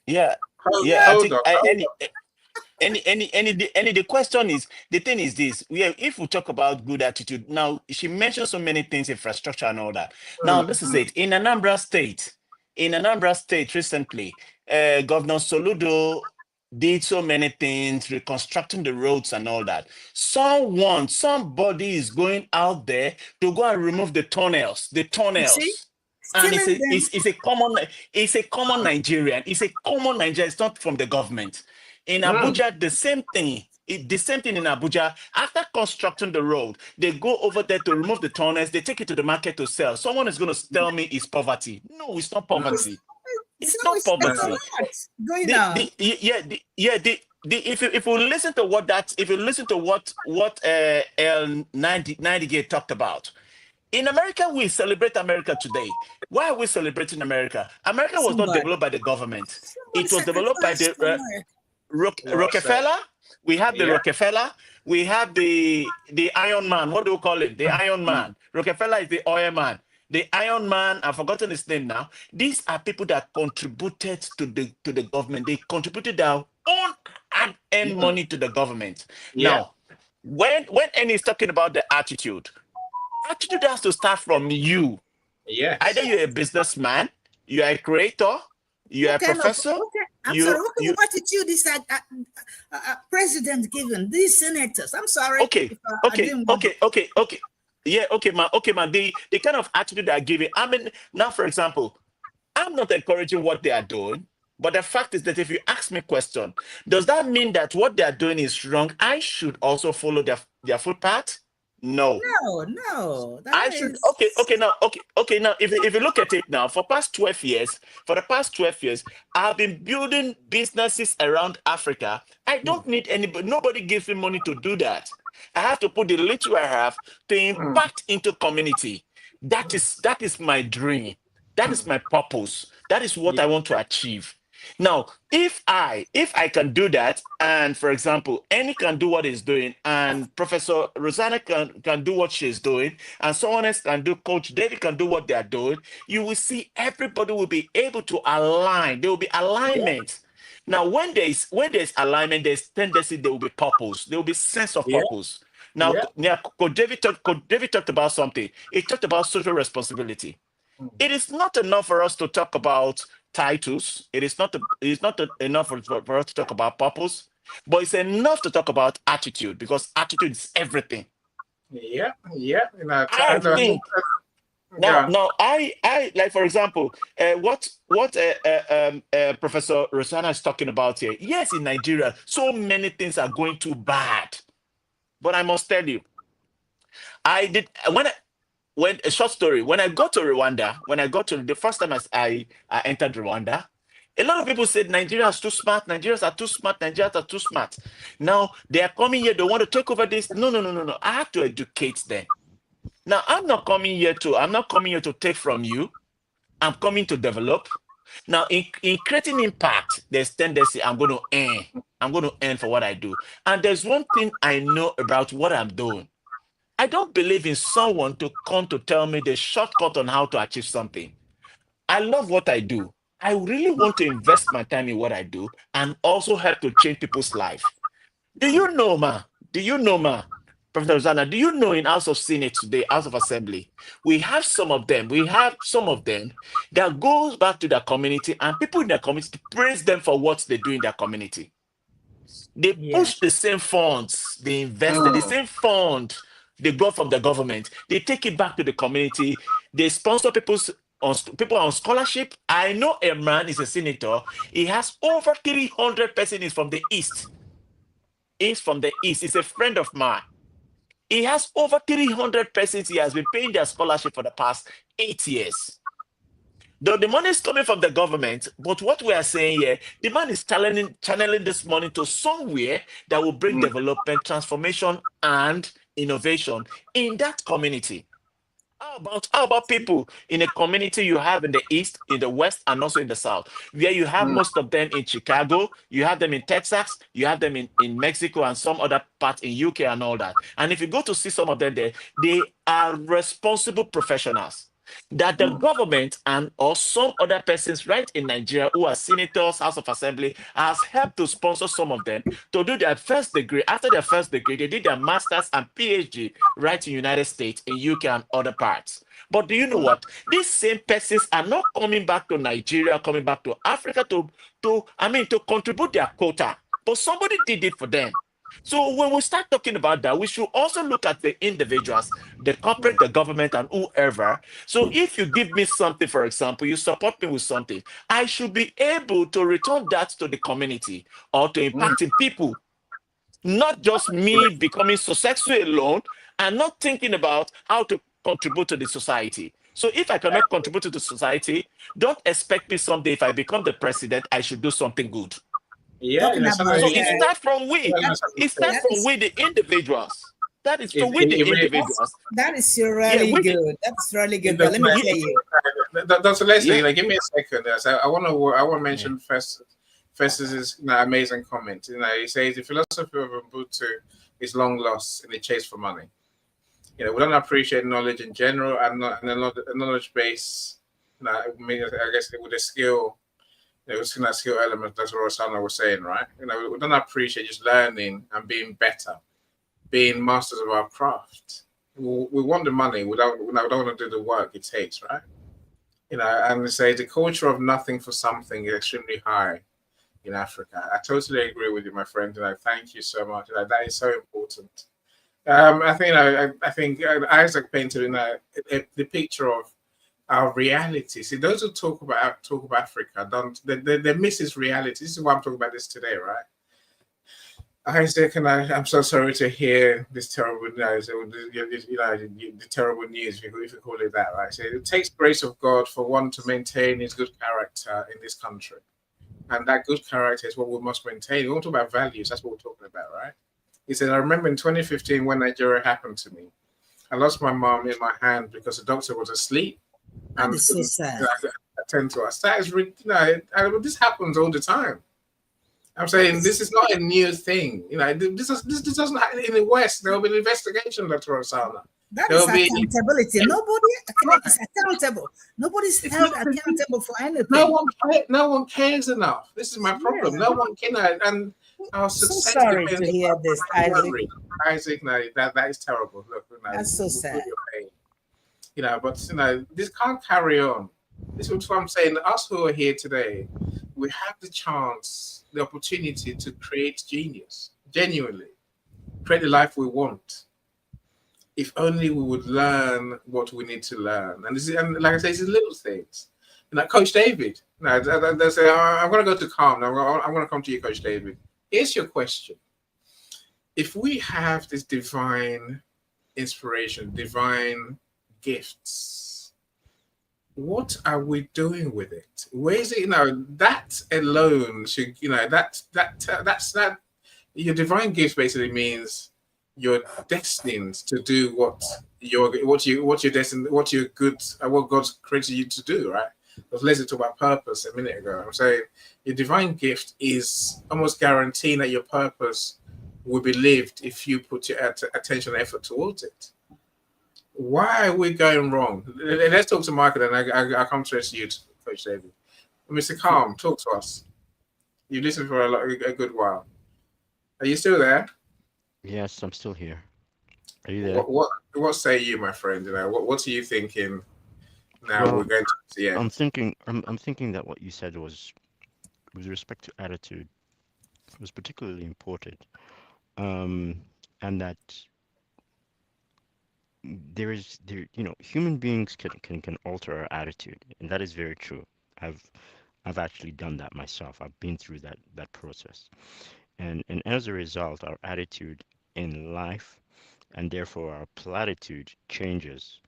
Speaker 6: The question is, the thing is this: if we talk about good attitude, now she mentioned so many things, infrastructure and all that. Now this is it. In Anambra State recently, Governor Soludo did so many things, reconstructing the roads and all that. Somebody is going out there to go and remove the tunnels. And it's a common Nigerian. It's a common Nigerian. It's not from the government. In Abuja, the same thing. The same thing in Abuja. After constructing the road, they go over there to remove the tunnels. They take it to the market to sell. Someone is going to tell me it's poverty. No, it's not poverty. It's not poverty. If you listen to what El 90 talked about. In America, we celebrate America today. Why are we celebrating America? America was not developed by the government. It was developed by the Rockefeller. We have the Rockefeller. We have the Iron Man. What do we call it? The Iron Man. Rockefeller is the oil man. the Iron Man, I've forgotten his name now. These are people that contributed to the government. They contributed their own and money to the government.
Speaker 2: Yeah.
Speaker 6: Now, when Annie is talking about the attitude has to start from you.
Speaker 2: Yes.
Speaker 6: Either you're a businessman, you're a creator, you're a professor.
Speaker 9: I'm sorry, what kind of attitude is that president given? These senators, I'm sorry.
Speaker 6: Okay. Yeah, okay, man. The kind of attitude they're giving. I mean, now, for example, I'm not encouraging what they are doing, but the fact is that if you ask me a question, does that mean that what they are doing is wrong? I should also follow their footpath? No.
Speaker 9: No.
Speaker 6: I should now if you look at it now, for the past 12 years, I've been building businesses around Africa. I don't need anybody, nobody gives me money to do that. I have to put the little I have to impact into community. That is my dream. That is my purpose. That is what I want to achieve. Now, if I can do that, and for example, Annie can do what he's doing, and Professor Rosanna can do what she's doing, and someone else can do, Coach David can do what they are doing, you will see everybody will be able to align. There will be alignment. Now, when there's alignment, there's tendency, there will be purpose. There will be sense of purpose. Now, Coach David talked about something. He talked about social responsibility. It is not enough for us to talk about titles. It is not enough for us to talk about purpose, but it's enough to talk about attitude, because attitude is everything.
Speaker 2: Yeah.
Speaker 6: I think. Now, I like, for example, what Professor Rosanna is talking about here. Yes, in Nigeria, so many things are going too bad, but I must tell you, when a short story, when I got to Rwanda, the first time I entered Rwanda, a lot of people said Nigerians are too smart, Nigerians are too smart. Now they are coming here, they want to take over this. No. I have to educate them. Now I'm not coming here to take from you. I'm coming to develop. Now in creating impact, there's tendency I'm going to earn for what I do. And there's one thing I know about what I'm doing. I don't believe in someone to come to tell me the shortcut on how to achieve something. I love what I do. I really want to invest my time in what I do and also help to change people's life. Do you know, Professor Rosanna, do you know in House of Senate today, House of Assembly, we have some of them that goes back to their community, and people in their community praise them for what they do in their community. They push the same funds they invested, the same fund they got from the government. They take it back to the community. They sponsor people on scholarship. I know a man is a senator. He has over 300 persons from the East. He's from the East. He's a friend of mine. He has over 300 persons he has been paying their scholarship for the past 8 years. Though the money is coming from the government, but what we are saying here, the man is channeling this money to somewhere that will bring development, transformation, and innovation in that community. How about people in a community you have in the East, in the West, and also in the South, where you have most of them in Chicago, you have them in Texas, you have them in Mexico and some other parts in UK and all that. And if you go to see some of them there, they are responsible professionals that the government and or some other persons right in Nigeria who are senators, House of Assembly, has helped to sponsor some of them to do their first degree. After their first degree, they did their master's and PhD right in the United States, in UK and other parts. But do you know what? These same persons are not coming back to Nigeria, coming back to Africa to contribute their quota. But somebody did it for them. So when we start talking about that, we should also look at the individuals, the corporate, the government, and whoever. So if you give me something, for example, you support me with something, I should be able to return that to the community or to impacting people. Not just me becoming successful alone and not thinking about how to contribute to the society. So if I cannot contribute to the society, don't expect me someday if I become the president, I should do something good.
Speaker 2: Yeah,
Speaker 6: So it starts from we. It starts from we, the individuals. That is from we, the individuals.
Speaker 9: That is really good. That's really good. But let me tell you,
Speaker 2: Dr. Leslie, give me a second. I want to mention Festus's amazing comment. He says the philosophy of Ubuntu is long lost in the chase for money. You know, we don't appreciate knowledge in general, and a knowledge base. You know, I mean, I guess with the skill, it was that skill element. That's what Rosanna was saying, right? You know, we don't appreciate just learning and being better, being masters of our craft. We want the money. We don't want to do the work it takes, right? You know, and say the culture of nothing for something is extremely high in Africa. I totally agree with you, my friend. And I thank you so much. You know, that is so important. I think I think Isaac painted the picture of our reality. See, those who talk about Africa don't they miss its reality. This is why I'm talking about this today, right? Isaac, and I'm so sorry to hear this terrible news. The terrible news, if you call it that, right? So it takes grace of God for one to maintain his good character in this country, and that good character is what we must maintain. We want to talk about values. That's what we're talking about, right? He said, I remember in 2015 when Nigeria happened to me, I lost my mom in my hand because the doctor was asleep
Speaker 9: That
Speaker 2: and
Speaker 9: is so sad.
Speaker 2: attend to us. That is, this happens all the time. I'm saying this is not a new thing. You know, this doesn't happen in the West. There will be an investigation, Dr. Osana.
Speaker 9: That
Speaker 2: There
Speaker 9: is
Speaker 2: will be
Speaker 9: accountability. Nobody is accountable. Nobody's held accountable for anything.
Speaker 2: no one cares enough. This is my problem.
Speaker 9: Yeah.
Speaker 2: No one can, and our
Speaker 9: So
Speaker 2: success
Speaker 9: sorry
Speaker 2: depends
Speaker 9: to hear
Speaker 2: on
Speaker 9: this,
Speaker 2: our
Speaker 9: Isaac.
Speaker 2: worry. Isaac, no, that is terrible. Look,
Speaker 9: That's so sad.
Speaker 2: You know, but you know, this can't carry on. This is what I'm saying. Us who are here today, we have the chance, the opportunity to create genius, genuinely create the life we want. If only we would learn what we need to learn. And this is, and like I say, it's little things. You know, Coach David. No, they say, I'm going to go to Calm. I'm going to come to you, Coach David. Here's your question. If we have this divine inspiration, divine gifts, what are we doing with it? Where is it? You know, that alone should, you know, that's your divine gifts basically means you're destined to do what you're destined, what God's created you to do, right? Because let's talk about purpose a minute ago. I'm saying your divine gift is almost guaranteeing that your purpose will be lived if you put your attention and effort towards it. Why are we going wrong? Let's talk to Michael, and I come to you, Coach David. Mr. Calm, talk to us. You listened for a good while. Are you still there?
Speaker 3: Yes, I'm still here. Are you there?
Speaker 2: What say you, my friend? You know, what are you thinking now?
Speaker 3: Well,
Speaker 2: We're going to the end.
Speaker 3: I'm thinking that what you said was, with respect to attitude, was particularly important, and that human beings can alter our attitude, and that is very true. I've actually done that myself. I've been through that process, and as a result, our attitude in life, and therefore our platitude, changes.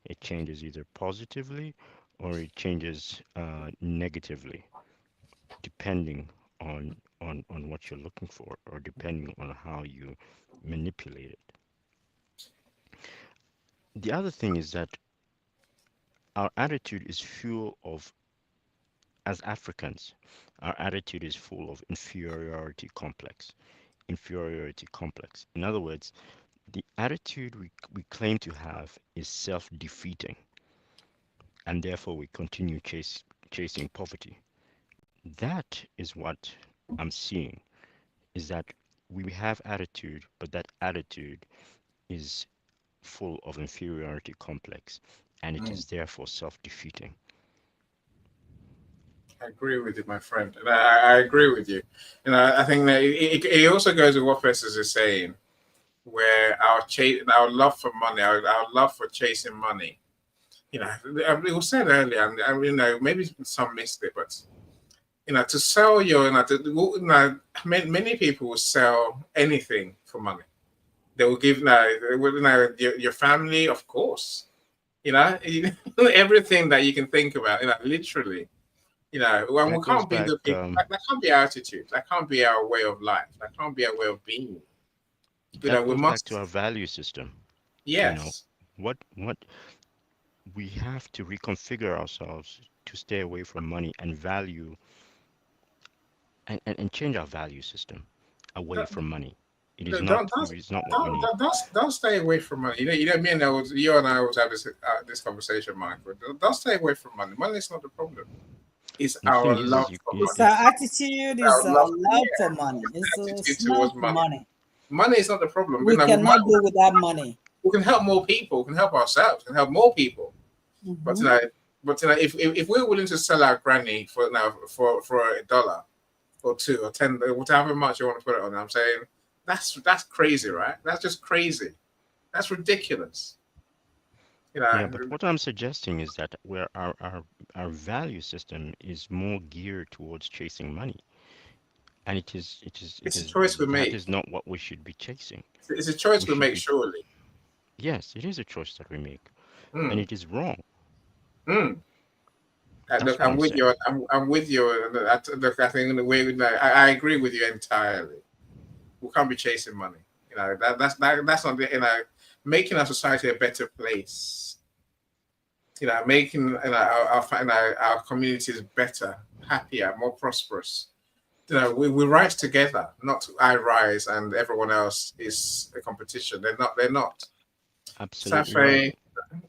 Speaker 3: It changes either positively or it changes negatively, depending on what you're looking for, or depending on how you manipulate it. The other thing is that our attitude is full of, as Africans, our attitude is full of inferiority complex. Inferiority complex. In other words, the attitude we claim to have is self-defeating, and therefore we continue chasing poverty. That is what I'm seeing, is that we have attitude, but that attitude is full of inferiority complex, and it is therefore self-defeating.
Speaker 2: I agree with you, my friend. And I agree with you. And I think that it also goes with what Festus is saying, where our love for money, our love for chasing money. You know, it was said earlier, and you know, maybe some missed it, but you know, to sell many people will sell anything for money. They will give your family, of course. You know, everything that you can think about. You know, literally. You know, when
Speaker 3: That
Speaker 2: we
Speaker 3: goes
Speaker 2: can't be
Speaker 3: back.
Speaker 2: the people. That can't be our attitude. That can't be our way of life. That can't be our way of being. You know,
Speaker 3: That
Speaker 2: we
Speaker 3: goes back
Speaker 2: must.
Speaker 3: to our value system. You know,
Speaker 2: Yes.
Speaker 3: what we have to reconfigure ourselves to stay away from money and value, and change our value system away
Speaker 2: That,
Speaker 3: from money. It is not. It is not what we need.
Speaker 2: Don't stay away from money. You know, you and I always have this conversation, Mike. But don't stay away from money. Money is not the problem. It's our love for money.
Speaker 9: It's our attitude. It's our love for money. It's not money.
Speaker 2: Money is not the problem.
Speaker 9: We cannot go without money.
Speaker 2: We can help more people. We can help ourselves. We can help more people. But if we're willing to sell our granny for $1 or $2 or $10, whatever much you want to put it on, I'm saying that's crazy, right? That's just crazy. That's ridiculous.
Speaker 3: Yeah, but what I'm suggesting is that where our value system is more geared towards chasing money, and it's
Speaker 2: a choice we make.
Speaker 3: That is not what we should be chasing.
Speaker 2: It's a choice we make, surely.
Speaker 3: Yes, it is a choice that we make, and it is wrong.
Speaker 2: Look, I'm with you. I'm with you. Look, I think in the way I agree with you entirely. We can't be chasing money. That's not making our society a better place. Making our communities better, happier, more prosperous. We rise together, not I rise and everyone else is a competition. They're not.
Speaker 3: Absolutely.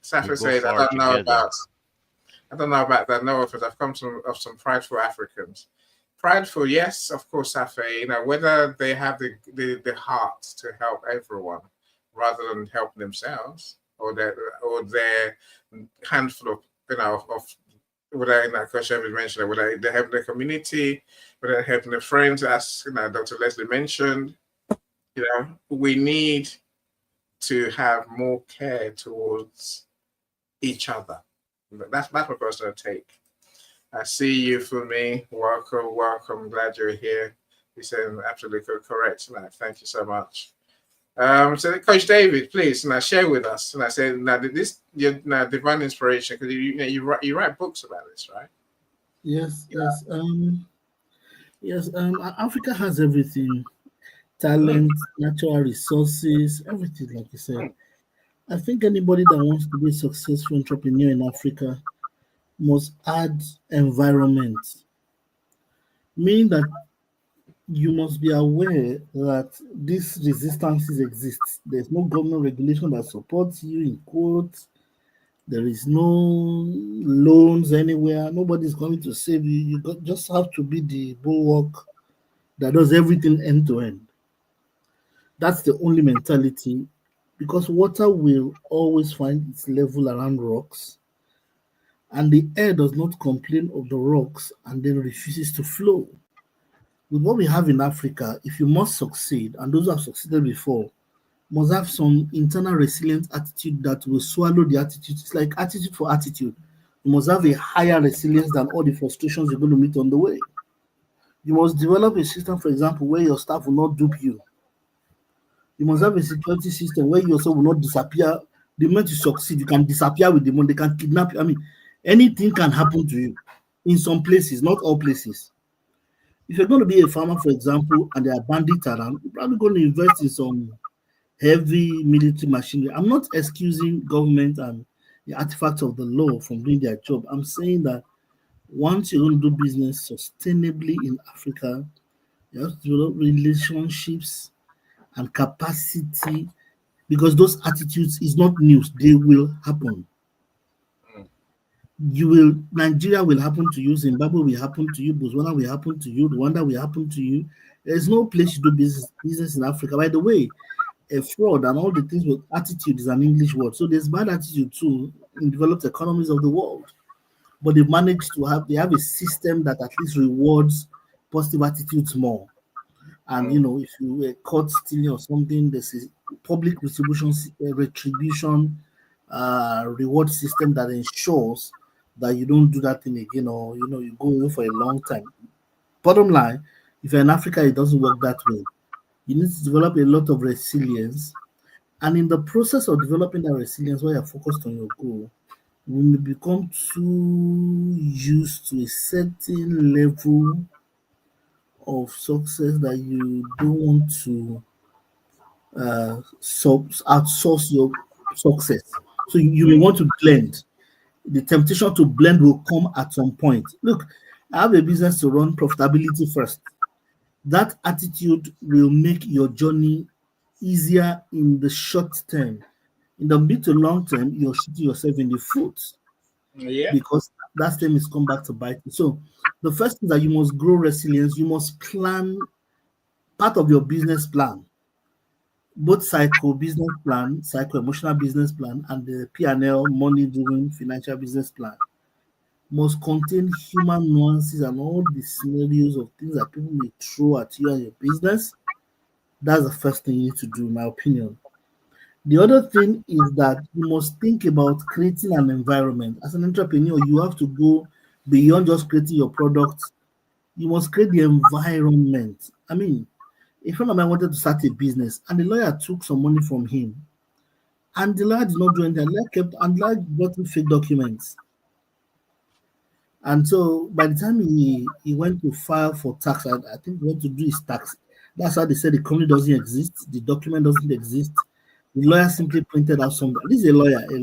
Speaker 2: Safi said, I don't know about that. No, because I've come of some prideful Africans. Prideful, yes, of course, Safi. Whether they have the heart to help everyone rather than help themselves, or their handful of whether Kosher mentioned, whether they help the community, whether they're helping the friends, as Dr. Leslie mentioned. We need to have more care towards each other. That's my personal take. I see you, Fumi. Welcome. Glad you're here. You said absolutely correct. Thank you so much. So, Coach David, please share with us. And I said, this divine inspiration, because you write books about this, right?
Speaker 10: Yes. Africa has everything: talent, natural resources, everything. Like you said, I think anybody that wants to be a successful entrepreneur in Africa must add environment, meaning that you must be aware that these resistances exist. There's no government regulation that supports you, in quotes. There is no loans anywhere. Nobody's coming to save you. You just have to be the bulwark that does everything end to end. That's the only mentality, because water will always find its level around rocks, and the air does not complain of the rocks and then refuses to flow. With what we have in Africa, if you must succeed, and those who have succeeded before must have some internal resilient attitude that will swallow the attitude. It's like attitude for attitude. You must have a higher resilience than all the frustrations you're going to meet on the way. You must develop a system, for example, where your staff will not dupe you. You must have a security system where yourself will not disappear. The moment you succeed, you can disappear with the money. They can kidnap you. Anything can happen to you in some places, not all places. If you're going to be a farmer, for example, and there are bandits around, you're probably going to invest in some heavy military machinery. I'm not excusing government and the artifacts of the law from doing their job. I'm saying that once you're going to do business sustainably in Africa, you have to develop relationships and capacity, because those attitudes is not news. They will happen. Nigeria will happen to you, Zimbabwe will happen to you, Botswana will happen to you, Rwanda will happen to you. There's no place you do business in Africa. By the way, a fraud and all the things with attitude is an English word. So there's bad attitude too in developed economies of the world. But they have a system that at least rewards positive attitudes more. And if you were caught stealing or something, there's a public retribution reward system that ensures that you don't do that thing again, or you go away for a long time. Bottom line, if you're in Africa, it doesn't work that way. You need to develop a lot of resilience, and in the process of developing that resilience, where you're focused on your goal, you may become too used to a certain level of success that you don't want to outsource your success. So you may want to blend. The temptation to blend will come at some point. Look, I have a business to run, profitability first. That attitude will make your journey easier in the short term. In the mid to long term, you're shooting yourself in the foot
Speaker 2: Yeah.
Speaker 10: because that thing is come back to bite you. So the first thing that you must grow resilience, you must plan part of your business plan, both psycho business plan, psycho emotional business plan, and the P&L money driven financial business plan must contain human nuances and all the scenarios of things that people may throw at you and your business. That's the first thing you need to do, in my opinion. The other thing is that you must think about creating an environment. As an entrepreneur, you have to go beyond just creating your product. You must create the environment. I mean, a friend of mine wanted to start a business, and the lawyer took some money from him. And the lawyer did not do anything. The lawyer kept and the lawyer brought him fake documents. And so by the time he went to file for tax, I think he went to do his tax. That's how they said the company doesn't exist, the document doesn't exist. The lawyer simply printed out something. This is a lawyer. A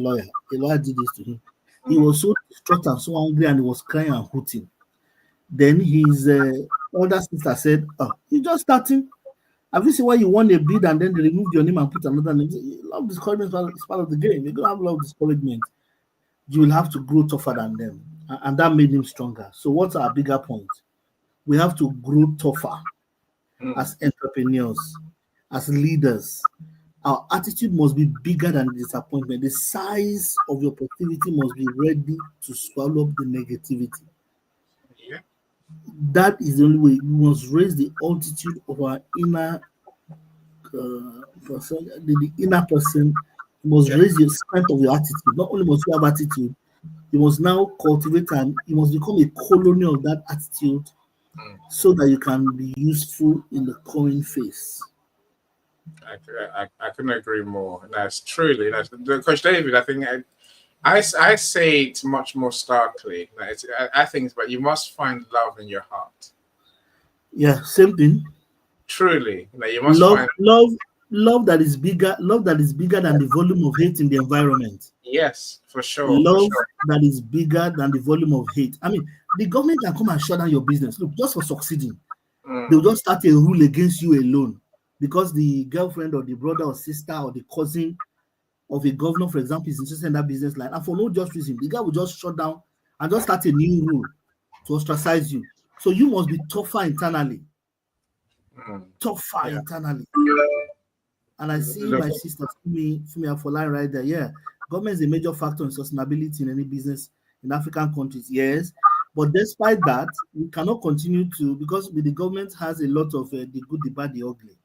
Speaker 10: lawyer did this to him. He was so distraught and so angry, and he was crying and hooting. Then his older sister said, "Oh, you just starting. Have you seen why you won a bid and then they removed your name and put another name? Love discouragement is part of the game. You're gonna have a lot of discouragement. You will have to grow tougher than them." And that made him stronger. So what's our bigger point? We have to grow tougher as entrepreneurs, as leaders. Our attitude must be bigger than the disappointment. The size of your positivity must be ready to swallow up the negativity.
Speaker 2: Yeah.
Speaker 10: That is the only way. We must raise the altitude of our inner person. The inner person must raise the strength of your attitude. Not only must you have attitude, you must now cultivate and you must become a colony of that attitude so that you can be useful in the coming phase.
Speaker 2: I couldn't agree more. That's Coach David. I think I say it much more starkly. I think, but you must find love in your heart.
Speaker 10: Yeah, same thing.
Speaker 2: Truly, you must find
Speaker 10: love that is bigger. Love that is bigger than the volume of hate in the environment.
Speaker 2: Yes, for sure.
Speaker 10: Love that is bigger than the volume of hate. I mean, the government can come and shut down your business. Look, just for succeeding, they'll just start a rule against you alone because the girlfriend or the brother or sister or the cousin of a governor, for example, is interested in that business line. And for no just reason, the guy will just shut down and just start a new rule to ostracize you. So you must be tougher internally. Internally. And I see my sister, Fumi Afolai, right there. Yeah, government is a major factor in sustainability in any business in African countries. Yes, but despite that, we cannot continue to, because the government has a lot of the good, the bad, the ugly.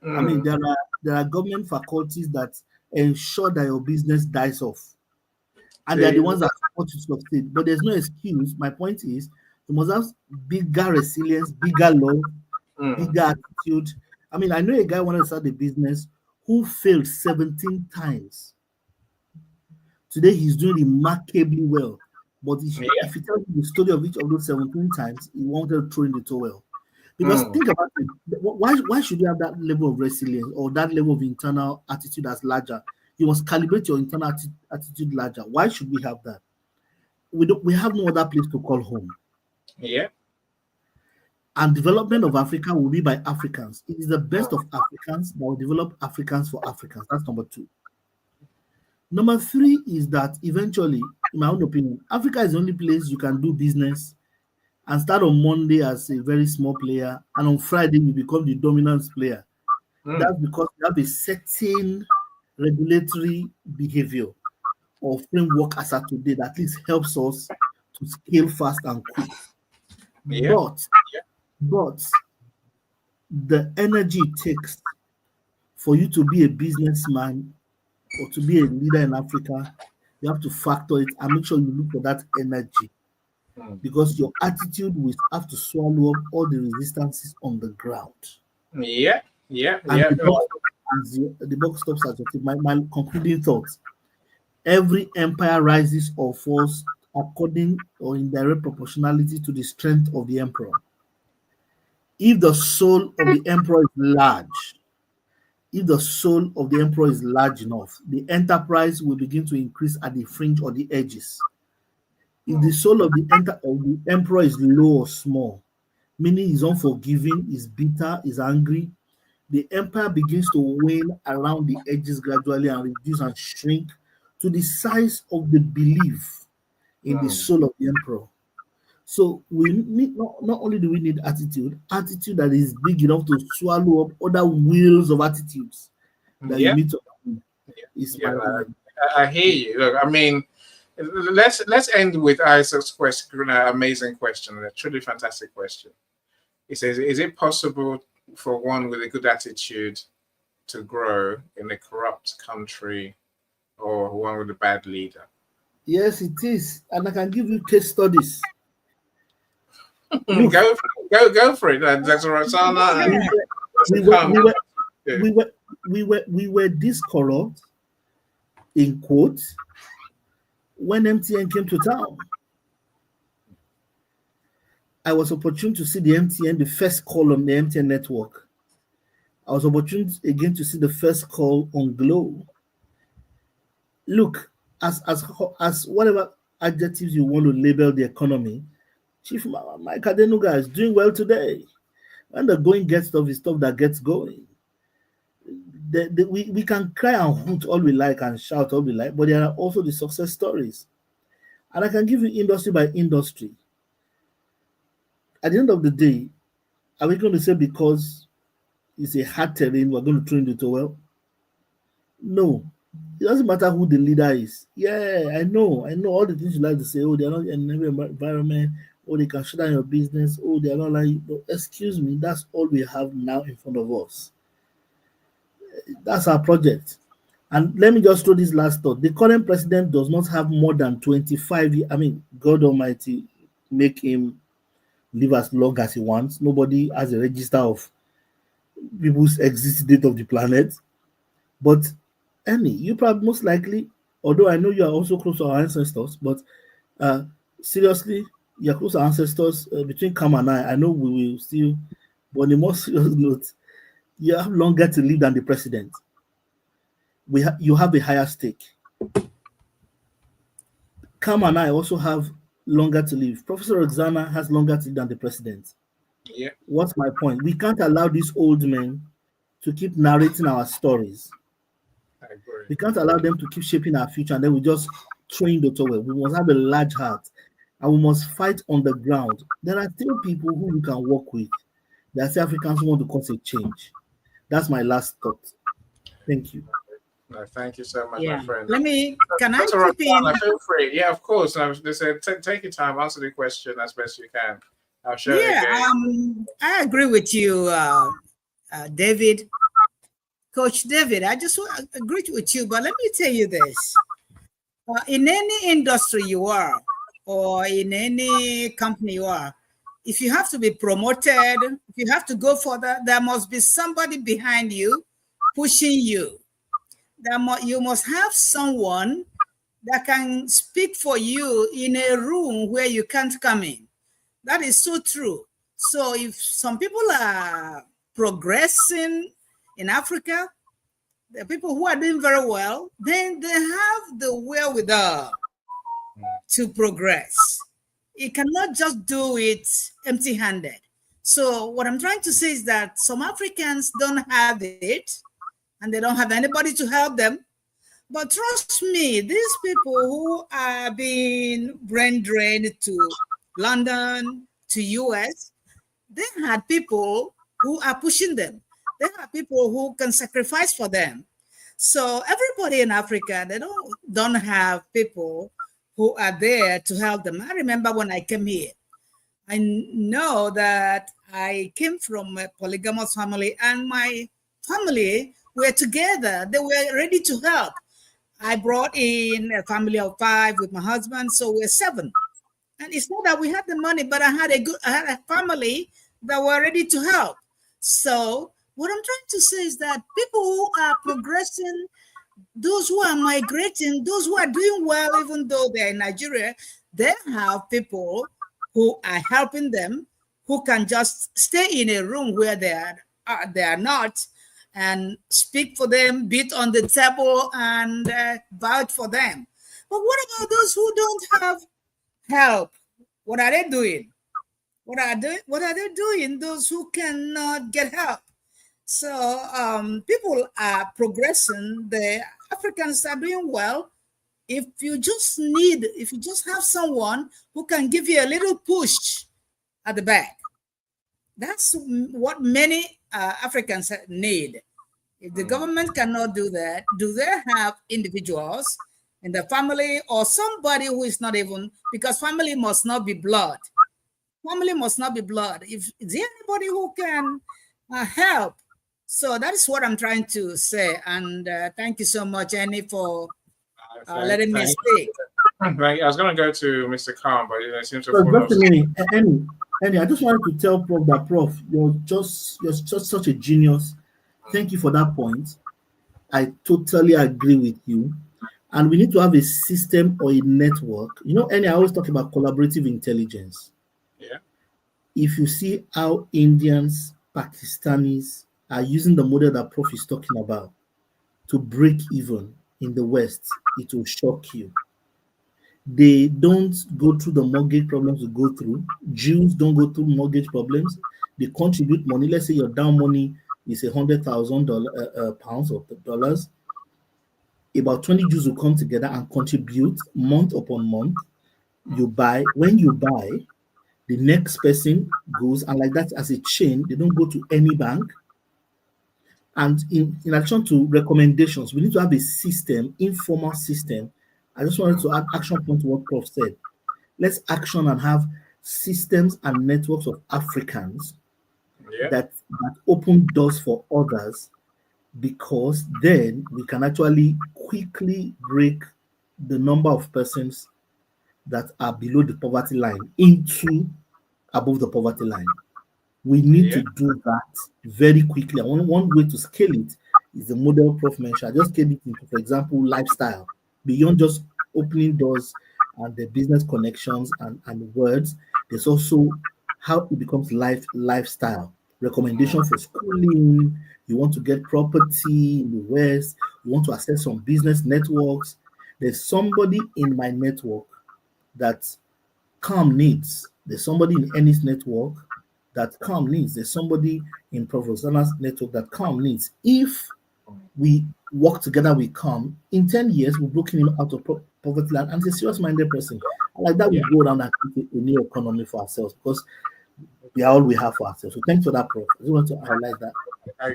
Speaker 10: I mean, there are government faculties that ensure that your business dies off, and they're the ones that support you to succeed. But there's no excuse. My point is, you must have bigger resilience, bigger love, bigger attitude. I mean, I know a guy wanted to start a business who failed 17 times. Today, he's doing remarkably well. But if you tell me the story of each of those 17 times, he wanted to throw in the towel. Because think about it. Why should you have that level of resilience or that level of internal attitude that's larger? You must calibrate your internal attitude larger. Why should we have that? We have no other place to call home.
Speaker 2: Yeah.
Speaker 10: And development of Africa will be by Africans. It is the best of Africans that will develop Africans for Africans. That's number 2. Number 3 is that eventually, in my own opinion, Africa is the only place you can do business and start on Monday as a very small player, and on Friday you become the dominant player. That's because you have a certain regulatory behavior or framework as of today that at least helps us to scale fast and quick. But the energy it takes for you to be a businessman or to be a leader in Africa, you have to factor it and make sure you look for that energy, because your attitude will have to swallow up all the resistances on the ground.
Speaker 2: The
Speaker 10: book stops at my concluding thoughts. Every empire rises or falls according or in direct proportionality to the strength of the emperor. If the soul of the emperor is large, enough, the enterprise will begin to increase at the fringe or the edges. If the soul of the emperor is low or small, meaning he's unforgiving, is bitter, is angry, the empire begins to wane around the edges gradually and reduce and shrink to the size of the belief in the soul of the emperor. So we need not only do we need attitude that is big enough to swallow up other wheels of attitudes that you need to. Is my opinion.
Speaker 2: I hear you. Look, I mean, let's end with Isaac's question. Amazing question, a truly fantastic question. He says, "Is it possible for one with a good attitude to grow in a corrupt country, or one with a bad leader?"
Speaker 10: Yes, it is, and I can give you case studies.
Speaker 2: Look, go for it, Dr. Rosanna.
Speaker 10: We were this corrupt, in quotes, when MTN came to town. I was opportune to see the MTN, the first call on the MTN network. I was opportune again to see the first call on Glow. Look, as whatever adjectives you want to label the economy, Chief Mike Adenuga is doing well today. When the going gets tough, is stuff that gets going. We can cry and hoot all we like and shout all we like, but there are also the success stories. And I can give you industry by industry. At the end of the day, are we going to say because it's a hard terrain, we're going to throw in the towel? No. It doesn't matter who the leader is. Yeah, I know all the things you like to say. Oh, they're not in every environment. Oh, they can shut down your business. Oh, they're not like, no, excuse me, that's all we have now in front of us. That's our project. And let me just throw this last thought. The current president does not have more than 25 years. I mean, God Almighty, make him live as long as he wants. Nobody has a register of people's exit date of the planet. But Annie, you probably most likely, although I know you are also close to our ancestors, but seriously, you're close to our ancestors. Between Kam and I know we will still, but on a more serious note, you have longer to live than the president. You have a higher stake. Kam and I also have longer to live. Professor Roxana has longer to live than the president.
Speaker 2: Yeah.
Speaker 10: What's my point? We can't allow these old men to keep narrating our stories.
Speaker 2: I agree.
Speaker 10: We can't allow them to keep shaping our future and then we just throw in the towel. We must have a large heart and we must fight on the ground. There are still people who you can work with. There are still Africans who want to cause a change. That's my last thought. Thank you.
Speaker 2: No, thank you so much, my friend.
Speaker 9: Can I
Speaker 2: Dr.
Speaker 9: chip in?
Speaker 2: Roxana, feel free. Yeah, of course. They said take your time, answer the question as best you can. I'll share it again.
Speaker 9: I agree with you, David. Coach David, I just agree with you, but let me tell you this. In any industry you are, or in any company you are, if you have to be promoted, if you have to go further, there must be somebody behind you pushing you. You must have someone that can speak for you in a room where you can't come in. That is so true. So if some people are progressing in Africa, the people who are doing very well, then they have the wherewithal to progress. You cannot just do it empty-handed. So what I'm trying to say is that some Africans don't have it, and they don't have anybody to help them. But trust me, these people who are being brain drained to London, to US, they had people who are pushing them. They have people who can sacrifice for them. So everybody in Africa, they don't have people who are there to help them. I remember when I came here, I know that I came from a polygamous family and my family were together. They were ready to help. I brought in a family of 5 with my husband, so we're 7. And it's not that we had the money, but I had a family that were ready to help. So what I'm trying to say is that people who are progressing, those who are migrating, those who are doing well, even though they're in Nigeria, they have people who are helping them, who can just stay in a room where they are not, and speak for them, beat on the table, and vouch for them. But what about those who don't have help? What are they doing? What are they doing? Those who cannot get help. So people are progressing. The Africans are doing well. If you just have someone who can give you a little push at the back, that's what many Africans need. If the government cannot do that, do they have individuals in the family or somebody who is not even, because family must not be blood. Family must not be blood. If is there anybody who can help? So that is what I'm trying to say. And thank you so much, Annie, for letting me speak.
Speaker 2: I was going to go to Mr. Khan, but it seems to
Speaker 10: So
Speaker 2: follow.
Speaker 10: just a minute, Annie, I just wanted to tell Prof that Prof, you're just such a genius. Thank you for that point. I totally agree with you. And we need to have a system or a network. You know, Annie, I always talk about collaborative intelligence.
Speaker 2: Yeah.
Speaker 10: If you see how Indians, Pakistanis are using the model that Prof is talking about to break even in the West, it will shock you. They don't go through the mortgage problems we go through. Jews don't go through mortgage problems. They contribute money. Let's say your down money is $100,000 pounds or dollars. About 20 Jews will come together and contribute month upon month. You buy. When you buy, the next person goes, and like that as a chain, they don't go to any bank. And in addition to recommendations, we need to have a system, informal system. I just wanted to add action point to what Prof said. Let's action and have systems and networks of Africans that open doors for others, because then we can actually quickly break the number of persons that are below the poverty line into above the poverty line. We need to do that very quickly. And one way to scale it is the model Prof mentioned. I just scale it into, for example, lifestyle. Beyond just opening doors and the business connections and words, there's also how it becomes lifestyle. Recommendation for schooling, you want to get property in the West, you want to access some business networks. There's somebody in my network that Calm needs. There's somebody in Ennis network that Calm needs. There's somebody in Prof. Rosanna's network that Calm needs. If we work together with Calm, in 10 years, we're broken him out of poverty line, and he's a serious-minded person. And like that, we go around and create a new economy for ourselves, because we are all we have for ourselves. So thanks for that, Prof. I just want to highlight that.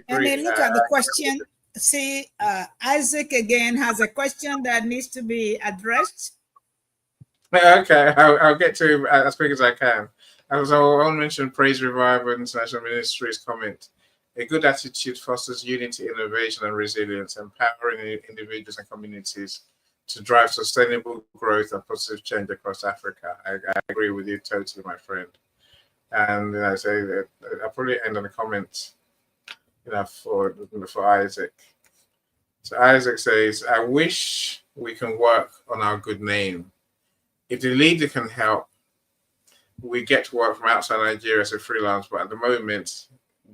Speaker 9: And then look at the question. See, Isaac again has a question that needs to be addressed.
Speaker 2: Okay, I'll get to as quick as I can. As I'll mention Praise Revival International Ministries comment. A good attitude fosters unity, innovation, and resilience, empowering individuals and communities to drive sustainable growth and positive change across Africa. I agree with you totally, my friend. And I say that I'll probably end on a comment, for Isaac. So Isaac says, "I wish we can work on our good name. If the leader can help, we get to work from outside Nigeria as a freelance, but at the moment,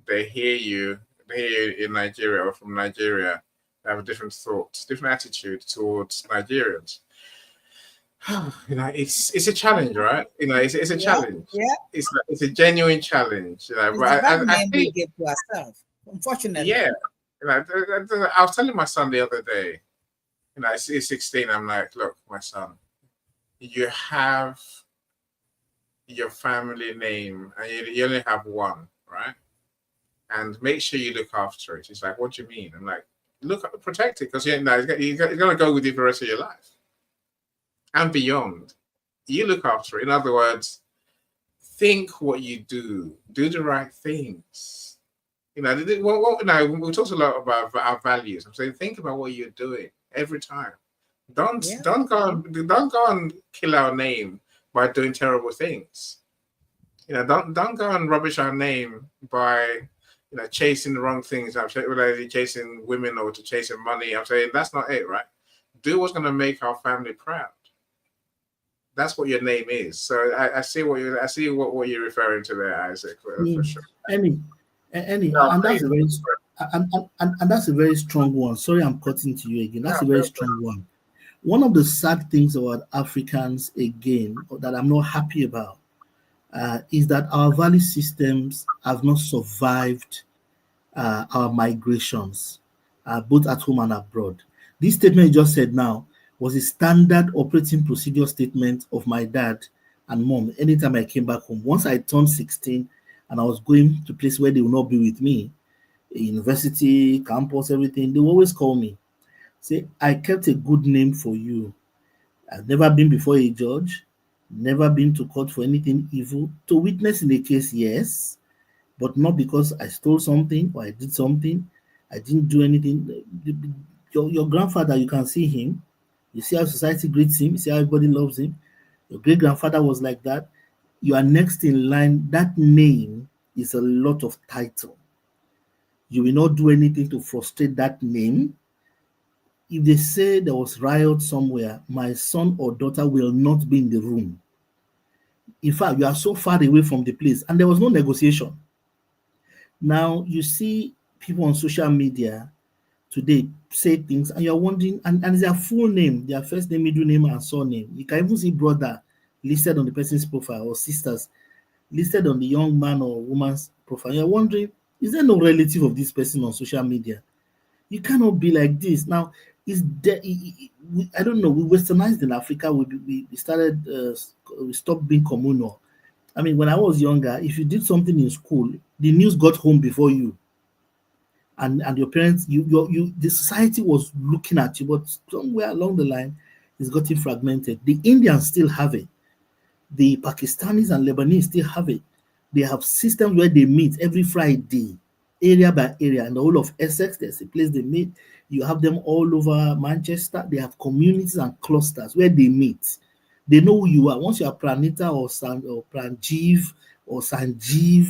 Speaker 2: they hear you in Nigeria or from Nigeria, they have a different thought, different attitude towards Nigerians." It's a challenge, right? It's a challenge.
Speaker 9: Yeah.
Speaker 2: It's a genuine challenge.
Speaker 9: It's
Speaker 2: but I think
Speaker 9: we give to ourselves, unfortunately.
Speaker 2: Yeah. I was telling my son the other day, he's 16. I'm like, look, my son, you have your family name and you only have one, right? And make sure you look after it. He's like, what do you mean? I'm like, protect it, because it's going to go with you for the rest of your life and beyond. You look after it. In other words, think what you do the right things. We talked a lot about our values. I'm saying, think about what you're doing every time. Don't go and kill our name by doing terrible things. Don't go and rubbish our name by chasing the wrong things. I'm saying, whether chasing women or to chasing money. I'm saying that's not it, right? Do what's going to make our family proud. That's what your name is. So I see what you're referring to there, Isaac, for sure.
Speaker 10: Annie, and that's a very and that's a very strong one. Sorry, I'm cutting to you again. That's a very strong one. One of the sad things about Africans, again, that I'm not happy about, is that our value systems have not survived our migrations, both at home and abroad. This statement you just said now was a standard operating procedure statement of my dad and mom anytime I came back home. Once I turned 16 and I was going to a place where they will not be with me, university, campus, everything, they will always call me. Say, I kept a good name for you. I've never been before a judge, never been to court for anything evil. To witness in a case, yes, but not because I stole something or I did something. I didn't do anything. Your grandfather, you can see him. You see how society greets him. You see how everybody loves him. Your great grandfather was like that. You are next in line. That name is a lot of title. You will not do anything to frustrate that name. If they say there was riot somewhere, my son or daughter will not be in the room. In fact, you are so far away from the place, and there was no negotiation. Now you see people on social media today say things, and you're wondering, and it's their full name, their first name, middle name, and surname. You can even see brother listed on the person's profile, or sisters listed on the young man or woman's profile. You're wondering, is there no relative of this person on social media? You cannot be like this. Now, is there? I don't know. We westernized in Africa. We started. We stopped being communal. I mean, when I was younger, if you did something in school, the news got home before you, and your parents, the society was looking at you. But somewhere along the line, it's getting fragmented. The Indians still have it. The Pakistanis and Lebanese still have it. They have systems where they meet every Friday, area by area. In the whole of Essex, there's a place they meet. You have them all over Manchester. They have communities and clusters where they meet. They know who you are. Once you are Pranita or Pranjiv or Sanjeev,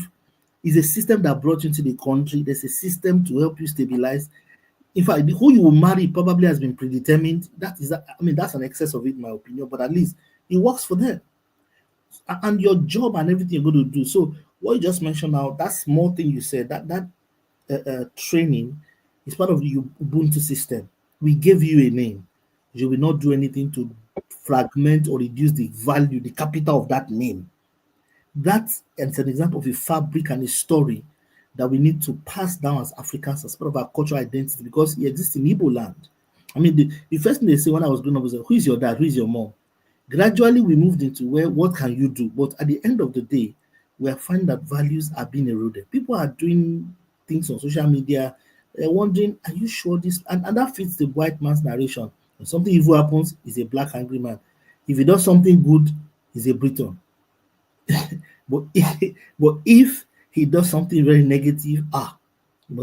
Speaker 10: it's a system that brought you into the country. There's a system to help you stabilize. In fact, who you will marry probably has been predetermined. That's an excess of it, in my opinion, but at least it works for them. And your job and everything you're going to do. So what you just mentioned now, that small thing you said, that training is part of the Ubuntu system. We gave you a name. You will not do anything to fragment or reduce the value, the capital of that name. That is an example of a fabric and a story that we need to pass down as Africans as part of our cultural identity, because it exists in Igbo land. I mean, the first thing they say when I was growing up was, who is your dad? Who is your mom? Gradually, we moved into what can you do? But at the end of the day, we are finding that values are being eroded. People are doing things on social media. They're wondering, are you sure this? And that fits the white man's narration. When something evil happens, he's a black angry man. If he does something good, he's a Briton. but if he does something very negative,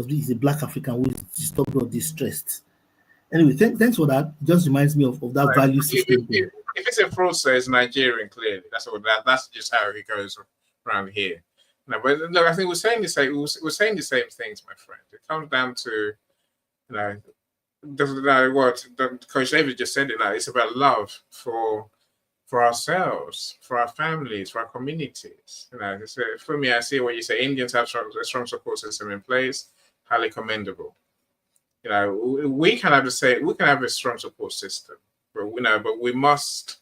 Speaker 10: he's a black African who is disturbed or distressed. Anyway, thanks for that. It just reminds me of that value system.
Speaker 2: If it's a fraudster, it's Nigerian, clearly. That's just how it goes around here. No, but look, I think we're saying the same things, my friend. It comes down to, what Coach David just said. It's about love for ourselves, for our families, for our communities. For me, I see what you say. Indians have a strong support system in place, highly commendable. We can have a strong support system, but we must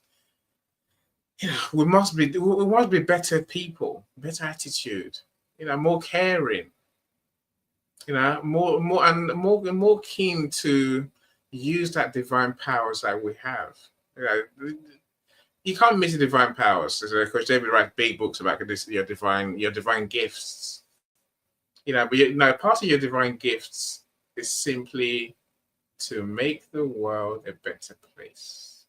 Speaker 2: be better people, better attitude, more caring, more keen to use that divine powers that we have. You can't miss the divine powers. As Coach David writes big books about your divine gifts. But part of your divine gifts is simply to make the world a better place.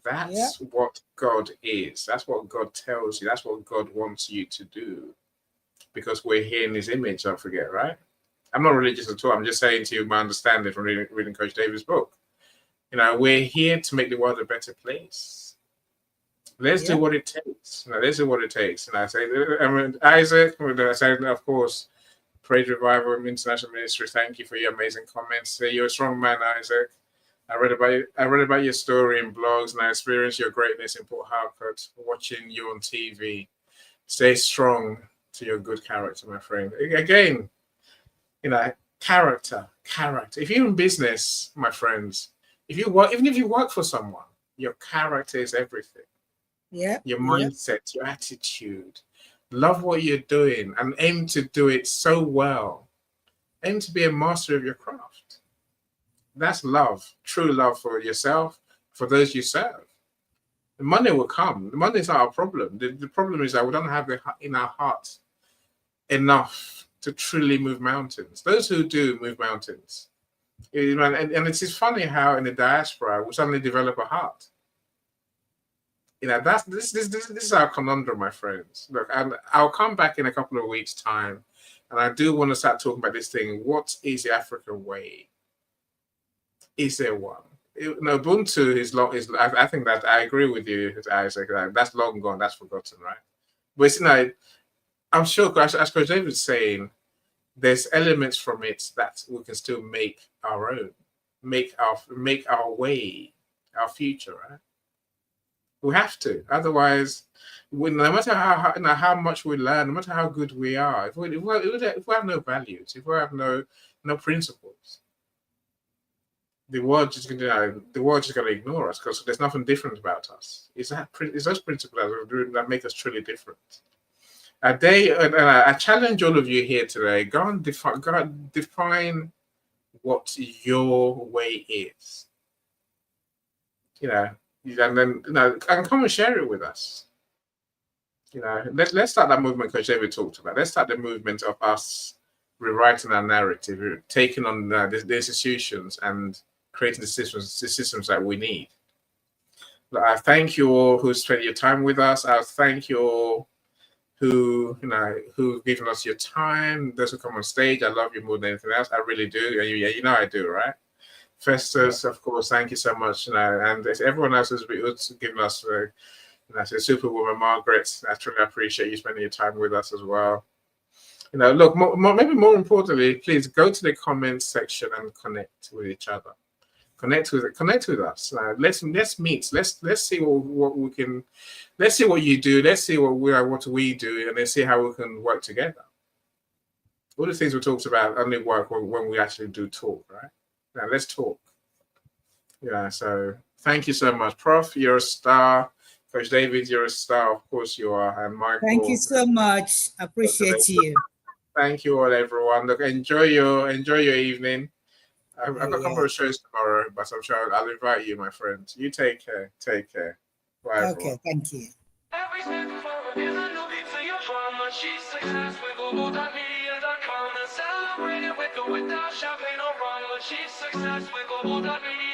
Speaker 2: That's what God is. That's what God tells you. That's what God wants you to do. Because we're here in His image, don't forget, right? I'm not religious at all. I'm just saying to you my understanding from reading Coach David's book. We're here to make the world a better place. Let's do what it takes. Let's do what it takes. And I say, Isaac, I say, of course, Praise Revival International Ministry, thank you for your amazing comments. You're a strong man, Isaac. I read about your story in blogs, and I experienced your greatness in Port Harcourt, watching you on TV. Stay strong to your good character, my friend. Again, character. If you're in business, my friends, even if you work for someone, your character is everything. Yeah. Your mindset, your attitude. Love what you're doing and aim to do it so well Aim to be a master of your craft. That's love, true love for yourself, for those you serve. The money will come. The money is not our problem. The problem is that we don't have in our hearts enough to truly move mountains. Those who do move mountains. And it's funny how in the diaspora we suddenly develop a heart. That's this is our conundrum, my friends. Look, and I'll come back in a couple of weeks' time, and I do want to start talking about this thing. What is the African way? Is there one? Ubuntu is long. I think that I agree with you, Isaac. That's long gone. That's forgotten, right? But I'm sure, as Coach David was saying, there's elements from it that we can still make our own, make our way, our future, right? We have to, otherwise, no matter how much we learn, no matter how good we are, if we have no values, if we have no principles, the world just going to ignore us because there's nothing different about us. It's those principles that make us truly different. I challenge all of you here today. Go and define what your way is. And then and come and share it with us. Let's start that movement Coach David talked about. Let's start the movement of us rewriting our narrative, taking on the institutions and creating the systems that we need. I thank you all who spent your time with us. I thank you all who've given us your time. Those who come on stage, I love you more than anything else. I really do. Yeah, I do, right? Festus, of course, thank you so much. And everyone else who's given us, Superwoman Margaret, I truly appreciate you spending your time with us as well. Look, maybe more importantly, please go to the comments section and connect with each other. Connect with us. Let's meet. Let's see what we can. Let's see what you do. Let's see what we do, and let's see how we can work together. All the things we talked about only work when we actually do talk, right? Now let's talk. So thank you so much, Prof. You're a star. Coach David, you're a star. Of course you are. And Michael.
Speaker 9: Thank you so much. Appreciate you.
Speaker 2: Thank you all, everyone. Look, enjoy your evening. I've got a couple of shows tomorrow, but I'm sure I'll invite you, my friends. You take care. Take care. Bye,
Speaker 9: okay,
Speaker 2: everyone.
Speaker 9: thank you.
Speaker 1: Every step forward is a new beat to your drama. She's success with Global.Media.com and celebrate it with or without champagne or rum. She's success with Global.Media.